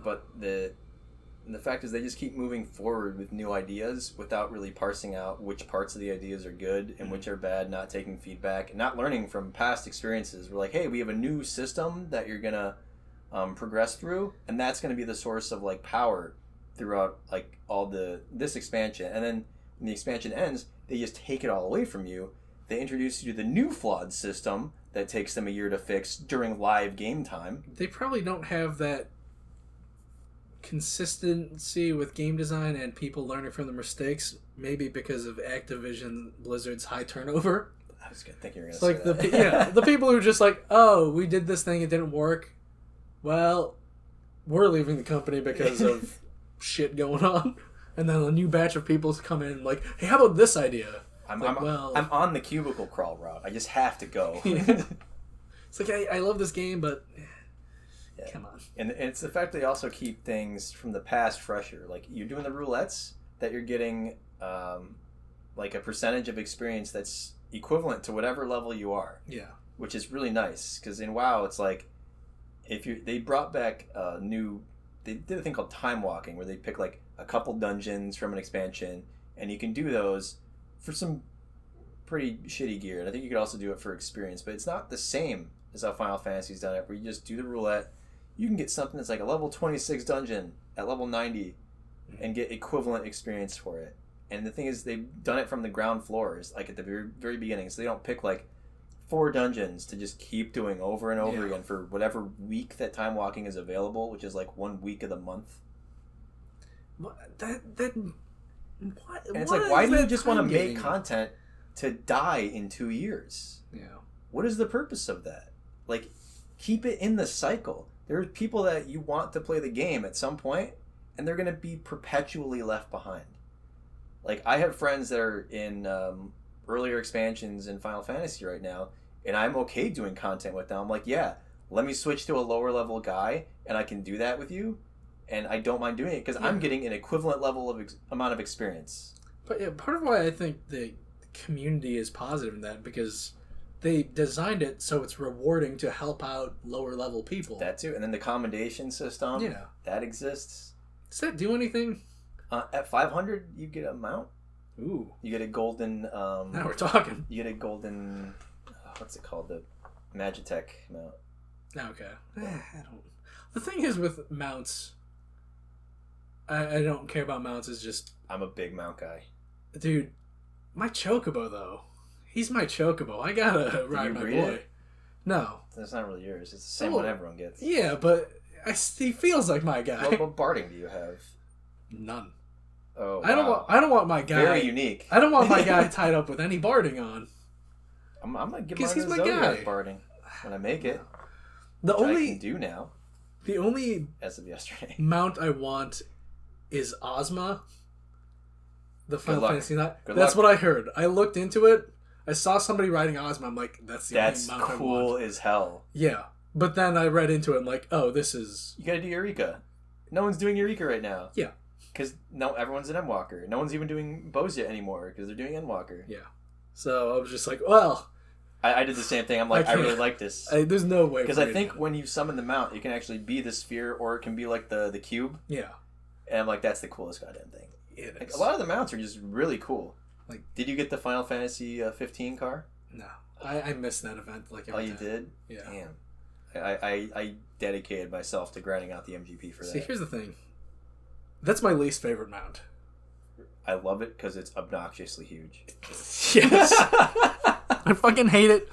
But the fact is, they just keep moving forward with new ideas without really parsing out which parts of the ideas are good and which are bad, not taking feedback, and not learning from past experiences. We're like, hey, we have a new system that you're going to progress through, and that's going to be the source of like power throughout like all this expansion. And then when the expansion ends, they just take it all away from you. They introduce you to the new flawed system that takes them a year to fix during live game time. They probably don't have that consistency with game design and people learning from their mistakes, maybe because of Activision Blizzard's high turnover. I was thinking you were going to say like that. The people who are just like, oh, we did this thing, it didn't work. Well, we're leaving the company because of shit going on. And then a new batch of people come in like, hey, how about this idea? I'm on the cubicle crawl route. I just have to go. It's like I love this game, but come on. And it's the fact that they also keep things from the past fresher. Like you're doing the roulettes that you're getting like a percentage of experience that's equivalent to whatever level you are. Yeah. Which is really nice because in WoW it's like they brought back they did a thing called time walking where they pick like a couple dungeons from an expansion and you can do those for some pretty shitty gear. And I think you could also do it for experience, but it's not the same as how Final Fantasy's done it, where you just do the roulette. You can get something that's like a level 26 dungeon at level 90 and get equivalent experience for it. And the thing is, they've done it from the ground floors, like at the very, very beginning. So they don't pick like 4 dungeons to just keep doing over and over again for whatever week that time walking is available, which is like 1 week of the month. What? And it's like, why do you just want to make content to die in 2 years? Yeah. What is the purpose of that? Like, keep it in the cycle. There are people that you want to play the game at some point, and they're going to be perpetually left behind. Like, I have friends that are in earlier expansions in Final Fantasy right now, and I'm okay doing content with them. I'm like, yeah, let me switch to a lower level guy, and I can do that with you, and I don't mind doing it, because I'm getting an equivalent level of amount of experience. But yeah, part of why I think the community is positive in that, because they designed it so it's rewarding to help out lower level people. That too. And then the commendation system. Yeah. That exists. Does that do anything? At 500, you get a mount. Ooh. You get a golden... now we're talking. You get a golden... what's it called? The Magitech mount. Okay. I don't... The thing is with mounts... I don't care about mounts. It's just... I'm a big mount guy. Dude, my Chocobo, though. He's my Chocobo. I gotta ride my boy. It? No. That's not really yours. It's the same one everyone gets. Yeah, but he feels like my guy. What barding do you have? None. Oh, wow. I don't want my guy... Very unique. I don't want my guy tied up with any barding on. I'm gonna give mine a Zodiac barding when I make it. The only... I can do now. The only... As of yesterday. Mount I want is Ozma. The Final Fantasy IX. That's what I heard. I looked into it. I saw somebody riding Ozma. I'm like, that's the only mount I want. That's cool as hell. Yeah. But then I read into it. I'm like, oh, this is... You gotta do Eureka. No one's doing Eureka right now. Yeah. Because everyone's an Endwalker. No one's even doing Bozia anymore because they're doing Endwalker. Yeah. So I was just like, well... I did the same thing. I'm like, I really like this. There's no way. Because I think when you summon the mount, it can actually be the sphere or it can be like the cube. Yeah. And I'm like, that's the coolest goddamn thing. It like, is. A lot of the mounts are just really cool. Like, did you get the Final Fantasy 15 car? No. I missed that event. Like every you did? Yeah. Damn. I dedicated myself to grinding out the MGP for that. See, here's the thing. That's my least favorite mount. I love it because it's obnoxiously huge. Yes. I fucking hate it.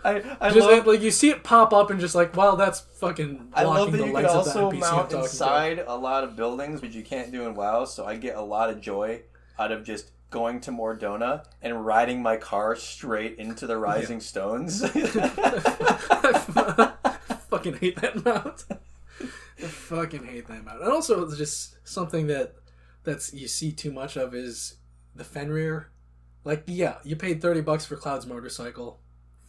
I just love, like you see it pop up and just like, wow, that's fucking blocking I love that the you legs can of the also NPC mount I'm inside a lot of buildings, which you can't do in WoW. So I get a lot of joy out of just going to Mordona and riding my car straight into the rising stones. I fucking hate that mount. I fucking hate that mount. And also, it's just something that's you see too much of is the Fenrir. Like, yeah, you paid $30 for Cloud's motorcycle.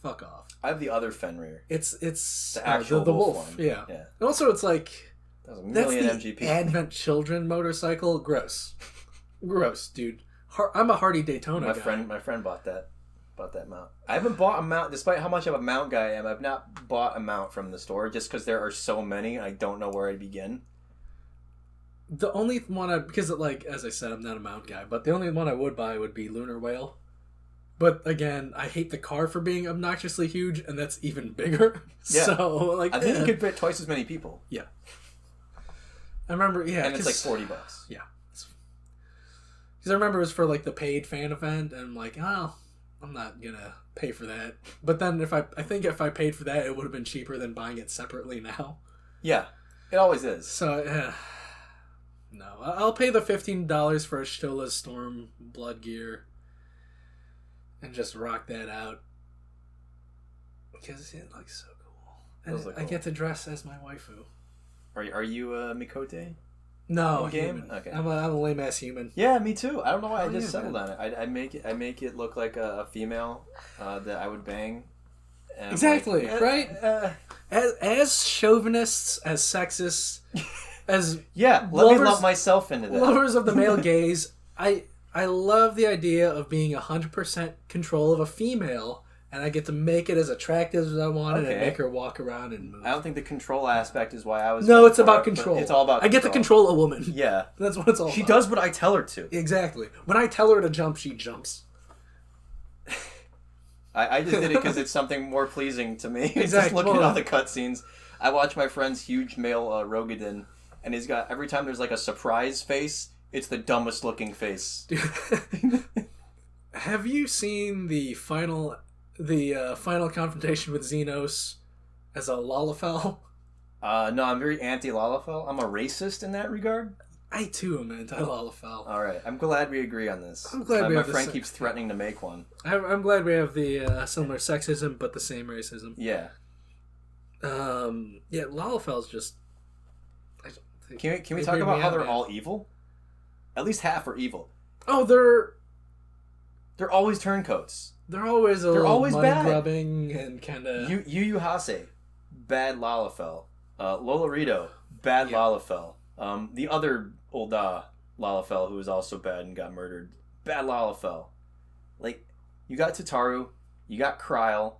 Fuck off. I have the other Fenrir. It's the actual the wolf wolf. One. Yeah. And also, it's like that was a million that's the MGP. Advent Children motorcycle. Gross, gross, dude. I'm a Hardy Daytona guy. My friend bought that mount. I haven't bought a mount, despite how much of a mount guy I am. I've not bought a mount from the store just because there are so many. I don't know where I begin. The only one because like as I said, I'm not a mount guy, but the only one I would buy would be Lunar Whale. But again, I hate the car for being obnoxiously huge, and that's even bigger. Yeah. So like, I think it could fit twice as many people. Yeah. I remember, yeah, and it's like $40. Yeah. Because I remember it was for like the paid fan event, and I'm like, oh, I'm not gonna pay for that. But then I think if I paid for that, it would have been cheaper than buying it separately now. Yeah, it always is. So, no, I'll pay the $15 for a Shtola's Storm blood gear, and just rock that out because it looks so cool. And I get to dress as my waifu. Are you Mikote? No, game. human. Okay. I'm a lame ass human. Yeah, me too. I don't know why I just yeah, settled on it. I make it look like a female that I would bang. And I'm Exactly, like, right? As chauvinists, as sexists, as let me love myself into that. lovers of the male gaze, I love the idea of being 100% control of a female, and I get to make it as attractive as I want and make her walk around and move. I don't think the control aspect is why I was. No, it's about control. It's all about. I get to control a woman. Yeah, that's what it's all. She about. does what I tell her to. Exactly. When I tell her to jump, she jumps. I just did it because it's something more pleasing to me. Exactly. Just looking at all the cutscenes. I watch my friend's huge male Rogadin, and he's got every time there's like a surprise face, it's the dumbest looking face. Have you seen the final confrontation with Xenos as a Lalafell? No, I'm very anti-Lalafell. I'm a racist in that regard. I too am anti-Lalafell. All right, I'm glad we agree on this. I'm glad my friend keeps threatening to make one. I'm glad we have the similar sexism but the same racism. Yeah. Lalafell's just. Can we talk about how they're all evil? At least half are evil. Oh, they're always turncoats. They're always money bad. grubbing and kind of. Yu Hase, bad Lalafell. Lolorito, bad Lalafell. The other old Lalafell who was also bad and got murdered, bad Lalafell. Like, you got Tataru, you got Kryl.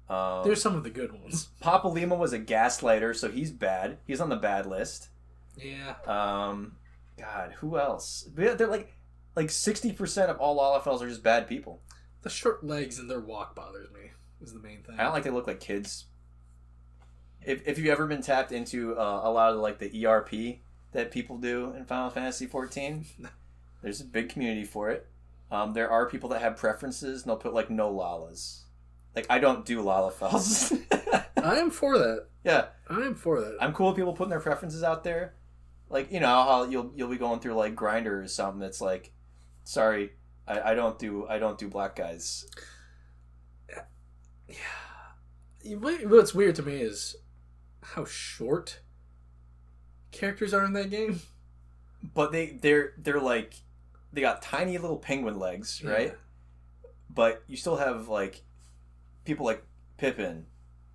There's some of the good ones. Papa Lima was a gaslighter, so he's bad. He's on the bad list. Yeah. God, who else? They're like 60% of all Lalafells are just bad people. The short legs and their walk bothers me. Is the main thing. I don't like they look like kids. If you've ever been tapped into a lot of like the ERP that people do in Final Fantasy XIV, there's a big community for it. There are people that have preferences and they'll put like no Lalas. Like, I don't do Lalafells. I am for that. Yeah. I am for that. I'm cool with people putting their preferences out there. Like, you know how you'll be going through like Grindr or something that's like, sorry, I don't do black guys. Yeah. What's weird to me is how short characters are in that game. But they're like, they got tiny little penguin legs, right? Yeah. But you still have like people like Pippin,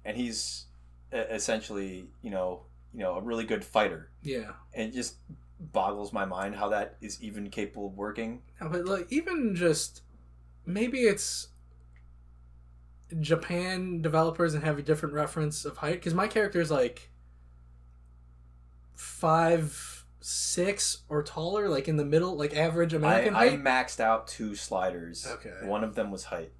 and he's essentially, you know, a really good fighter. Yeah. And it just boggles my mind how that is even capable of working. Yeah, but like, even just maybe it's Japan developers and have a different reference of height, because my character is like 5'6" or taller, like in the middle, like average American height. I maxed out 2 sliders. Okay. One of them was height.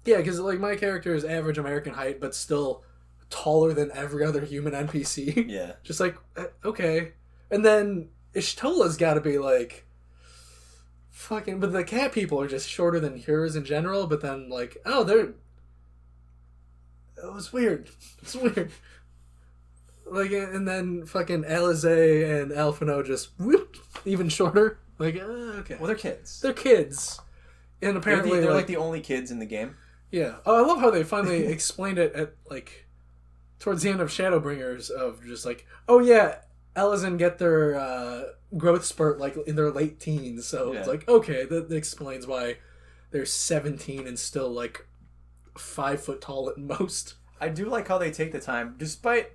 Yeah, because like my character is average American height, but still taller than every other human NPC. Yeah. Just like, okay. And then Ishtola's got to be like fucking, but the cat people are just shorter than yours in general, but then like, oh, it was weird. It's weird. Like, and then fucking Alize and Alphino just whoop, even shorter. Like, okay. Well, they're kids. They're kids. And apparently they're like the only kids in the game. Yeah. Oh, I love how they finally explained it at like towards the end of Shadowbringers, of just like, oh yeah, Elezen get their growth spurt like in their late teens, so it's like, okay, that explains why they're 17 and still like 5 foot tall at most. I do like how they take the time, despite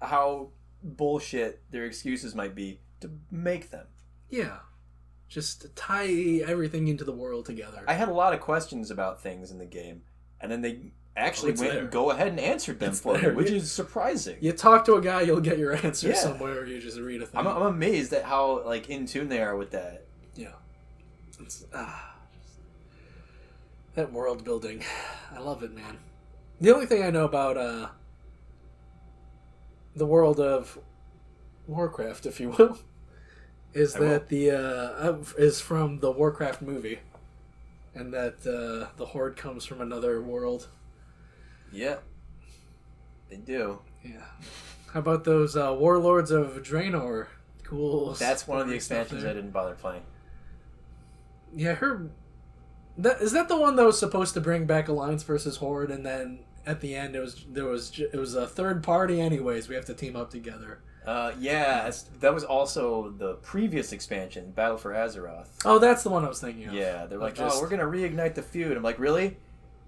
how bullshit their excuses might be, to make them. Yeah. Just to tie everything into the world together. I had a lot of questions about things in the game, and then they actually went and go ahead and answered them for me, which is surprising. You talk to a guy, you'll get your answer somewhere, or you just read a thing. I'm amazed at how like in tune they are with that. Yeah. It's, that world building. I love it, man. The only thing I know about the world of Warcraft, if you will, is that is from the Warcraft movie, and that the Horde comes from another world. Yeah, they do. Yeah. How about those Warlords of Draenor? Cool. That's one of the expansions I didn't bother playing. Yeah, I heard. Is that the one that was supposed to bring back Alliance versus Horde, and then at the end, it was a third party. Anyways, we have to team up together. That was also the previous expansion, Battle for Azeroth. Oh, that's the one I was thinking of. Yeah, they're like, oh, we're gonna reignite the feud. I'm like, really?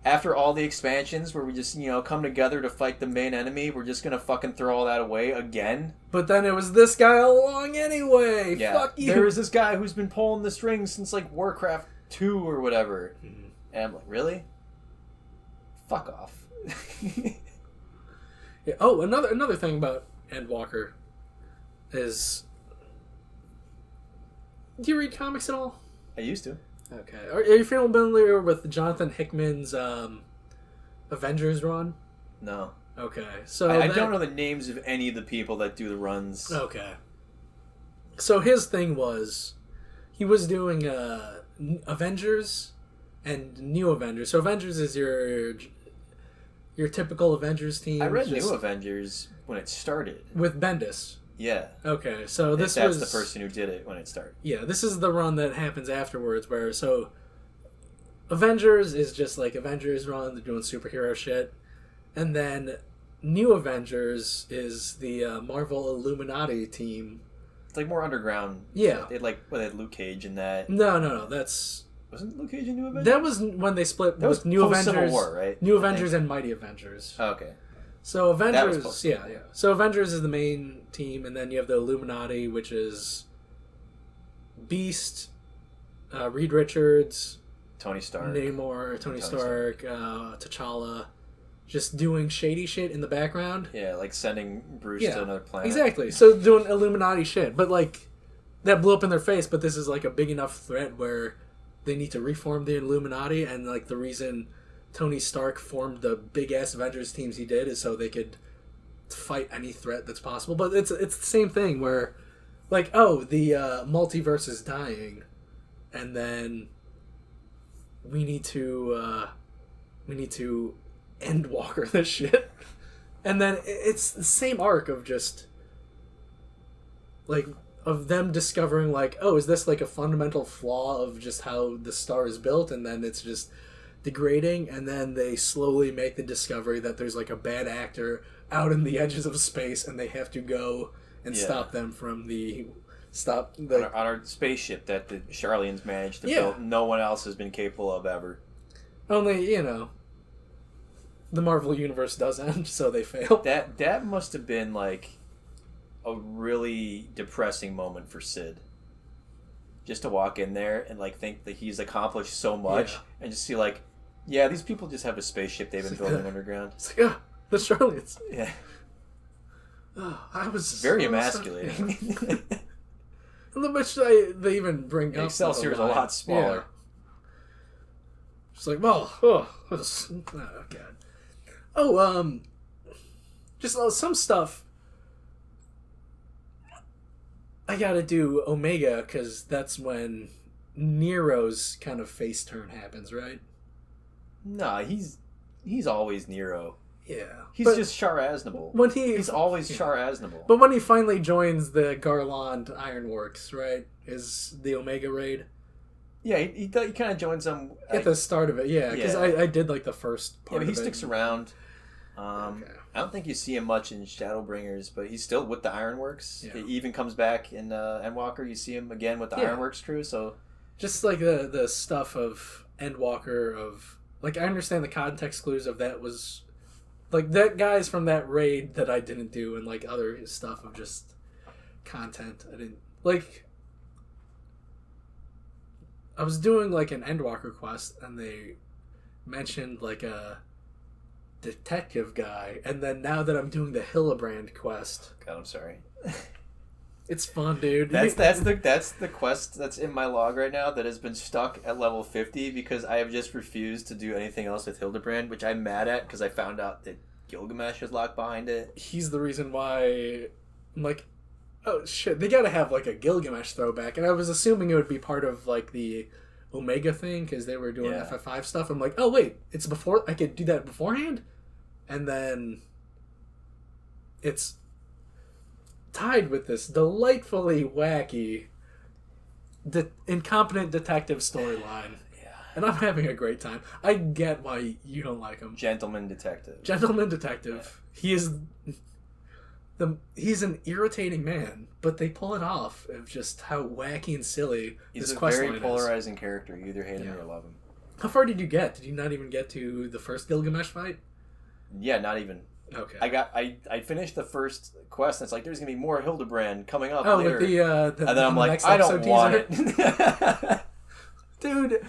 After all the expansions where we just, come together to fight the main enemy, we're just gonna fucking throw all that away again? But then it was this guy all along anyway. Yeah, fuck you. There was this guy who's been pulling the strings since like Warcraft 2 or whatever. Mm-hmm. And I'm like, really? Fuck off. Yeah. Oh, another thing about Endwalker is, do you read comics at all? I used to. Okay. Are you familiar with Jonathan Hickman's Avengers run? No. Okay. So I don't know the names of any of the people that do the runs. Okay. So his thing was, he was doing Avengers and New Avengers. So Avengers is your typical Avengers team. I read New Avengers when it started. With Bendis. Yeah. Okay, so that's the person who did it when it started. Yeah, this is the run that happens afterwards, where Avengers is just like Avengers run, they're doing superhero shit, and then New Avengers is the Marvel Illuminati team. It's like more underground. Yeah. They had Luke Cage in that. No, that's... Wasn't Luke Cage in New Avengers? That was when they split with New Avengers. Civil War, right? New Avengers and Mighty Avengers. Oh, okay. So Avengers, yeah. So Avengers is the main team, and then you have the Illuminati, which is Beast, Reed Richards, Tony Stark, Namor, Tony Stark, T'Challa, just doing shady shit in the background. Yeah, like sending Bruce to another planet. Exactly. So doing Illuminati shit, but like that blew up in their face. But this is like a big enough threat where they need to reform the Illuminati, and like the reason Tony Stark formed the big-ass Avengers teams he did is so they could fight any threat that's possible. But it's the same thing where, like, oh, the multiverse is dying, and then we need to end Walker this shit. And then it's the same arc of just, like, of them discovering, like, oh, is this, like, a fundamental flaw of just how the star is built, and then it's just degrading, and then they slowly make the discovery that there's like a bad actor out in the edges of space, and they have to go and stop them from on our spaceship that the Charlians managed to build. No one else has been capable of ever. Only the Marvel universe does end, so they fail. That must have been like a really depressing moment for Sid. Just to walk in there and like think that he's accomplished so much, and just see like, yeah, these people just have a spaceship they've been building underground. It's like, the Charlians. Yeah. Oh, I was very emasculating. And the which they even bring up Excelsior is a lot smaller. Yeah. Just like, well, oh god. Oh, just some stuff. I gotta do Omega because that's when Nero's kind of face turn happens, right? Nah, he's always Nero. Yeah, he's just Char Aznable. He's always Char Aznable. But when he finally joins the Garland Ironworks, right, is the Omega raid? Yeah, he kind of joins them at the start of it. Yeah, because I did like the first part. Yeah, but he sticks around. Okay. I don't think you see him much in Shadowbringers, but he's still with the Ironworks. Yeah. He even comes back in Endwalker. You see him again with the Ironworks crew. So just like the stuff of Endwalker of like, I understand the context clues of that was like that guy's from that raid that I didn't do, and like other stuff of just content I didn't like. I was doing like an Endwalker quest, and they mentioned like a detective guy, and then now that I'm doing the Hillebrand quest, God, I'm sorry. It's fun, dude. That's the quest that's in my log right now that has been stuck at level 50 because I have just refused to do anything else with Hildebrand, which I'm mad at because I found out that Gilgamesh is locked behind it. He's the reason why I'm like, oh shit, they gotta have like a Gilgamesh throwback, and I was assuming it would be part of like the Omega thing because they were doing FF5 stuff. I'm like, oh wait, it's before, I could do that beforehand, and then it's tied with this delightfully wacky incompetent detective storyline. and I'm having a great time. I get why you don't like him. Gentleman detective. Gentleman detective. Yeah. He's an irritating man, but they pull it off of just how wacky and silly He's this quest line is. He's a very polarizing character. You either hate him or love him. How far did you get? Did you not even get to the first Gilgamesh fight? Yeah, not even. Okay. I finished the first quest, and it's like there's gonna be more Hildebrand coming up with later. the and then I'm like, I don't want it. Dude,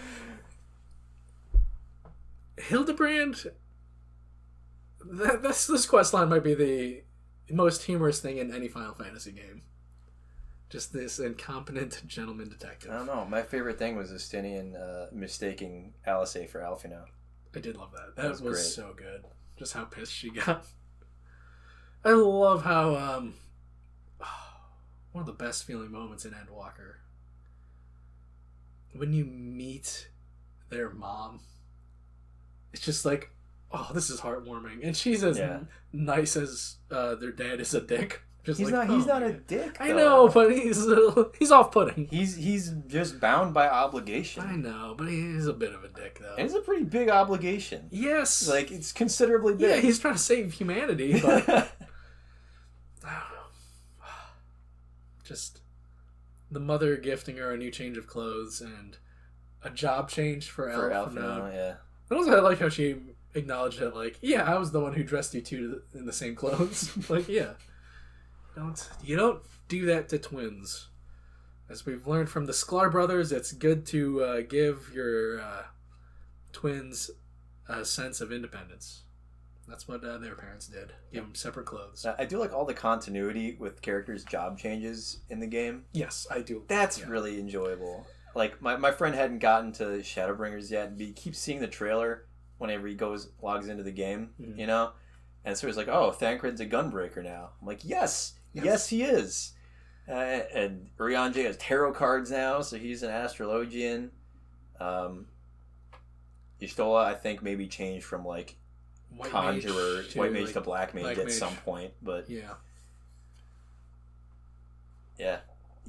Hildebrand. This quest line might be the most humorous thing in any Final Fantasy game. Just this incompetent gentleman detective. I don't know. My favorite thing was Justinian mistaking Alice for Alphinaud. I did love that. That was great. So good. Just how pissed she got. I love how one of the best feeling moments in Endwalker, when you meet their mom, it's just like, oh, this is heartwarming, and she's as nice as their dad is a dick. Just he's not a dick, though. I know, but he's off-putting. He's just bound by obligation. I know, but he's a bit of a dick, though. And it's a pretty big obligation. Yes. Like, it's considerably big. Yeah, he's trying to save humanity, but I don't know. Just the mother gifting her a new change of clothes and a job change for Alphinaud. Yeah. And also I like how she acknowledged that, like, yeah, I was the one who dressed you two in the same clothes. Like, yeah. You don't do that to twins. As we've learned from the Sklar brothers, it's good to give your twins a sense of independence. That's what their parents did. Give them separate clothes. I do like all the continuity with characters' job changes in the game. Yes, I do. That's really enjoyable. Like, my friend hadn't gotten to Shadowbringers yet, and he keeps seeing the trailer whenever he logs into the game, you know? And so he's like, oh, Thancred's a gunbreaker now. I'm like, yes, he is. And Urianger has tarot cards now, so he's an astrologian. Y'shtola, I think, maybe changed from, like, white mage to black mage at some point, but yeah,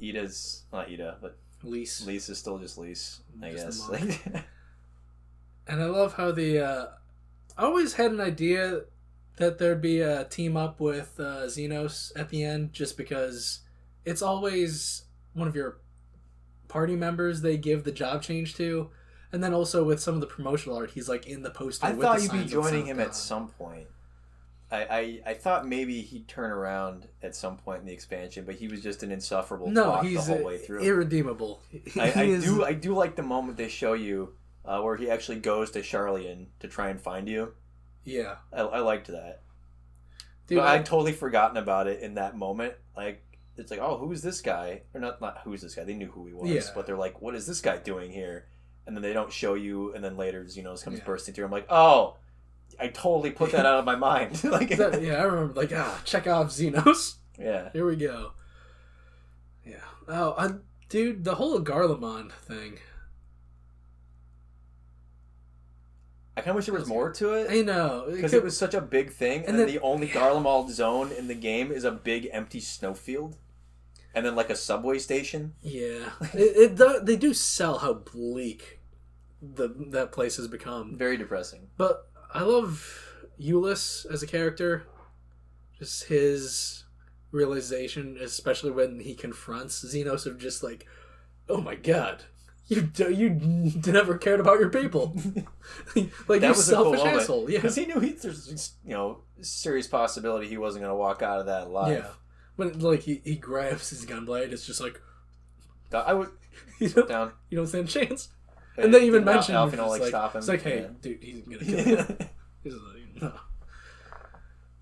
Ida's not Ida, but Lise is still just Lise, I guess. And I love how I always had an idea that there'd be a team up with Xenos at the end, just because it's always one of your party members they give the job change to. And then also with some of the promotional art, he's like in the poster. I thought you'd be joining him at some point. I thought maybe he'd turn around at some point in the expansion, but he was just an insufferable twat the whole way through. Irredeemable. I do like the moment they show you where he actually goes to Charlian to try and find you. Yeah, I liked that. Dude, but I'd totally forgotten about it in that moment. Like, it's like, oh, who's this guy? Or not who's this guy? They knew who he was, but they're like, what is this guy doing here? And then they don't show you, and then later Xenos comes bursting through. I'm like, oh, I totally put that out of my mind. Like, I remember, like, check out Xenos. Yeah. Here we go. Yeah. Oh, dude, the whole Garlemald thing. I kind of wish there was more to it. I know. Because it was such a big thing, and then the only Garlemald zone in the game is a big empty snowfield. And then, like, a subway station. Yeah. They do sell how bleak that place has become. Very depressing. But I love Ulyss as a character. Just his realization, especially when he confronts Xenos, of just like, oh my god, you never cared about your people. Like, that you selfish asshole. Yeah. Because he knew there's, serious possibility he wasn't going to walk out of that alive. Yeah. When, like, he grabs his gunblade, it's just like, I would down. You don't stand a chance. But and they even mention stop him. It's like, hey, dude, he's gonna kill you. He's like, no.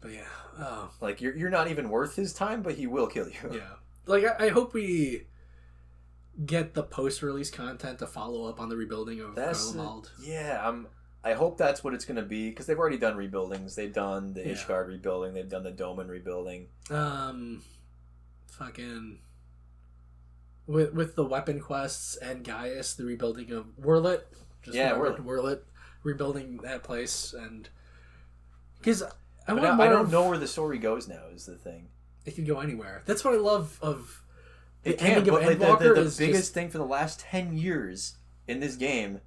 But yeah, like you're not even worth his time, but he will kill you. Yeah, like I hope we get the post-release content to follow up on the rebuilding of Garlemald. Yeah, I hope that's what it's going to be, because they've already done rebuildings. They've done the Ishgard rebuilding. They've done the Doman rebuilding. Fucking with the weapon quests and Gaius, the rebuilding of Wurlet. Wurlet, rebuilding that place, and because I don't know where the story goes now. Is the thing. It can go anywhere. That's what I love of. The biggest thing for the last 10 years in this game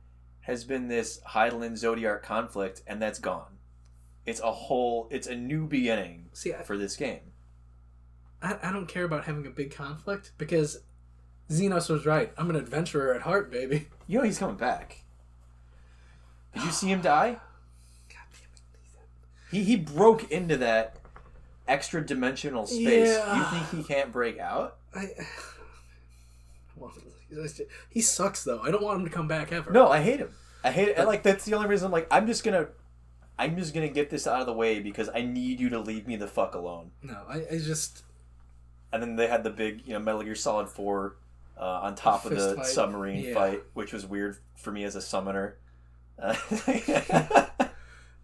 has been this Hydaelyn Zodiac conflict, and that's gone. It's a new beginning for this game. I don't care about having a big conflict because Xenos was right. I'm an adventurer at heart, baby. You know he's coming back. Did you see him die? God damn it. He broke into that extra dimensional space. Yeah. You think he can't break out? He sucks though. I don't want him to come back ever. No, I hate him. I hate it. And like that's the only reason I'm like I'm just gonna get this out of the way because I need you to leave me the fuck alone. No, I just. And then they had the big, Metal Gear Solid 4 on top of the fight. submarine fight, which was weird for me as a summoner.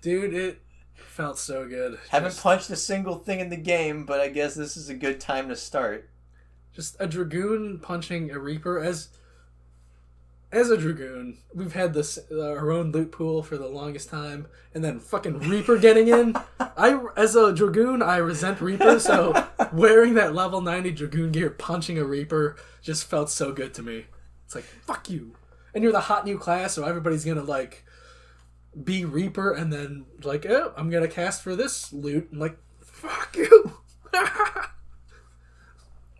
Dude, it felt so good. Haven't punched a single thing in the game, but I guess this is a good time to start. Just a Dragoon punching a Reaper as a Dragoon. We've had this our own loot pool for the longest time, and then fucking Reaper getting in. As a Dragoon, I resent Reaper, so wearing that level 90 Dragoon gear, punching a Reaper, just felt so good to me. It's like, fuck you. And you're the hot new class, so everybody's gonna, like, be Reaper, and then, like, oh, I'm gonna cast for this loot. I'm like, fuck you.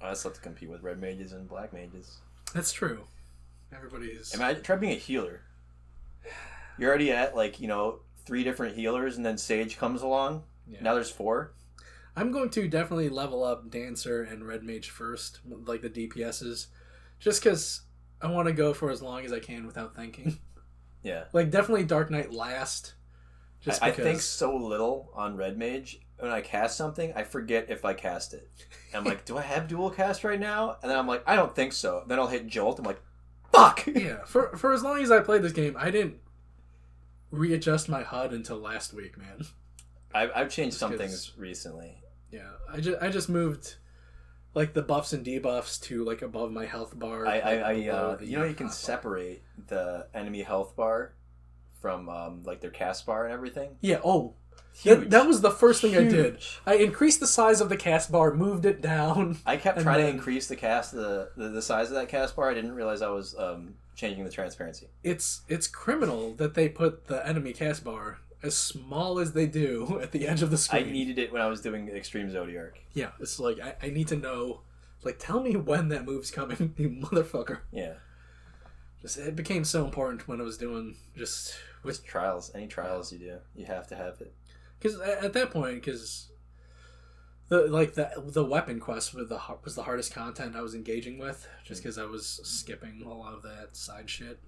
I still have to compete with red mages and black mages. That's true. Everybody's... Try being a healer. You're already at, 3 different healers, and then Sage comes along. Yeah. Now there's 4. I'm going to definitely level up Dancer and Red Mage first, like the DPSs, just because I want to go for as long as I can without thinking. Yeah. Like, definitely Dark Knight last. Just because... I think so little on Red Mage. When I cast something, I forget if I cast it. And I'm like, do I have dual cast right now? And then I'm like, I don't think so. Then I'll hit Jolt. I'm like, fuck! Yeah, for as long as I played this game, I didn't readjust my HUD until last week, man. I've changed some things recently. Yeah, I just moved like the buffs and debuffs to like above my health bar. You can separate the enemy health bar from like their cast bar and everything. Yeah. Oh, huge. That was the first thing I did. I increased the size of the cast bar, moved it down. I kept trying to increase the size of that cast bar. I didn't realize I was changing the transparency. It's criminal that they put the enemy cast bar as small as they do at the edge of the screen. I needed it when I was doing Extreme Zodiark. Yeah, it's like, I need to know, like, tell me when that move's coming, you motherfucker. Yeah. It became so important when I was doing just... With trials, any trials you do, you have to have it. Because at that point, the weapon quest was the hardest content I was engaging with, just because I was skipping a lot of that side shit.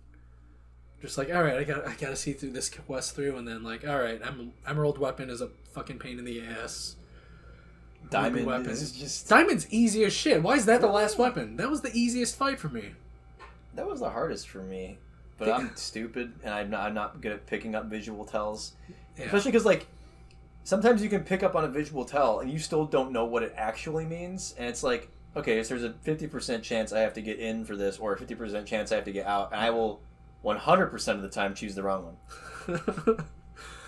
Just like, all right, I gotta see through this quest through, and then like, all right, Emerald weapon is a fucking pain in the ass. Diamond weapon is just... Diamond's easy as shit. Why is that the last weapon? That was the easiest fight for me. That was the hardest for me, but I'm stupid and I'm not good at picking up visual tells, especially because like sometimes you can pick up on a visual tell and you still don't know what it actually means, and it's like, okay, so there's a 50% chance I have to get in for this, or a 50% chance I have to get out, and I will 100% of the time choose the wrong one.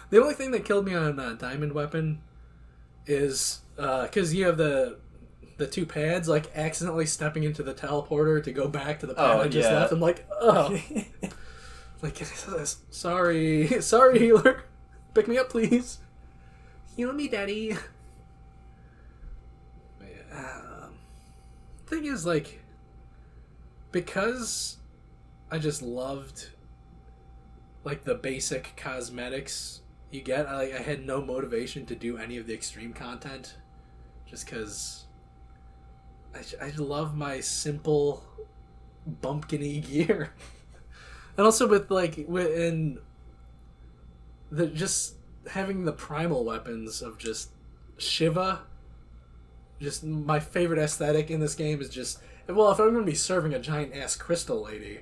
The only thing that killed me on Diamond Weapon is because you have the 2 pads, like accidentally stepping into the teleporter to go back to the pad I just left. I'm like, oh. Like, sorry healer. Pick me up, please. Heal me, daddy. Thing is, like, because I just loved like the basic cosmetics you get, I had no motivation to do any of the extreme content, just because I love my simple bumpkin-y gear. And also with just having the primal weapons of just Shiva. Just my favorite aesthetic in this game is just, well, if I'm going to be serving a giant-ass crystal lady,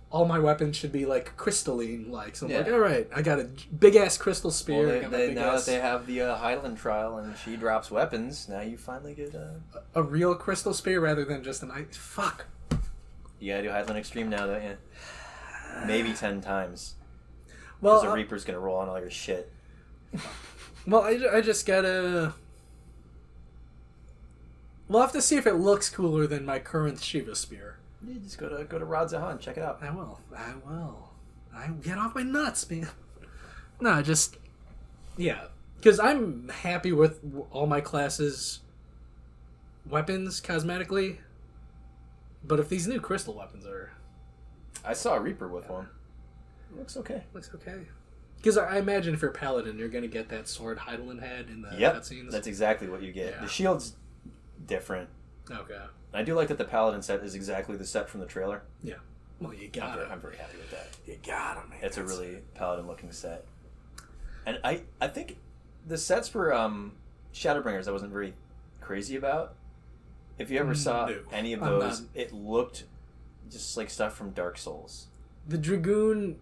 all my weapons should be, like, crystalline-like. So I'm like, all right, I got a big-ass crystal spear. Well, now that they have the Hydaelyn trial and she drops weapons, now you finally get a real crystal spear rather than just fuck. You gotta do Hydaelyn Extreme now, don't you? Maybe 10 times. Well, because the Reaper's gonna roll on all your shit. Well, I just gotta... We'll have to see if it looks cooler than my current Shiva spear. You just go to Rod Zahan, check it out. I will. I get off my nuts, man. No, just yeah, because I'm happy with all my classes' weapons cosmetically, but if these new crystal weapons are, I saw a Reaper with one. It looks okay. Looks okay. Because I imagine if you're a paladin, you're gonna get that sword Heidelin had in the cutscenes. That's exactly what you get. Yeah. The shield's different. Okay. I do like that the paladin set is exactly the set from the trailer. Yeah. Well, you got it. I'm very happy with that. You got it, man. It's a really paladin-looking set. And I think the sets for Shadowbringers I wasn't very crazy about. If you ever saw any of those, it looked just like stuff from Dark Souls. The Dragoon...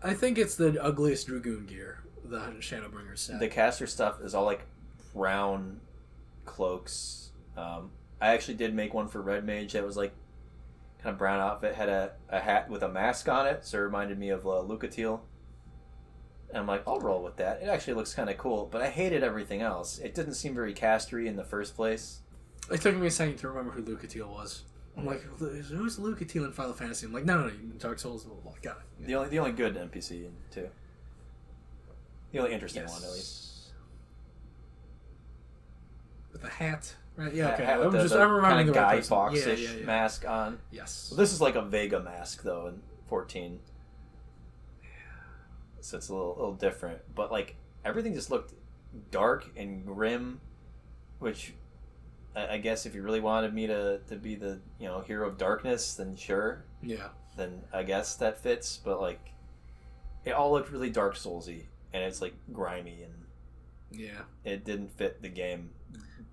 I think it's the ugliest Dragoon gear, the Shadowbringer set. The caster stuff is all like brown cloaks. I actually did make one for Red Mage that was like kind of brown outfit, had a hat with a mask on it, so it reminded me of Lucatiel. And I'm like, I'll roll with that. It actually looks kind of cool, but I hated everything else. It didn't seem very castery in the first place. It took me a second to remember who Lucatiel was. I'm like, who's Lucatiel in Final Fantasy? I'm like, no, Dark Souls. Well, got it. Yeah. The only good NPC too. The only interesting one, at least. With the hat, right? Yeah, okay. I'm remembering kind of Guy Fawkes-ish mask on. Yes. Well, this is like a Vega mask though in 14. Yeah. So it's a little different, but like everything just looked dark and grim, which. I guess if you really wanted me to be the hero of darkness, then sure. Yeah. Then I guess that fits. But like, it all looked really Dark Soulsy, and it's like grimy, and yeah, it didn't fit the game.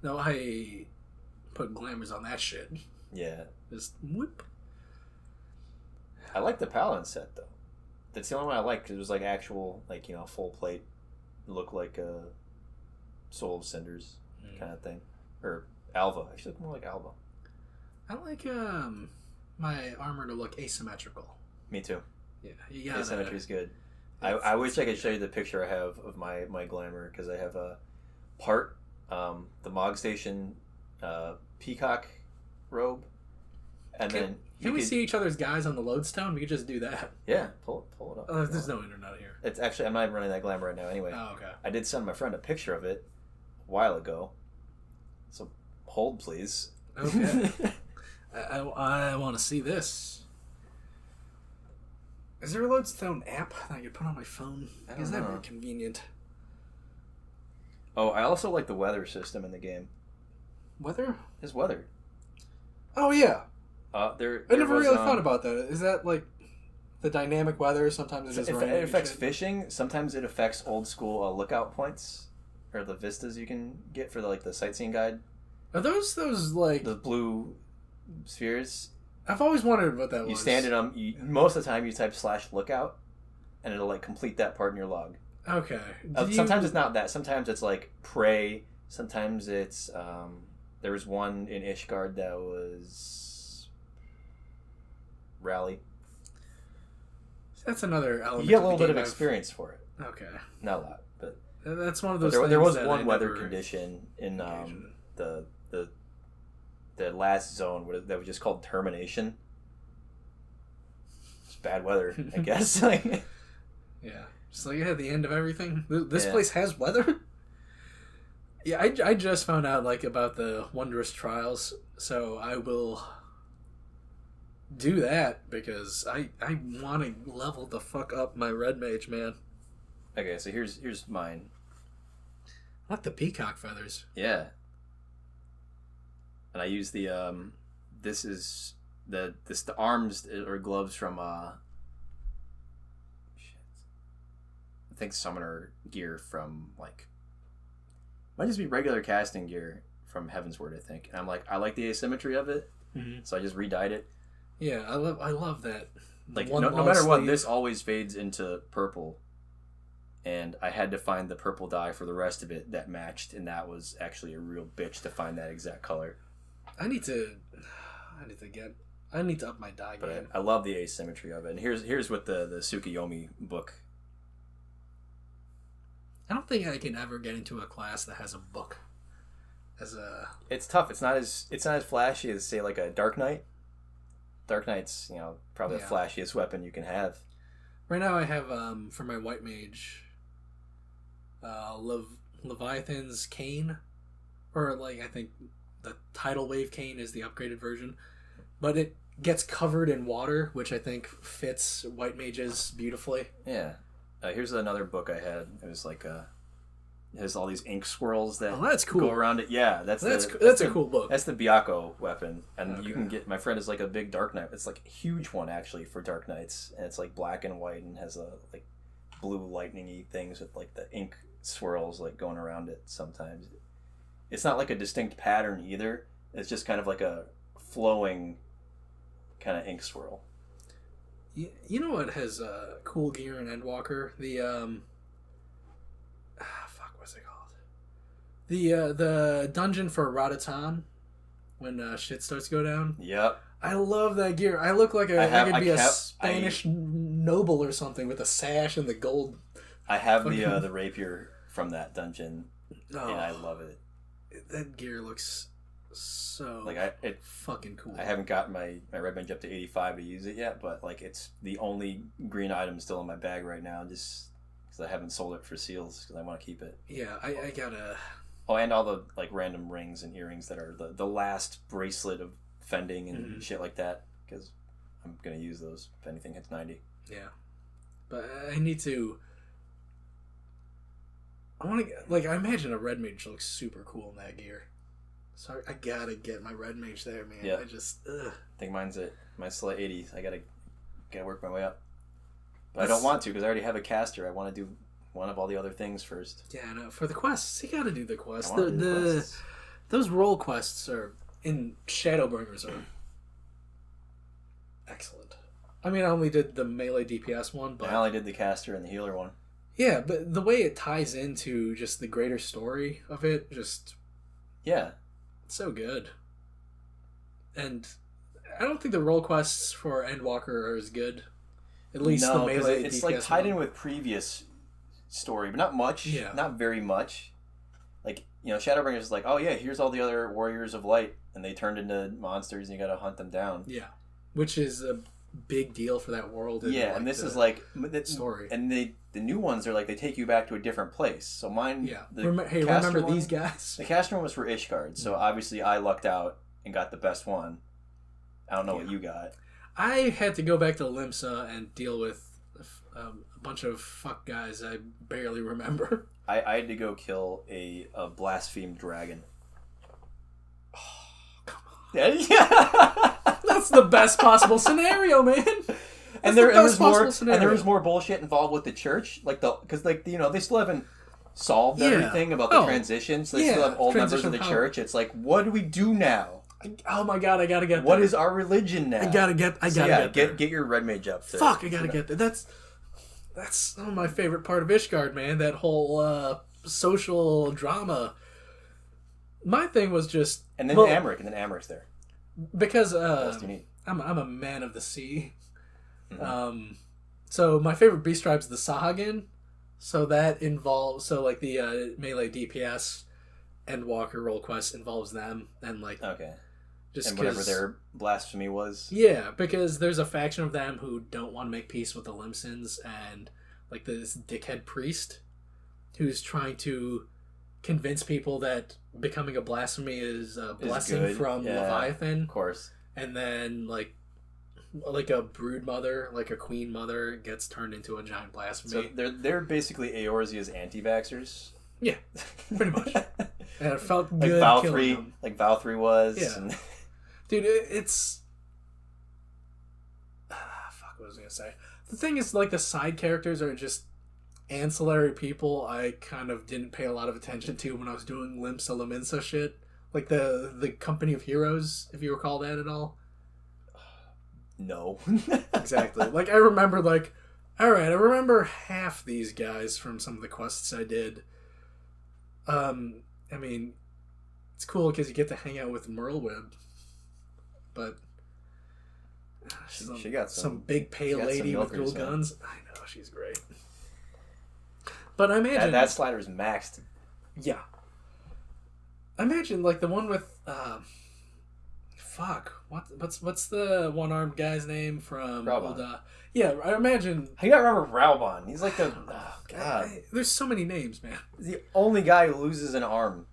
No, I put glamours on that shit. Yeah. Just whoop. I like the Paladin set though. That's the only one I like because it was like actual full plate, look like a Soul of Cinders kind of thing, or. Alva. I should look more like Alva. I like my armor to look asymmetrical. Me too. Yeah, you got asymmetry is good. I wish I could show you the picture I have of my glamour because I have a part the Mog Station peacock robe, and then can we see each other's guys on the lodestone? We could just do that. Yeah, pull it up. There's no internet here. It's actually I'm not even running that glamour right now anyway. Oh, okay. I did send my friend a picture of it a while ago, so. Hold, please. Okay. I want to see this. Is there a Lodestone app that I could put on my phone? Is that more convenient? Oh, I also like the weather system in the game. Weather? It's weather. Oh, yeah. I never really thought about that. Is that like the dynamic weather? Sometimes it affects fishing. Sometimes it affects old school lookout points or the vistas you can get for the sightseeing guide. Are those like the blue spheres? I've always wondered what that was. You stand in them. Most of the time, you type /lookout, and it'll complete that part in your log. Okay. Sometimes it's not that. Sometimes it's prey. Sometimes it's there was one in Ishgard that was rally. That's another element. You get a little bit of experience for it. Okay. Not a lot, but that's one of those. There was one weather condition in the last zone that was just called termination. It's bad weather, I guess. Yeah, just at the end of everything. This place has weather. Yeah, I just found out about the Wondrous Trials, so I will do that because I want to level the fuck up my Red Mage, man. Okay, so here's mine. I like the peacock feathers. Yeah. And I use the this is the arms or gloves from I think summoner gear from might just be regular casting gear from Heavensward, I think. And I like the asymmetry of it, so I just re-dyed it. Yeah, I love that. No matter what, this always fades into purple, and I had to find the purple dye for the rest of it that matched, and that was actually a real bitch to find that exact color. I need to up my dye game. I love the asymmetry of it. And here's what the Tsukuyomi book. I don't think I can ever get into a class that has a book. It's tough. It's not as flashy as say a Dark Knight. Dark Knight's probably the flashiest weapon you can have. Right now I have for my white mage, Leviathan's Cane, or like I think the tidal wave cane is the upgraded version, but it gets covered in water, which I think fits white mages beautifully. Yeah. Here's another book I had. It was like it has all these ink swirls that that's cool. go around it. Yeah, that's a cool book. That's the Byakko weapon, and you can get. My friend is like a big Dark Knight. It's like a huge one actually for Dark Knights, and it's like black and white and has a like blue lightning-y things with like the ink swirls like going around it. Sometimes it's not like a distinct pattern either. It's just kind of like a flowing kind of ink swirl. You know what has cool gear in Endwalker? The what's it called? The dungeon for Radatan when shit starts to go down. Yep. I love that gear. I look like I could be a Spanish noble or something with a sash and the gold. I have the rapier from that dungeon, and I love it. That gear looks so fucking cool. I haven't gotten my red mage up to 85 to use it yet, but like it's the only green item still in my bag right now, just because I haven't sold it for seals because I want to keep it. Yeah, I gotta. Oh, and all the like random rings and earrings that are the last bracelet of fending and shit like that, because I'm gonna use those if anything hits 90. Yeah, but I need to. I want to like. I imagine a red mage looks super cool in that gear. So I gotta get my red mage there, man. Yeah. I think mine's still at 80. I gotta work my way up. But I don't want to because I already have a caster. I want to do one of all the other things first. Yeah, no. For the quests, you gotta do the quests. Quests. Those role quests are in Shadowbringers are excellent. I mean, I only did the melee DPS one, but I only did the caster and the healer one. Yeah, but the way it ties into just the greater story of it, just so good. And I don't think the role quests for Endwalker are as good. At least the melee it's DPS like tied in with previous story, but not much. Yeah. Not very much. Like, Shadowbringers is like, oh yeah, here's all the other warriors of light, and they turned into monsters, and you got to hunt them down. Yeah, which is a big deal for that world. And this is like story. And the new ones are like they take you back to a different place. So mine, remember these guys? The caster one was for Ishgard, so obviously I lucked out and got the best one. I don't know what you got. I had to go back to Limsa and deal with a bunch of fuck guys I barely remember. I had to go kill a blasphemed dragon. Oh, come on. Yeah. That's the best possible scenario, man. And there was more bullshit involved with the church, because they still haven't solved everything about the transitions. They still have old members of the church. It's like, what do we do now? Oh my god, I gotta get there. What is our religion now? I gotta get your red mage up. Fuck, I gotta get there. That's some of my favorite part of Ishgard, man. That whole social drama. My thing was just Amric's there. Because what else do you need? I'm a man of the sea. Mm-hmm. So my favorite beast tribe is the Sahagin. So that involves the melee DPS Endwalker role quest involves them and just and whatever their blasphemy was. Yeah, because there's a faction of them who don't want to make peace with the Limsons and this dickhead priest who's trying to convince people that becoming a blasphemy is a blessing from Leviathan. Of course. And then a brood mother, like a queen mother, gets turned into a giant blasphemy. So they're basically Eorzea's anti-vaxxers. Yeah, pretty much. And it felt good killing them. Like Valkyrie was. Yeah. And... Dude, it's... fuck, what was I going to say? The thing is, the side characters are just ancillary people I kind of didn't pay a lot of attention to when I was doing Limsa Laminsa shit. Like the Company of Heroes, if you recall that at all. No. Exactly. I remember, alright, I remember half these guys from some of the quests I did. I mean, it's cool because you get to hang out with Merlwib, but she got some big pale lady with dual guns. I know, she's great. But I imagine that slider is maxed. Yeah. I imagine the one with fuck. What's the one-armed guy's name from Raubon. old, yeah, I imagine. I gotta remember Raubon. He's like the God. There's so many names, man. He's the only guy who loses an arm.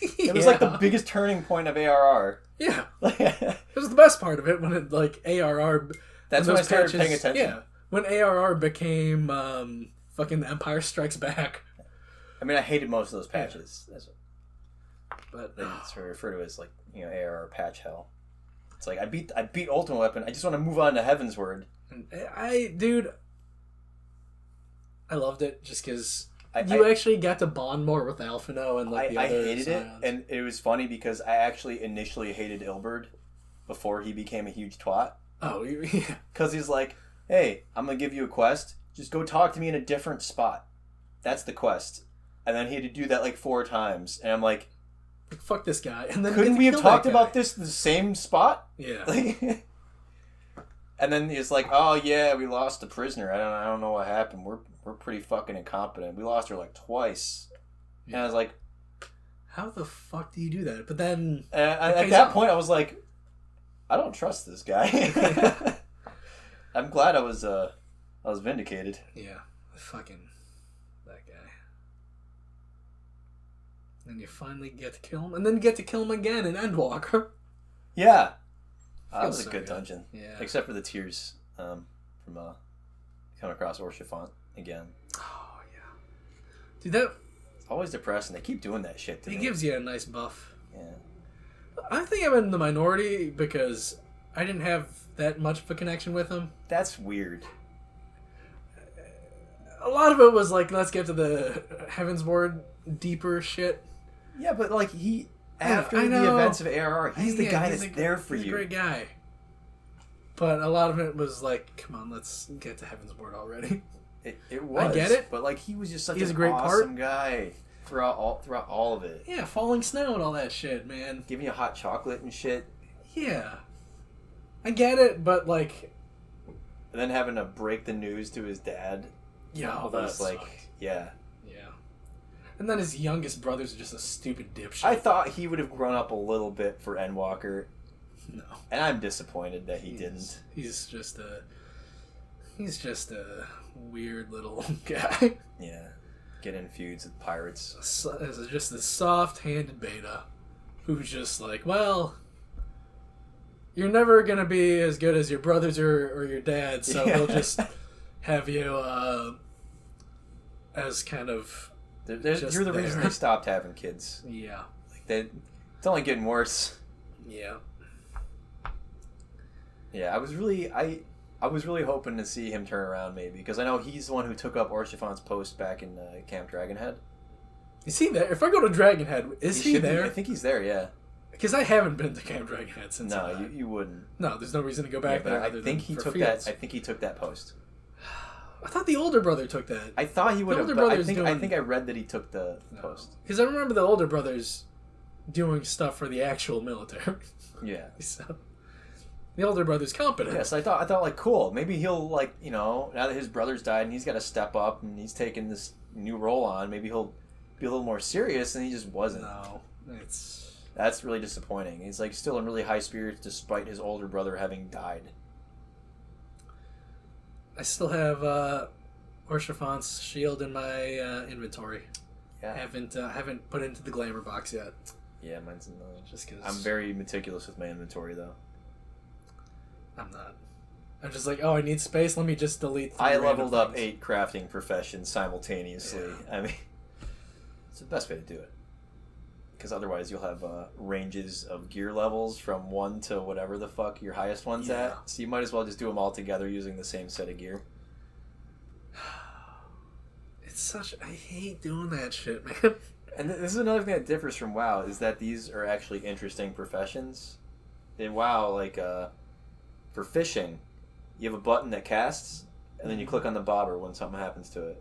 It was like the biggest turning point of ARR. Yeah. It was the best part of it when it like ARR. That's when I started paying attention. Yeah. When ARR became fucking The Empire Strikes Back. I mean, I hated most of those patches. Yeah. That's what, but they sort of refer to it as like, you know, ARR patch hell. It's like I beat Ultimate Weapon. I just want to move on to Heaven's Word. Dude, I loved it just because you actually got to bond more with Alphino and like the other I hated Scions. it, and it was funny because I actually initially hated Ilberd before he became a huge twat. Oh, yeah. Because he's like, hey, I'm going to give you a quest. Just go talk to me in a different spot. That's the quest. And then he had to do that like 4 times. And I'm like, fuck this guy. And then couldn't we have talked about this in the same spot? Yeah. Like, and then it's like, oh yeah, we lost a prisoner. I don't know what happened. We're pretty fucking incompetent. We lost her like twice. Yeah. And I was like, how the fuck do you do that? But then at that point I was like, I don't trust this guy. I'm glad I was vindicated. Yeah. Fucking that guy. And you finally get to kill him, and then you get to kill him again in Endwalker. Yeah. That was a good dungeon. Yeah. Except for the tears from coming across Orshifont again. Oh, yeah. Dude, that... It's always depressing. They keep doing that shit to me. He gives you a nice buff. Yeah. I think I'm in the minority because I didn't have that much of a connection with him. That's weird. A lot of it was like, let's get to the Heavensward deeper shit. Yeah, but like after the events of ARR, he's the guy that's there for you. He's a great guy. But a lot of it was like, come on, let's get to Heavensward already. It was. I get it. But like he was just such a an great awesome guy throughout all of it. Yeah, falling snow and all that shit, man. Giving you hot chocolate and shit. Yeah. I get it, but like... And then having to break the news to his dad. Yeah, that was like, yeah. And then his youngest brother's just a stupid dipshit. I thought he would have grown up a little bit for Endwalker. No. And I'm disappointed that he didn't. He's just a weird little guy. Yeah. Get in feuds with pirates. Just this soft-handed beta who's just like, well, you're never going to be as good as your brothers or your dad, so we'll just have you as kind of... You're the reason they stopped having kids. Yeah. Like it's only getting worse. Yeah. Yeah, I was really hoping to see him turn around maybe, because I know he's the one who took up Orshifont's post back in Camp Dragonhead. Is he there? If I go to Dragonhead, is he there? I think he's there, yeah. Because I haven't been to Camp Dragonhead since. No, you wouldn't. No, there's no reason to go back there. I think he took that. I think he took that post. I thought the older brother took that. I thought he would have. I think I read that he took the post. Because I remember the older brothers doing stuff for the actual military. Yeah. So the older brother's competent. Yes, I thought like cool. Maybe he'll like now that his brother's died and he's got to step up and he's taking this new role on. Maybe he'll be a little more serious, and he just wasn't. No, that's really disappointing. He's like still in really high spirits despite his older brother having died. I still have Orshifont's shield in my inventory. Yeah. Haven't put it into the glamour box yet. Yeah, mine's in the... Just because... I'm very meticulous with my inventory, though. I'm not. I'm just like, oh, I need space. Let me just delete. I leveled up 8 crafting professions simultaneously. Yeah. I mean, it's the best way to do it. Because otherwise you'll have ranges of gear levels from 1 to whatever the fuck your highest one's at. So you might as well just do them all together using the same set of gear. I hate doing that shit, man. And this is another thing that differs from WoW, is that these are actually interesting professions. In WoW, like, for fishing, you have a button that casts, and then you click on the bobber when something happens to it.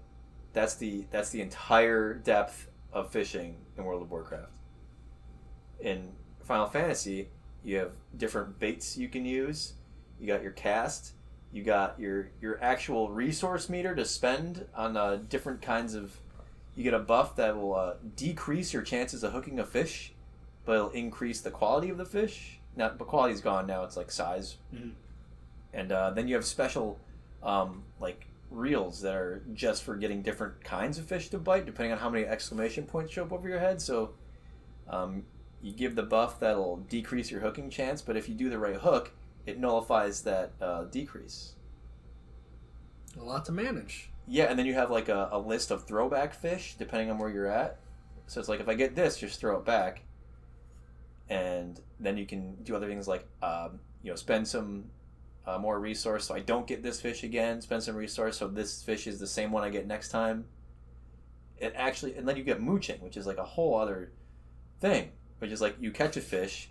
That's the entire depth of fishing in World of Warcraft. In Final Fantasy, you have different baits you can use. You got your cast. You got your actual resource meter to spend on different kinds of... You get a buff that will decrease your chances of hooking a fish, but it'll increase the quality of the fish. Now, the quality's gone now. It's like size. Mm-hmm. And then you have special, like, reels that are just for getting different kinds of fish to bite, depending on how many exclamation points show up over your head. So you give the buff that'll decrease your hooking chance, but if you do the right hook, it nullifies that decrease. A lot to manage. Yeah, and then you have like a list of throwback fish, depending on where you're at. So it's like, if I get this, just throw it back. And then you can do other things like, spend some more resource so I don't get this fish again. Spend some resource so this fish is the same one I get next time. And then you get mooching, which is like a whole other thing. Which is like, you catch a fish,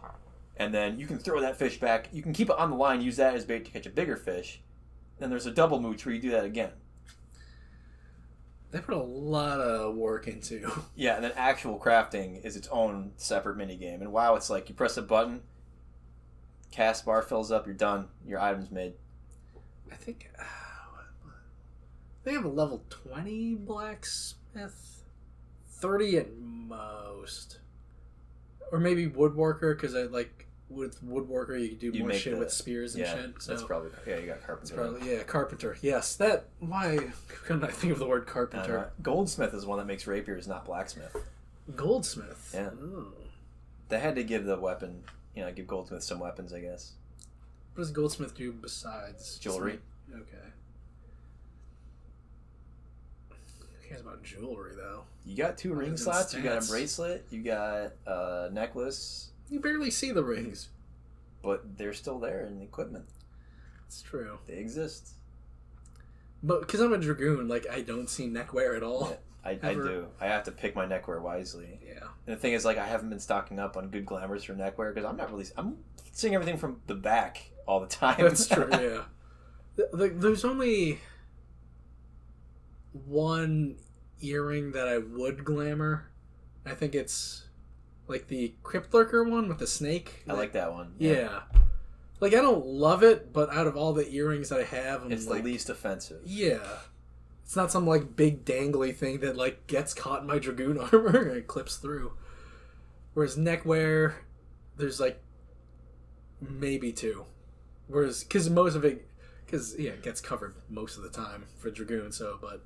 and then you can throw that fish back. You can keep it on the line, use that as bait to catch a bigger fish. Then there's a double mooch where you do that again. They put a lot of work into. Yeah, and then actual crafting is its own separate minigame. And WoW, it's like you press a button, cast bar fills up, you're done. Your item's made. I think they have a level 20 blacksmith, 30 at most, or maybe woodworker, because with woodworker you can do more shit with spears and shit. So that's probably you got carpenter. Carpenter. Yes, that. Why couldn't I think of the word carpenter? Goldsmith is one that makes rapiers, not blacksmith. Goldsmith. Yeah. Oh. They had to give the weapon, give Goldsmith some weapons, I guess. What does Goldsmith do besides jewelry? Okay. Who cares about jewelry though? You got 2 ring slots. You got a bracelet. You got a necklace. You barely see the rings. But they're still there in the equipment. It's true. They exist. But because I'm a dragoon, I don't see neckwear at all. Yeah, I do. I have to pick my neckwear wisely. Yeah. And the thing is, I haven't been stocking up on good glamours for neckwear because I'm seeing everything from the back all the time. That's true, yeah. There's only one earring that I would glamour. I think it's like the Crypt Lurker one with the snake. I like that one. Yeah. I don't love it, but out of all the earrings that I have, it's the least offensive. Yeah. It's not some big dangly thing that gets caught in my dragoon armor and it clips through. Whereas neckwear, there's maybe 2. Whereas, because most of it, it gets covered most of the time for dragoon. So, but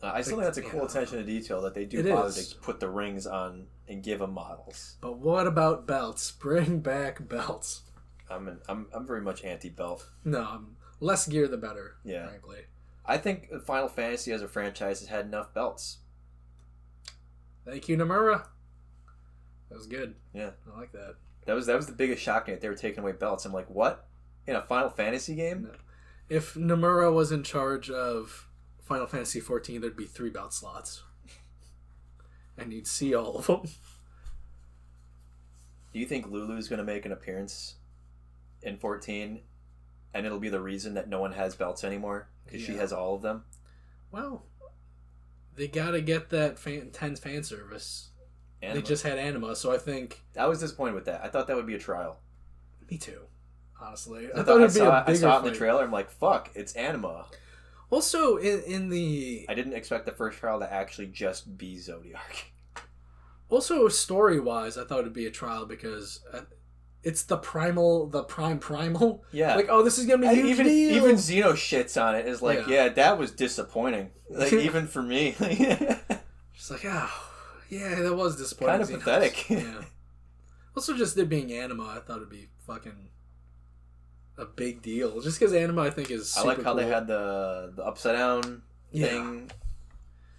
I still think that's a cool attention to detail that they do bother to put the rings on and give them models. But what about belts? Bring back belts. I'm very much anti-belt. No, less gear the better. Yeah, frankly. I think Final Fantasy as a franchise has had enough belts. Thank you, Nomura. That was good. Yeah, I like that. That was the biggest shock that they were taking away belts. I'm like, what? In a Final Fantasy game? No. If Nomura was in charge of Final Fantasy XIV, there'd be 3 belt slots. And you'd see all of them. Do you think Lulu's going to make an appearance in 14 and it'll be the reason that no one has belts anymore? Because she has all of them? Well, they got to get that intense fan service. Anima. They just had Anima, so I think... I was disappointed with that. I thought that would be a trial. Me too, honestly. I thought it'd be a bigger I saw it in the trailer. I'm like, fuck, it's Anima. Also, in the... I didn't expect the first trial to actually just be Zodiac. Also, story-wise, I thought it'd be a trial because it's the primal. Yeah. This is going to be a huge deal. Even Xeno shits on it. Is like, yeah, that was disappointing. Even for me. Just that was disappointing. Kind of pathetic. Yeah. Also, just it being Anima, I thought it'd be fucking a big deal. Just because Anima, I think, is super I like how cool. they had the upside down thing,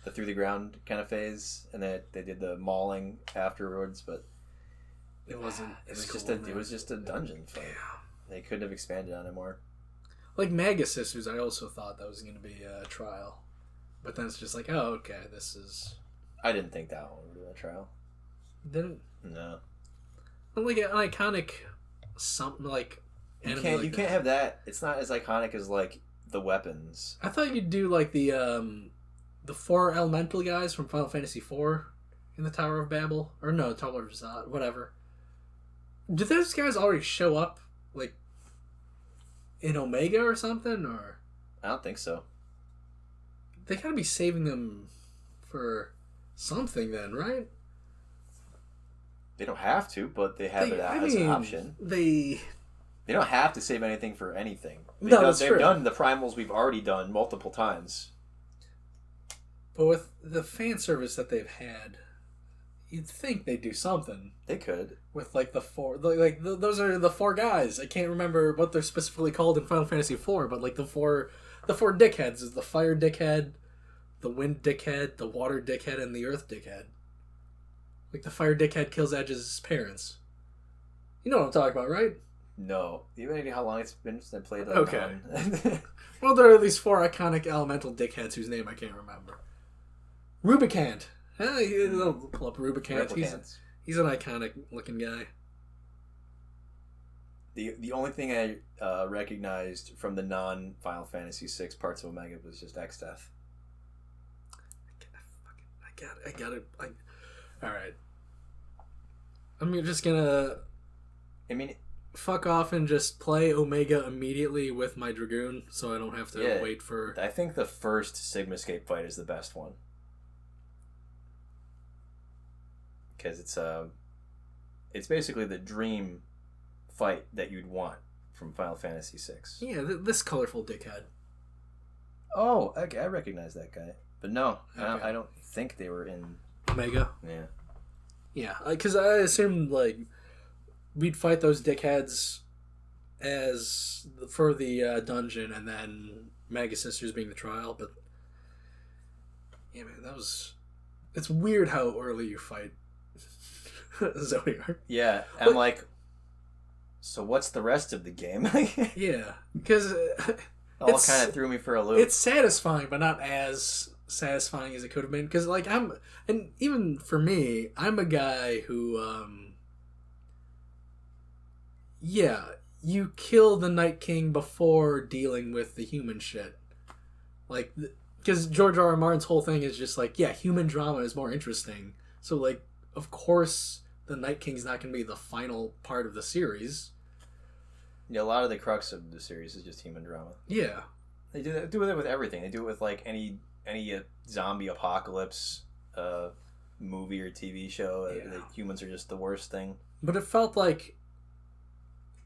the through the ground kind of phase, and they did the mauling afterwards, but it wasn't. It was just a dungeon fight. Yeah. They couldn't have expanded on it more. Like Magus Sisters, I also thought that was going to be a trial, but then it's just like, oh, okay, this is. I didn't think that one would be a trial. Didn't? No. Like an iconic something like. You can't have that. It's not as iconic as the weapons. I thought you'd do the 4 elemental guys from Final Fantasy IV in the Tower of Babel, or no, Tower of Zod, whatever. Did those guys already show up in Omega or something, or? I don't think so. They gotta be saving them for something then, right? They don't have to, but they have it as an option. They don't have to save anything for anything. They've done the primals we've already done multiple times. But with the fan service that they've had, you'd think they'd do something. They could. With like the four, those are the four guys. I can't remember what they're specifically called in Final Fantasy IV, but like the four dickheads is the fire dickhead, the wind dickhead, the water dickhead, and the earth dickhead. Like the fire dickhead kills Edge's parents. You know what I'm talking about, right? No. Do you have any idea how long it's been since I played that? Okay. Well, there are these four iconic elemental dickheads whose name I can't remember. Rubicant. I'll pull up Rubicant. He's an iconic looking guy. The only thing I recognized from the non-Final Fantasy VI parts of Omega was just X-Death. I got it. Alright. I'm just gonna... fuck off and just play Omega immediately with my Dragoon, so I don't have to wait for... I think the first Sigmascape fight is the best one. Because it's basically the dream fight that you'd want from Final Fantasy VI. Yeah, this colorful dickhead. Oh, okay, I recognize that guy. But no, okay. I don't think they were in... Omega? Yeah. Yeah, because I assumed, like, we'd fight those dickheads for the dungeon, and then Magus Sisters being the trial, but... Yeah, man, it's weird how early you fight Zodiac. Yeah, I'm like, so what's the rest of the game? Yeah, because all kind of threw me for a loop. It's satisfying, but not as satisfying as it could have been. Because like and even for me, I'm a guy who, you kill the Night King before dealing with the human shit, like. Because George R. R. Martin's whole thing is just like, human drama is more interesting. So, like, of course, the Night King's not going to be the final part of the series. Yeah, a lot of the crux of the series is just human drama. Yeah. They do it with everything. They do it with, like, any zombie apocalypse movie or TV show. Yeah. Humans are just the worst thing. But it felt like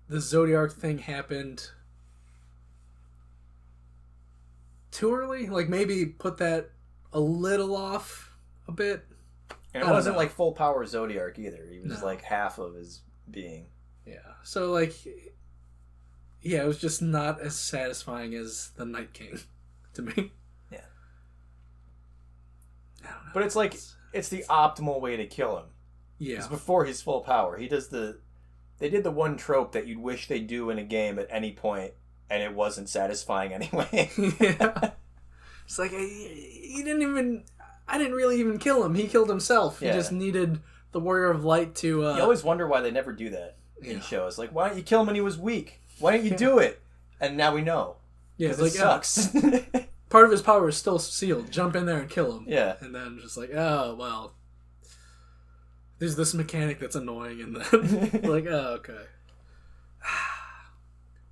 the Zodiac thing happened... too early? Like, maybe put that a little off a bit? And it wasn't like full power Zodiac either. He was like half of his being. Yeah. So, like, it was just not as satisfying as the Night King to me. Yeah. I don't know. But it's like, it's the optimal way to kill him. Yeah. It's before his full power. They did the one trope that you'd wish they'd do in a game at any point. And it wasn't satisfying anyway. Yeah. It's like, I didn't really even kill him. He killed himself. Yeah. He just needed the Warrior of Light to... You always wonder why they never do that in shows. Like, why don't you kill him when he was weak? Why don't you do it? And now we know. Yeah, it's like, sucks. Part of his power is still sealed. Jump in there and kill him. Yeah. And then just like, oh, well... There's this mechanic that's annoying. And then, like, oh, okay.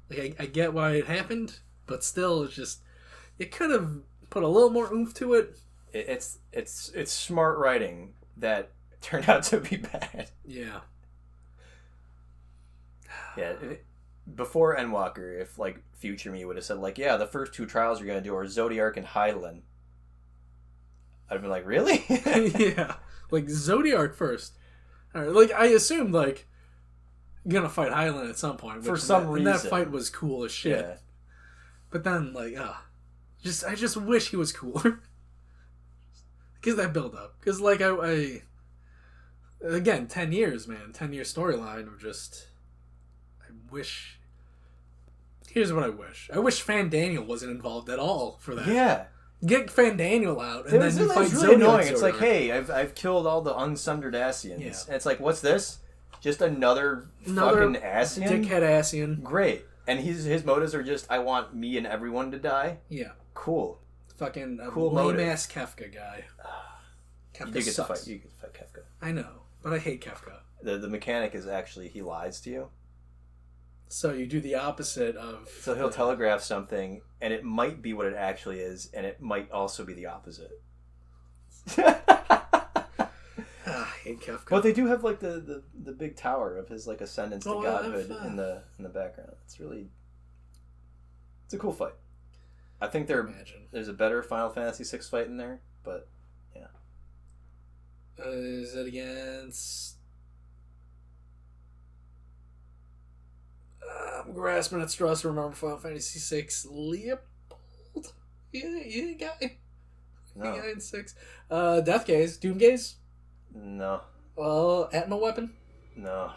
Like, I get why it happened, but still, it's just... It could have put a little more oomph to it. It's smart writing that turned out to be bad. Yeah. Yeah. Before Endwalker, if, like, future me would have said, like, the first two trials you're going to do are Zodiac and Hydaelyn, I'd have been like, really? Yeah. Like, Zodiac first. All right, like, I assumed, like... gonna fight Hydaelyn at some point for some reason. And that fight was cool as shit. Yeah. But then, like, I just wish he was cooler. Because that build up. Because, like, I again, 10 years, man. 10-year storyline of just... I wish... Here's what I wish. I wish Fandaniel wasn't involved at all for that. Yeah. Get Fandaniel out, and then you fight really annoying. It's like, hey, I've killed all the unsundered Asians. Yeah. And it's like, what's this? Just another fucking Asian? Dickhead Asian. Great. And his motives are just, I want me and everyone to die? Yeah. Cool. Fucking cool lame-ass Kefka guy. Kefka sucks. You get to fight Kefka. I know, but I hate Kefka. The mechanic is actually, he lies to you. So you do the opposite of... So he'll telegraph something, and it might be what it actually is, and it might also be the opposite. hate Kefka. But they do have like the big tower of his like ascendance to godhood in the background. It's a cool fight. I think there's a better Final Fantasy VI fight in there, but yeah. Is it against? I'm grasping at straws to remember Final Fantasy VI. Leopold? You guy? No. You guy in 6. Death Gaze? Doom Gaze? No. Atma Weapon? No.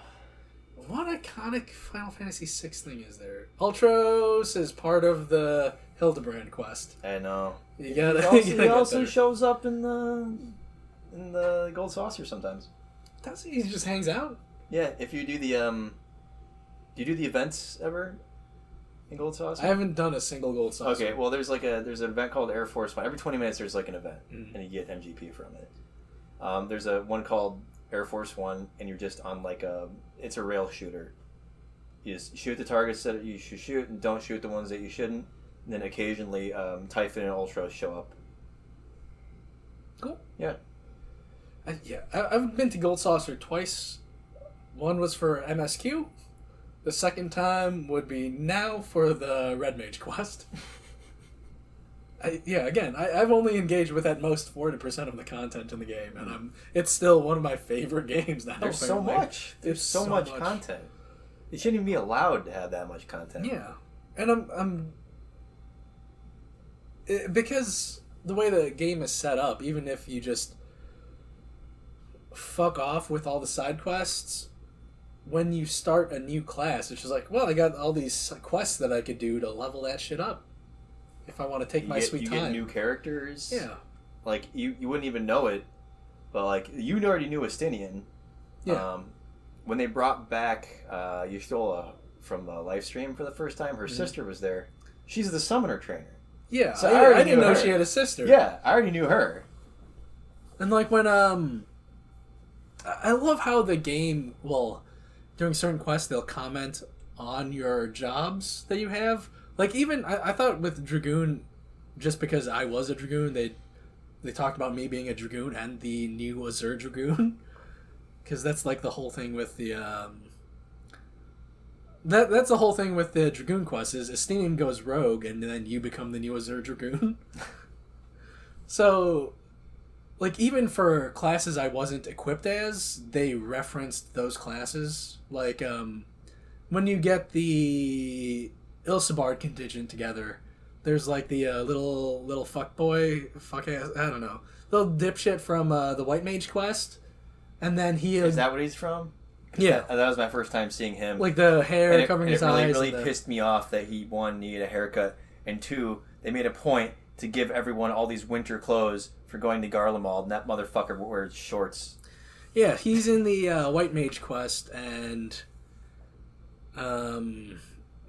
What iconic Final Fantasy VI thing is there? Ultros is part of the Hildebrand quest. I know. You gotta. He also shows up in the Gold Saucer sometimes. Does he? He just hangs out. Yeah, if you do the do you do the events ever in Gold Saucer? I haven't done a single Gold Saucer. Okay, well there's an event called Air Force One. Every 20 minutes there's like an event, and you get MGP from it. There's a one called Air Force One, and you're just on like it's a rail shooter. You just shoot the targets that you should shoot, and don't shoot the ones that you shouldn't. And then occasionally, Typhon and Ultros show up. Cool. Yeah. I've been to Gold Saucer twice. One was for MSQ. The second time would be now for the Red Mage quest. I've only engaged with at most 40% of the content in the game, and it's still one of my favorite games now. There's so much. There's so much content. You shouldn't even be allowed to have that much content. Yeah, and because the way the game is set up, even if you just fuck off with all the side quests, when you start a new class, it's just like, well, I got all these quests that I could do to level that shit up. If I want to take my sweet time. You get new characters. Yeah. Like, you wouldn't even know it, but, like, you already knew Estinian. Yeah. When they brought back Y'shtola from the live stream for the first time, her sister was there. She's the summoner trainer. Yeah, so I didn't know she had a sister. Yeah, I already knew her. And, like, when, I love how the game, well, during certain quests, they'll comment on your jobs that you have. Like, even, I thought with Dragoon, just because I was a Dragoon, they talked about me being a Dragoon and the new Azure Dragoon. Because that's, like, the whole thing with the, That's the whole thing with the Dragoon quest, is Estinian goes rogue, and then you become the new Azure Dragoon. So, like, even for classes I wasn't equipped as, they referenced those classes. Like, when you get the Ilsabard contingent together, there's like the little fuck-ass, I don't know, little dipshit from the White Mage quest, and then he is that what he's from? Yeah, that was my first time seeing him. Like the hair covering his eyes. It really pissed me off that he, one, needed a haircut, and two, they made a point to give everyone all these winter clothes for going to Garlemald, and that motherfucker wears shorts. Yeah, he's in the White Mage quest, and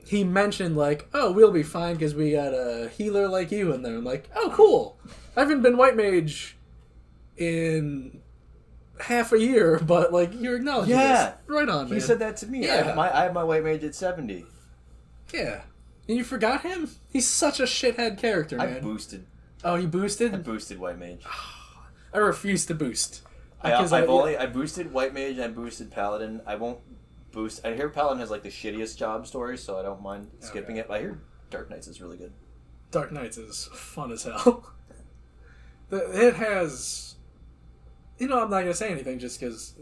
he mentioned, like, oh, we'll be fine because we got a healer like you in there. I'm like, oh, cool. I haven't been White Mage in half a year, but, like, you're acknowledging this. Right on, man. He said that to me. Yeah. I have my White Mage at 70. Yeah. And you forgot him? He's such a shithead character, man. I boosted. Oh, you boosted? I boosted White Mage. I refuse to boost. I boosted White Mage and I boosted Paladin. I won't boost. I hear Paladin has like the shittiest job stories, so I don't mind skipping it. But I hear Dark Knights is really good. Dark Knights is fun as hell. It has... You know, I'm not going to say anything just because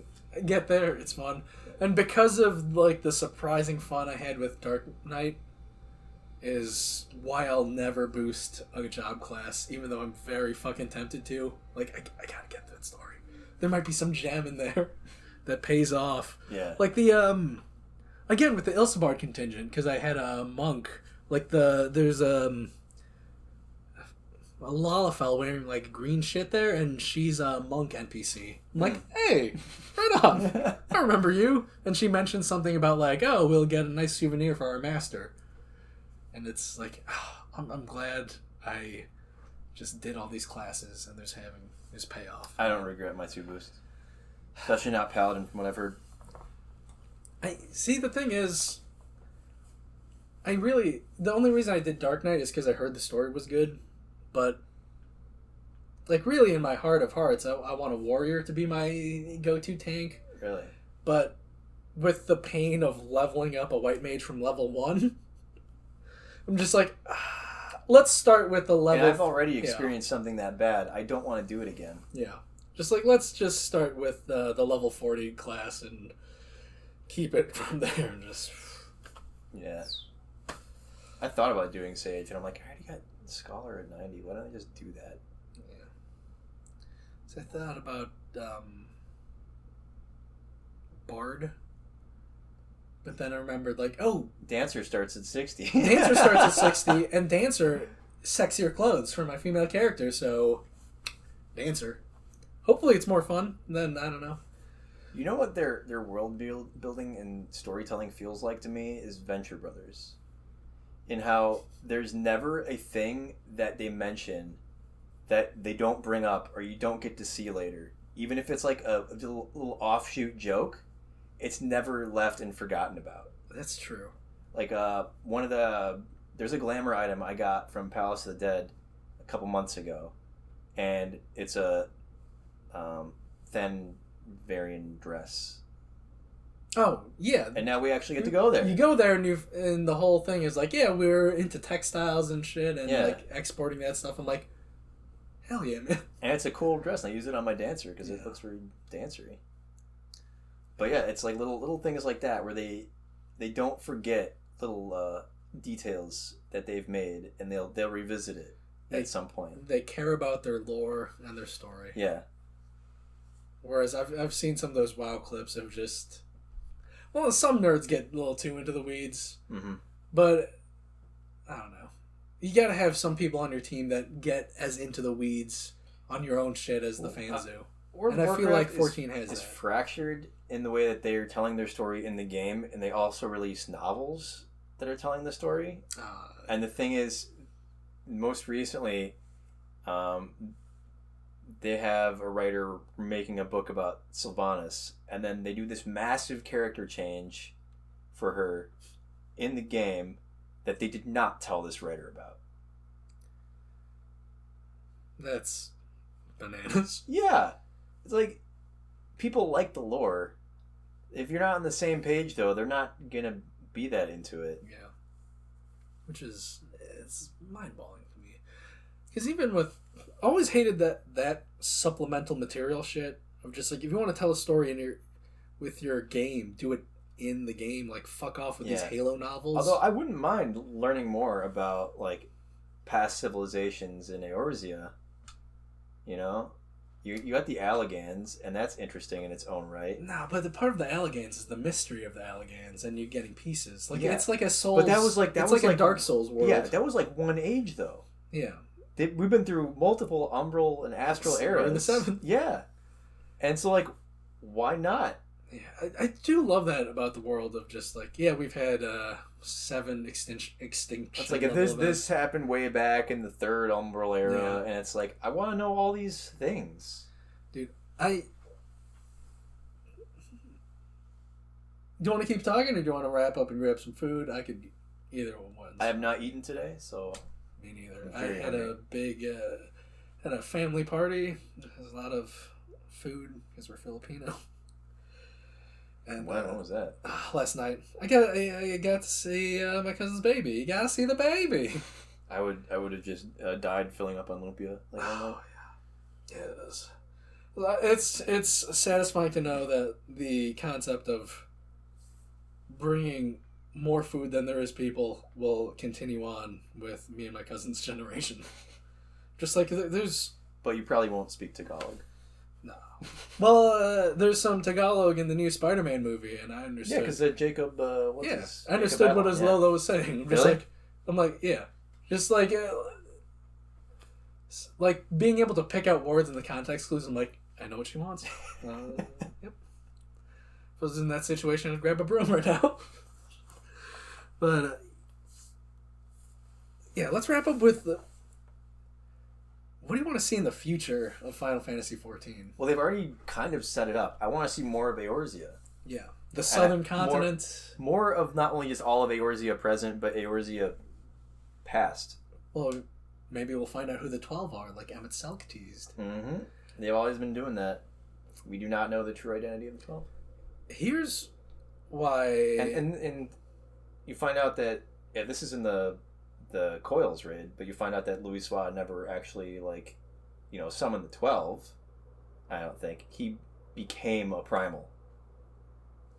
get there, it's fun. And because of, like, the surprising fun I had with Dark Knight is why I'll never boost a job class, even though I'm very fucking tempted to. Like, I gotta get that story. There might be some gem in there that pays off. Yeah. Like the, again, with the Ilsabard contingent, because I had a monk, like there's a Lalafell wearing, like, green shit there, and she's a monk NPC. I'm like, hey, right on. I remember you. And she mentioned something about, like, oh, we'll get a nice souvenir for our master. And it's like, oh, I'm glad I just did all these classes and there's having this payoff. I don't regret my 2 boosts. Especially not Paladin from whatever. See, the thing is, the only reason I did Dark Knight is because I heard the story was good, but like really in my heart of hearts, I want a warrior to be my go-to tank. Really? But with the pain of leveling up a white mage from level 1, I'm just like, let's start with the level. And I've already experienced something that bad. I don't want to do it again. Yeah. Just like, let's just start with the level 40 class and keep it from there and just... Yeah. I thought about doing Sage, and I'm like, I already got Scholar at 90. Why don't I just do that? Yeah. So I thought about Bard, but then I remembered, like, oh... Dancer starts at 60. Dancer starts at 60, and Dancer, sexier clothes for my female character, so... Dancer. Hopefully it's more fun than, I don't know. You know what their world building and storytelling feels like to me is Venture Brothers. In how there's never a thing that they mention that they don't bring up or you don't get to see later. Even if it's like a little offshoot joke, it's never left and forgotten about. That's true. Like there's a glamour item I got from Palace of the Dead a couple months ago, and it's a Thenvarian dress. Oh, yeah. And now we actually get to go there. You go there and the whole thing is like, yeah, we're into textiles and shit and like exporting that stuff. I'm like, hell yeah, man. And it's a cool dress, and I use it on my Dancer because it looks very dancery. But yeah, it's like little things like that where they don't forget little details that they've made, and they'll revisit it at some point. They care about their lore and their story. Yeah. Whereas I've seen some of those WoW clips of just... Well, some nerds get a little too into the weeds. Mm-hmm. But, I don't know. You gotta have some people on your team that get as into the weeds on your own shit as the fans do. And I feel like 14 has that. It's fractured in the way that they're telling their story in the game, and they also release novels that are telling the story. And the thing is, most recently, they have a writer making a book about Sylvanas, and then they do this massive character change for her in the game that they did not tell this writer about. That's bananas. Yeah. It's like, people like the lore. If you're not on the same page, though, they're not going to be that into it. Yeah. Which is, it's mind-boggling to me. Because even with... I always hated that supplemental material shit of just like, if you want to tell a story with your game, do it in the game. Like, fuck off with these Halo novels. Although I wouldn't mind learning more about like past civilizations in Eorzea. You know, you got the Allagans, and that's interesting in its own right. No, but the part of the Allagans is the mystery of the Allagans, and you getting pieces. Like it's like a Souls. But that was like a Dark Souls world. Yeah, that was like one age though. Yeah. We've been through multiple Umbral and Astral eras. In the 7th. Yeah. And so, like, why not? Yeah, I do love that about the world of just, like, yeah, we've had 7 extinction. It's like, if this happened way back in the 3rd Umbral era, and it's like, I want to know all these things. Dude, do you want to keep talking, or do you want to wrap up and grab some food? I could either one. I have not eaten today, so... Me neither. I had a big, had a family party. There's a lot of food because we're Filipino. And when was that? Last night. I got to see my cousin's baby. You gotta see the baby. I would have just died filling up on lumpia. Like, yeah, it is. It's satisfying to know that the concept of bringing more food than there is people will continue on with me and my cousin's generation. Just like there's... But you probably won't speak Tagalog. No. Well, there's some Tagalog in the new Spider-Man movie, and I understood. Yeah, because Jacob... I understood what his Lolo was saying. Just really? I'm like, yeah. Just like being able to pick out words in the context clues, I'm like, I know what she wants. Yep. If I was in that situation, I'd grab a broom right now. But, yeah, let's wrap up with what do you want to see in the future of Final Fantasy XIV? Well, they've already kind of set it up. I want to see more of Eorzea. Yeah. The southern continent. More of not only just all of Eorzea present, but Eorzea past. Well, maybe we'll find out who the 12 are, like Emmett Selk teased. Mm-hmm. They've always been doing that. We do not know the true identity of the 12. Here's why... And you find out that... Yeah, this is in the Coils raid, but you find out that Louis Suave never actually, like, summoned the 12. I don't think. He became a primal.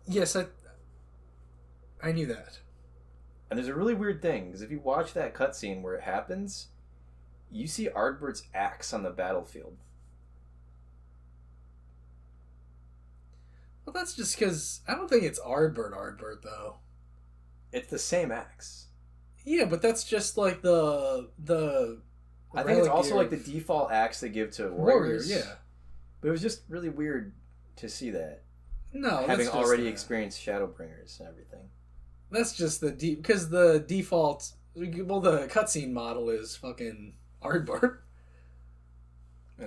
Yes, I knew that. And there's a really weird thing, because if you watch that cutscene where it happens, you see Ardbert's axe on the battlefield. Well, that's just because... I don't think it's Ardbert, though. It's the same axe. Yeah, but that's just like the I think it's also like the default axe they give to warriors. Yeah. But it was just really weird to see that. No, having already experienced Shadowbringers and everything. That's just because the default... Well, the cutscene model is fucking Ardbert.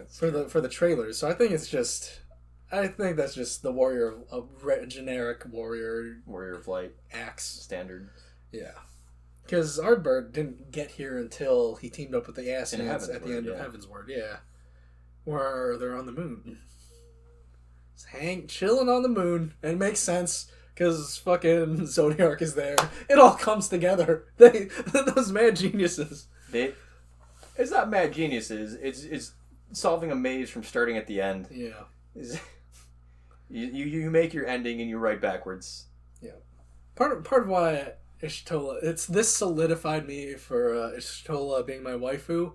For the trailers. So I think it's just... I think that's just the warrior, a generic warrior of light axe standard. Yeah, because Ardbert didn't get here until he teamed up with the Ascians at the end of Heavensward. Yeah, where they're on the moon, chilling on the moon, and it makes sense because fucking Zodiark is there. It all comes together. Those mad geniuses. It's not mad geniuses. It's solving a maze from starting at the end. Yeah. You make your ending and you write backwards. Yeah. Part of why Ishtola... This solidified me for Ishtola being my waifu.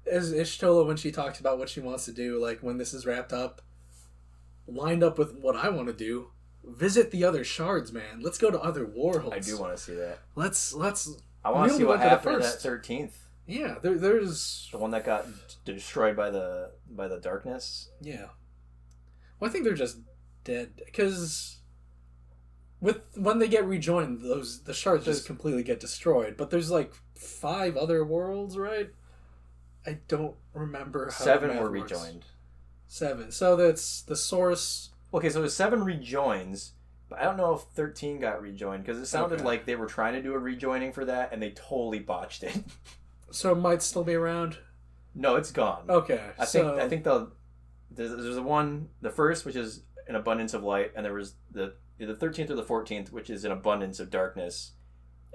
Is Ishtola, when she talks about what she wants to do, like when this is wrapped up, lined up with what I want to do. Visit the other shards, man. Let's go to other worlds. I do want to see that. Let's... I want to see what happened in that 13th. Yeah, there's... The one that got destroyed by the darkness. Yeah. Well, I think they're just dead because when they get rejoined, the shards just completely get destroyed. But there's like 5 other worlds, right? I don't remember how 7 were rejoined. 7. So that's the source. Okay, so there's 7 rejoins, but I don't know if 13 got rejoined because it sounded like they were trying to do a rejoining for that and they totally botched it. So it might still be around. No, it's gone. Okay, I think there's the one, the first, which is an abundance of light, and there was the 13th or the 14th, which is an abundance of darkness,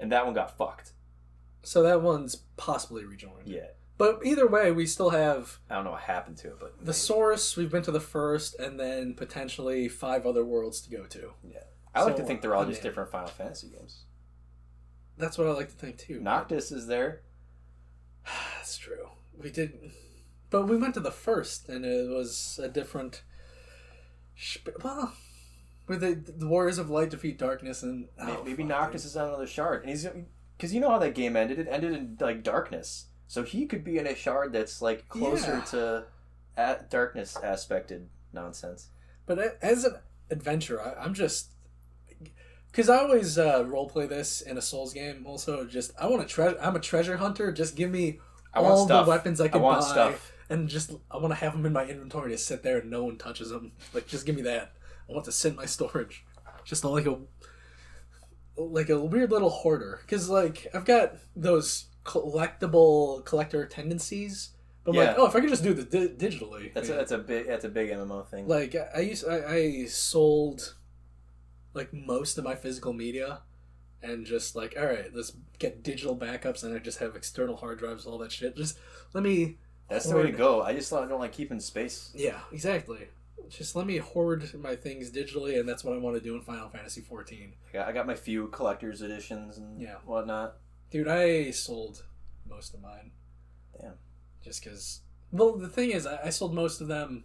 and that one got fucked. So that one's possibly rejoined. Yeah. But either way, we still have... I don't know what happened to it, but... The source, we've been to the first, and then potentially 5 other worlds to go to. Yeah. I like to think they're all just different Final Fantasy games. That's what I like to think, too. Noctis is there. That's true. We did... But we went to the first, and it was a different... Well, where the Warriors of Light defeat darkness, and... Maybe Noctis is on another shard. And he's... Because you know how that game ended? It ended in, like, darkness. So he could be in a shard that's, like, closer to darkness aspected nonsense. But as an adventurer, I'm just... Because I always roleplay this in a Souls game. Also, just... I'm a treasure hunter. Just give me all the weapons I can buy. Stuff. And just, I want to have them in my inventory to sit there and no one touches them. Like, just give me that. I want to sit in my storage. Just like a weird little hoarder. Because, like, I've got those collector tendencies. But I'm like, if I could just do it digitally. That's a big MMO thing. Like, I sold, like, most of my physical media. And just like, all right, let's get digital backups. And I just have external hard drives, all that shit. Just let me... That's the way to go. I just don't like keeping space. Yeah, exactly. Just let me hoard my things digitally, and that's what I want to do in Final Fantasy XIV. I got my few collector's editions and whatnot. Dude, I sold most of mine. Damn. Just because... Well, the thing is, I sold most of them...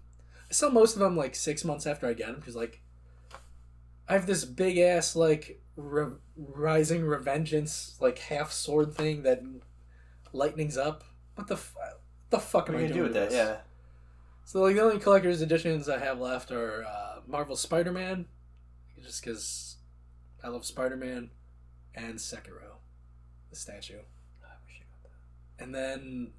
I sell most of them, like, 6 months after I get them, because, like, I have this big-ass, like, Rising Revengeance, like, half-sword thing that lightnings up. What the fuck am I doing with that? Yeah. So, like, the only collector's editions I have left are Marvel's Spider-Man, just because I love Spider-Man, and Sekiro, the statue. I wish you got that. And then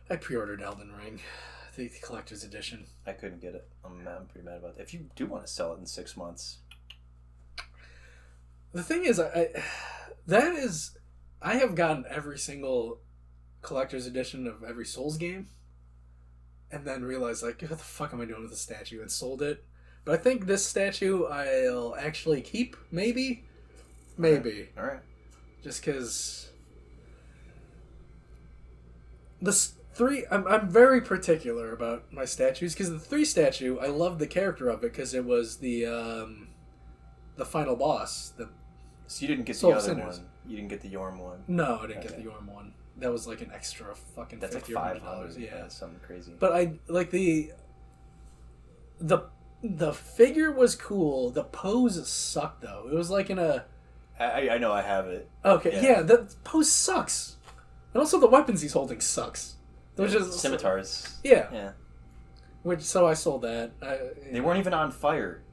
I pre-ordered Elden Ring, the collector's edition. I couldn't get it. I'm pretty mad about that. If you do want to sell it in 6 months. The thing is, that is... I have gotten every single collector's edition of every Souls game, and then realized, like, what the fuck am I doing with the statue, and sold it. But I think this statue I'll actually keep, maybe. All right. Just because I'm very particular about my statues, because the 3 statue, I love the character of it because it was the final boss. So you didn't get Soul the of other Sinners. one. You didn't get the Yorm one. No, I didn't get the Yorm one. That was like an extra fucking That's like $50 or $500. $100. Yeah, something crazy. but I like the figure was cool. The pose sucked though. It was like in a. I know I have it. Okay, yeah, the pose sucks, and also the weapons he's holding sucks. Those just scimitars. Yeah. So I sold that. They weren't even on fire.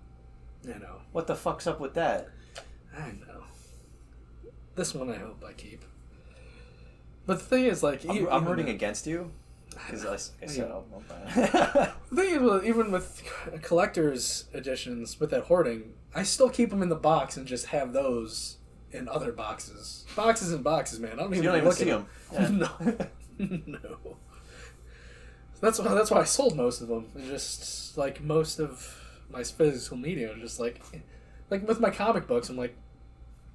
I know. What the fuck's up with that? I know. This one I hope I keep. But the thing is, like... I'm rooting against you. Because like I said, I'll buy it. The thing is, even with collector's editions, with that hoarding, I still keep them in the box and just have those in other boxes. Boxes and boxes, man. I don't even see them. Yeah. No. No. That's why I sold most of them. It's just, like, most of my physical media, just like with my comic books, I'm like,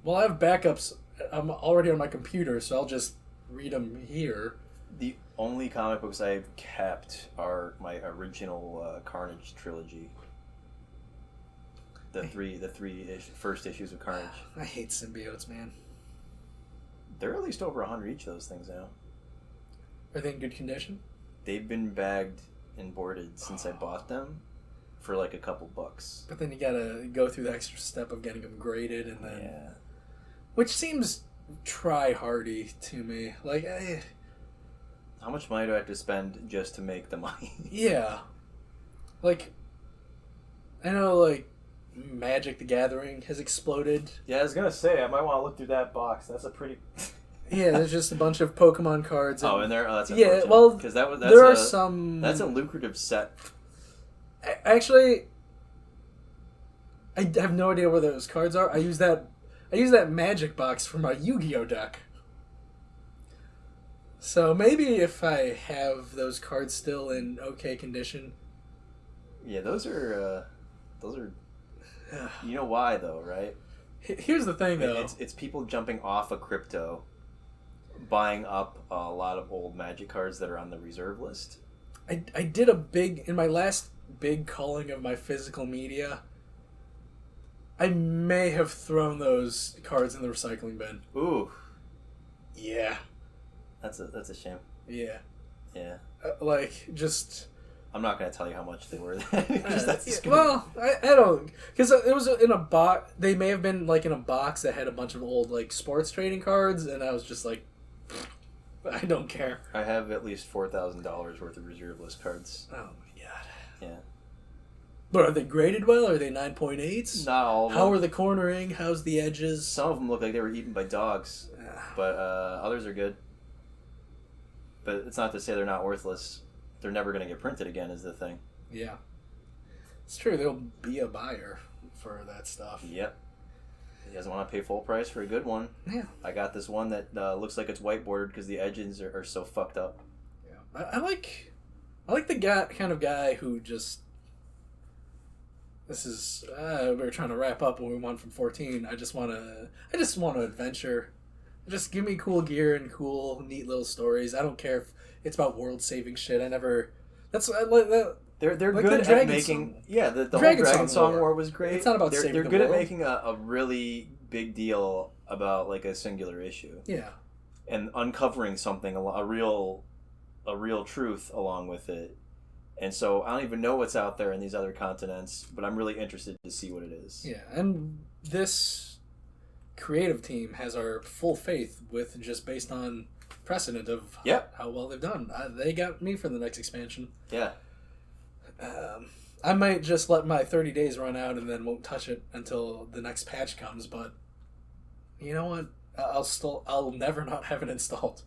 well, I have backups. I'm already on my computer, so I'll just read them here. The only comic books I've kept are my original Carnage trilogy. The first issues of Carnage. I hate symbiotes, man. They're at least over 100 each of those things now. Are they in good condition? They've been bagged and boarded since I bought them for like a couple bucks. But then you gotta go through the extra step of getting them graded, and then... Yeah. Which seems try-hardy to me. Like, how much money do I have to spend just to make the money? Yeah. Like, I know, like, Magic the Gathering has exploded. Yeah, I was gonna say, I might want to look through that box. That's a pretty... Yeah, there's just a bunch of Pokemon cards. And... Oh, and there... Oh, that's yeah, well, that's there are some... That's a lucrative set. Actually, I have no idea where those cards are. I use that Magic box for my Yu-Gi-Oh deck. So maybe if I have those cards still in okay condition. Yeah, those are. You know why though, right? Here's the thing, though. It's people jumping off of crypto, buying up a lot of old Magic cards that are on the reserve list. I did in my last big culling of my physical media, I may have thrown those cards in the recycling bin. Ooh. Yeah. That's a shame. Yeah. Yeah. Just... I'm not going to tell you how much they were. That's well, I don't... Because it was in a box... They may have been, like, in a box that had a bunch of old, like, sports trading cards, and I was just like, I don't care. I have at least $4,000 worth of reserve list cards. Oh, my God. Yeah. But are they graded well? Are they 9.8s? Not all of them. How are the cornering? How's the edges? Some of them look like they were eaten by dogs, but others are good. But it's not to say they're not worthless. They're never going to get printed again is the thing. Yeah. It's true. There'll be a buyer for that stuff. Yep. He doesn't want to pay full price for a good one. Yeah. I got this one that looks like it's whiteboarded because the edges are so fucked up. Yeah. I like the kind of guy who just... This is... we're trying to wrap up what we want from 14. I just want to adventure. Just give me cool gear and cool, neat little stories. I don't care if it's about world-saving shit. I never... I like that. They're like good the at making... Song. Yeah, the whole Dragon Dragon Song Song War was great. It's not about saving They're the good world. at making a really big deal about like a singular issue. Yeah. And uncovering something, a real truth along with it. And so I don't even know what's out there in these other continents, but I'm really interested to see what it is. Yeah, and this creative team has our full faith with just based on precedent of how well they've done. They got me for the next expansion. Yeah. I might just let my 30 days run out and then won't touch it until the next patch comes, but you know what? I'll never not have it installed.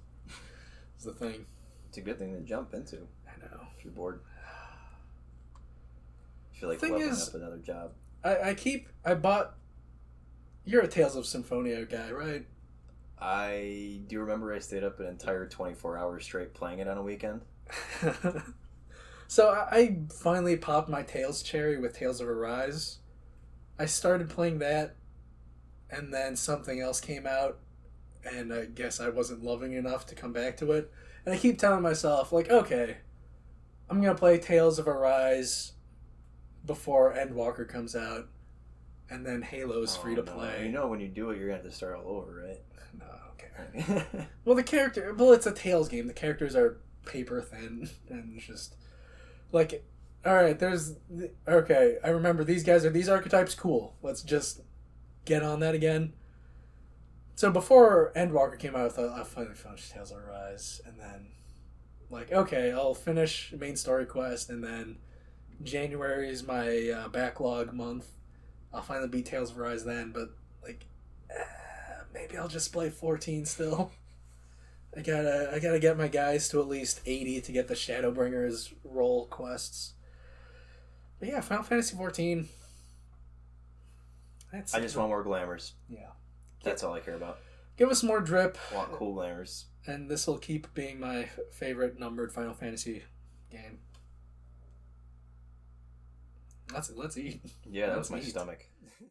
Is the thing. It's a good thing to jump into. I know. If you're bored. I feel like leveling up another job. I bought... You're a Tales of Symphonia guy, right? I do remember I stayed up an entire 24 hours straight playing it on a weekend. So I finally popped my Tales cherry with Tales of Arise. I started playing that, and then something else came out, and I guess I wasn't loving enough to come back to it. And I keep telling myself, like, okay, I'm going to play Tales of Arise before Endwalker comes out, and then Halo's free to play. You know when you do it, you're going to have to start all over, right? No, I don't care. Well, it's a Tales game. The characters are paper thin, and just, like, alright, okay, I remember these guys are these archetypes, cool. Let's just get on that again. So before Endwalker came out, I thought I'll finally finish Tales of Arise, and then, like, okay, I'll finish main story quest, and then January is my backlog month. I'll finally beat Tales of Arise then, but, like, maybe I'll just play 14 still. I gotta get my guys to at least 80 to get the Shadowbringers role quests. But yeah, Final Fantasy XIV. I just want more glamours. Yeah. That's all I care about. Give us more drip. I want cool glamours. And this will keep being my favorite numbered Final Fantasy game. Let's eat. Yeah, that's my stomach.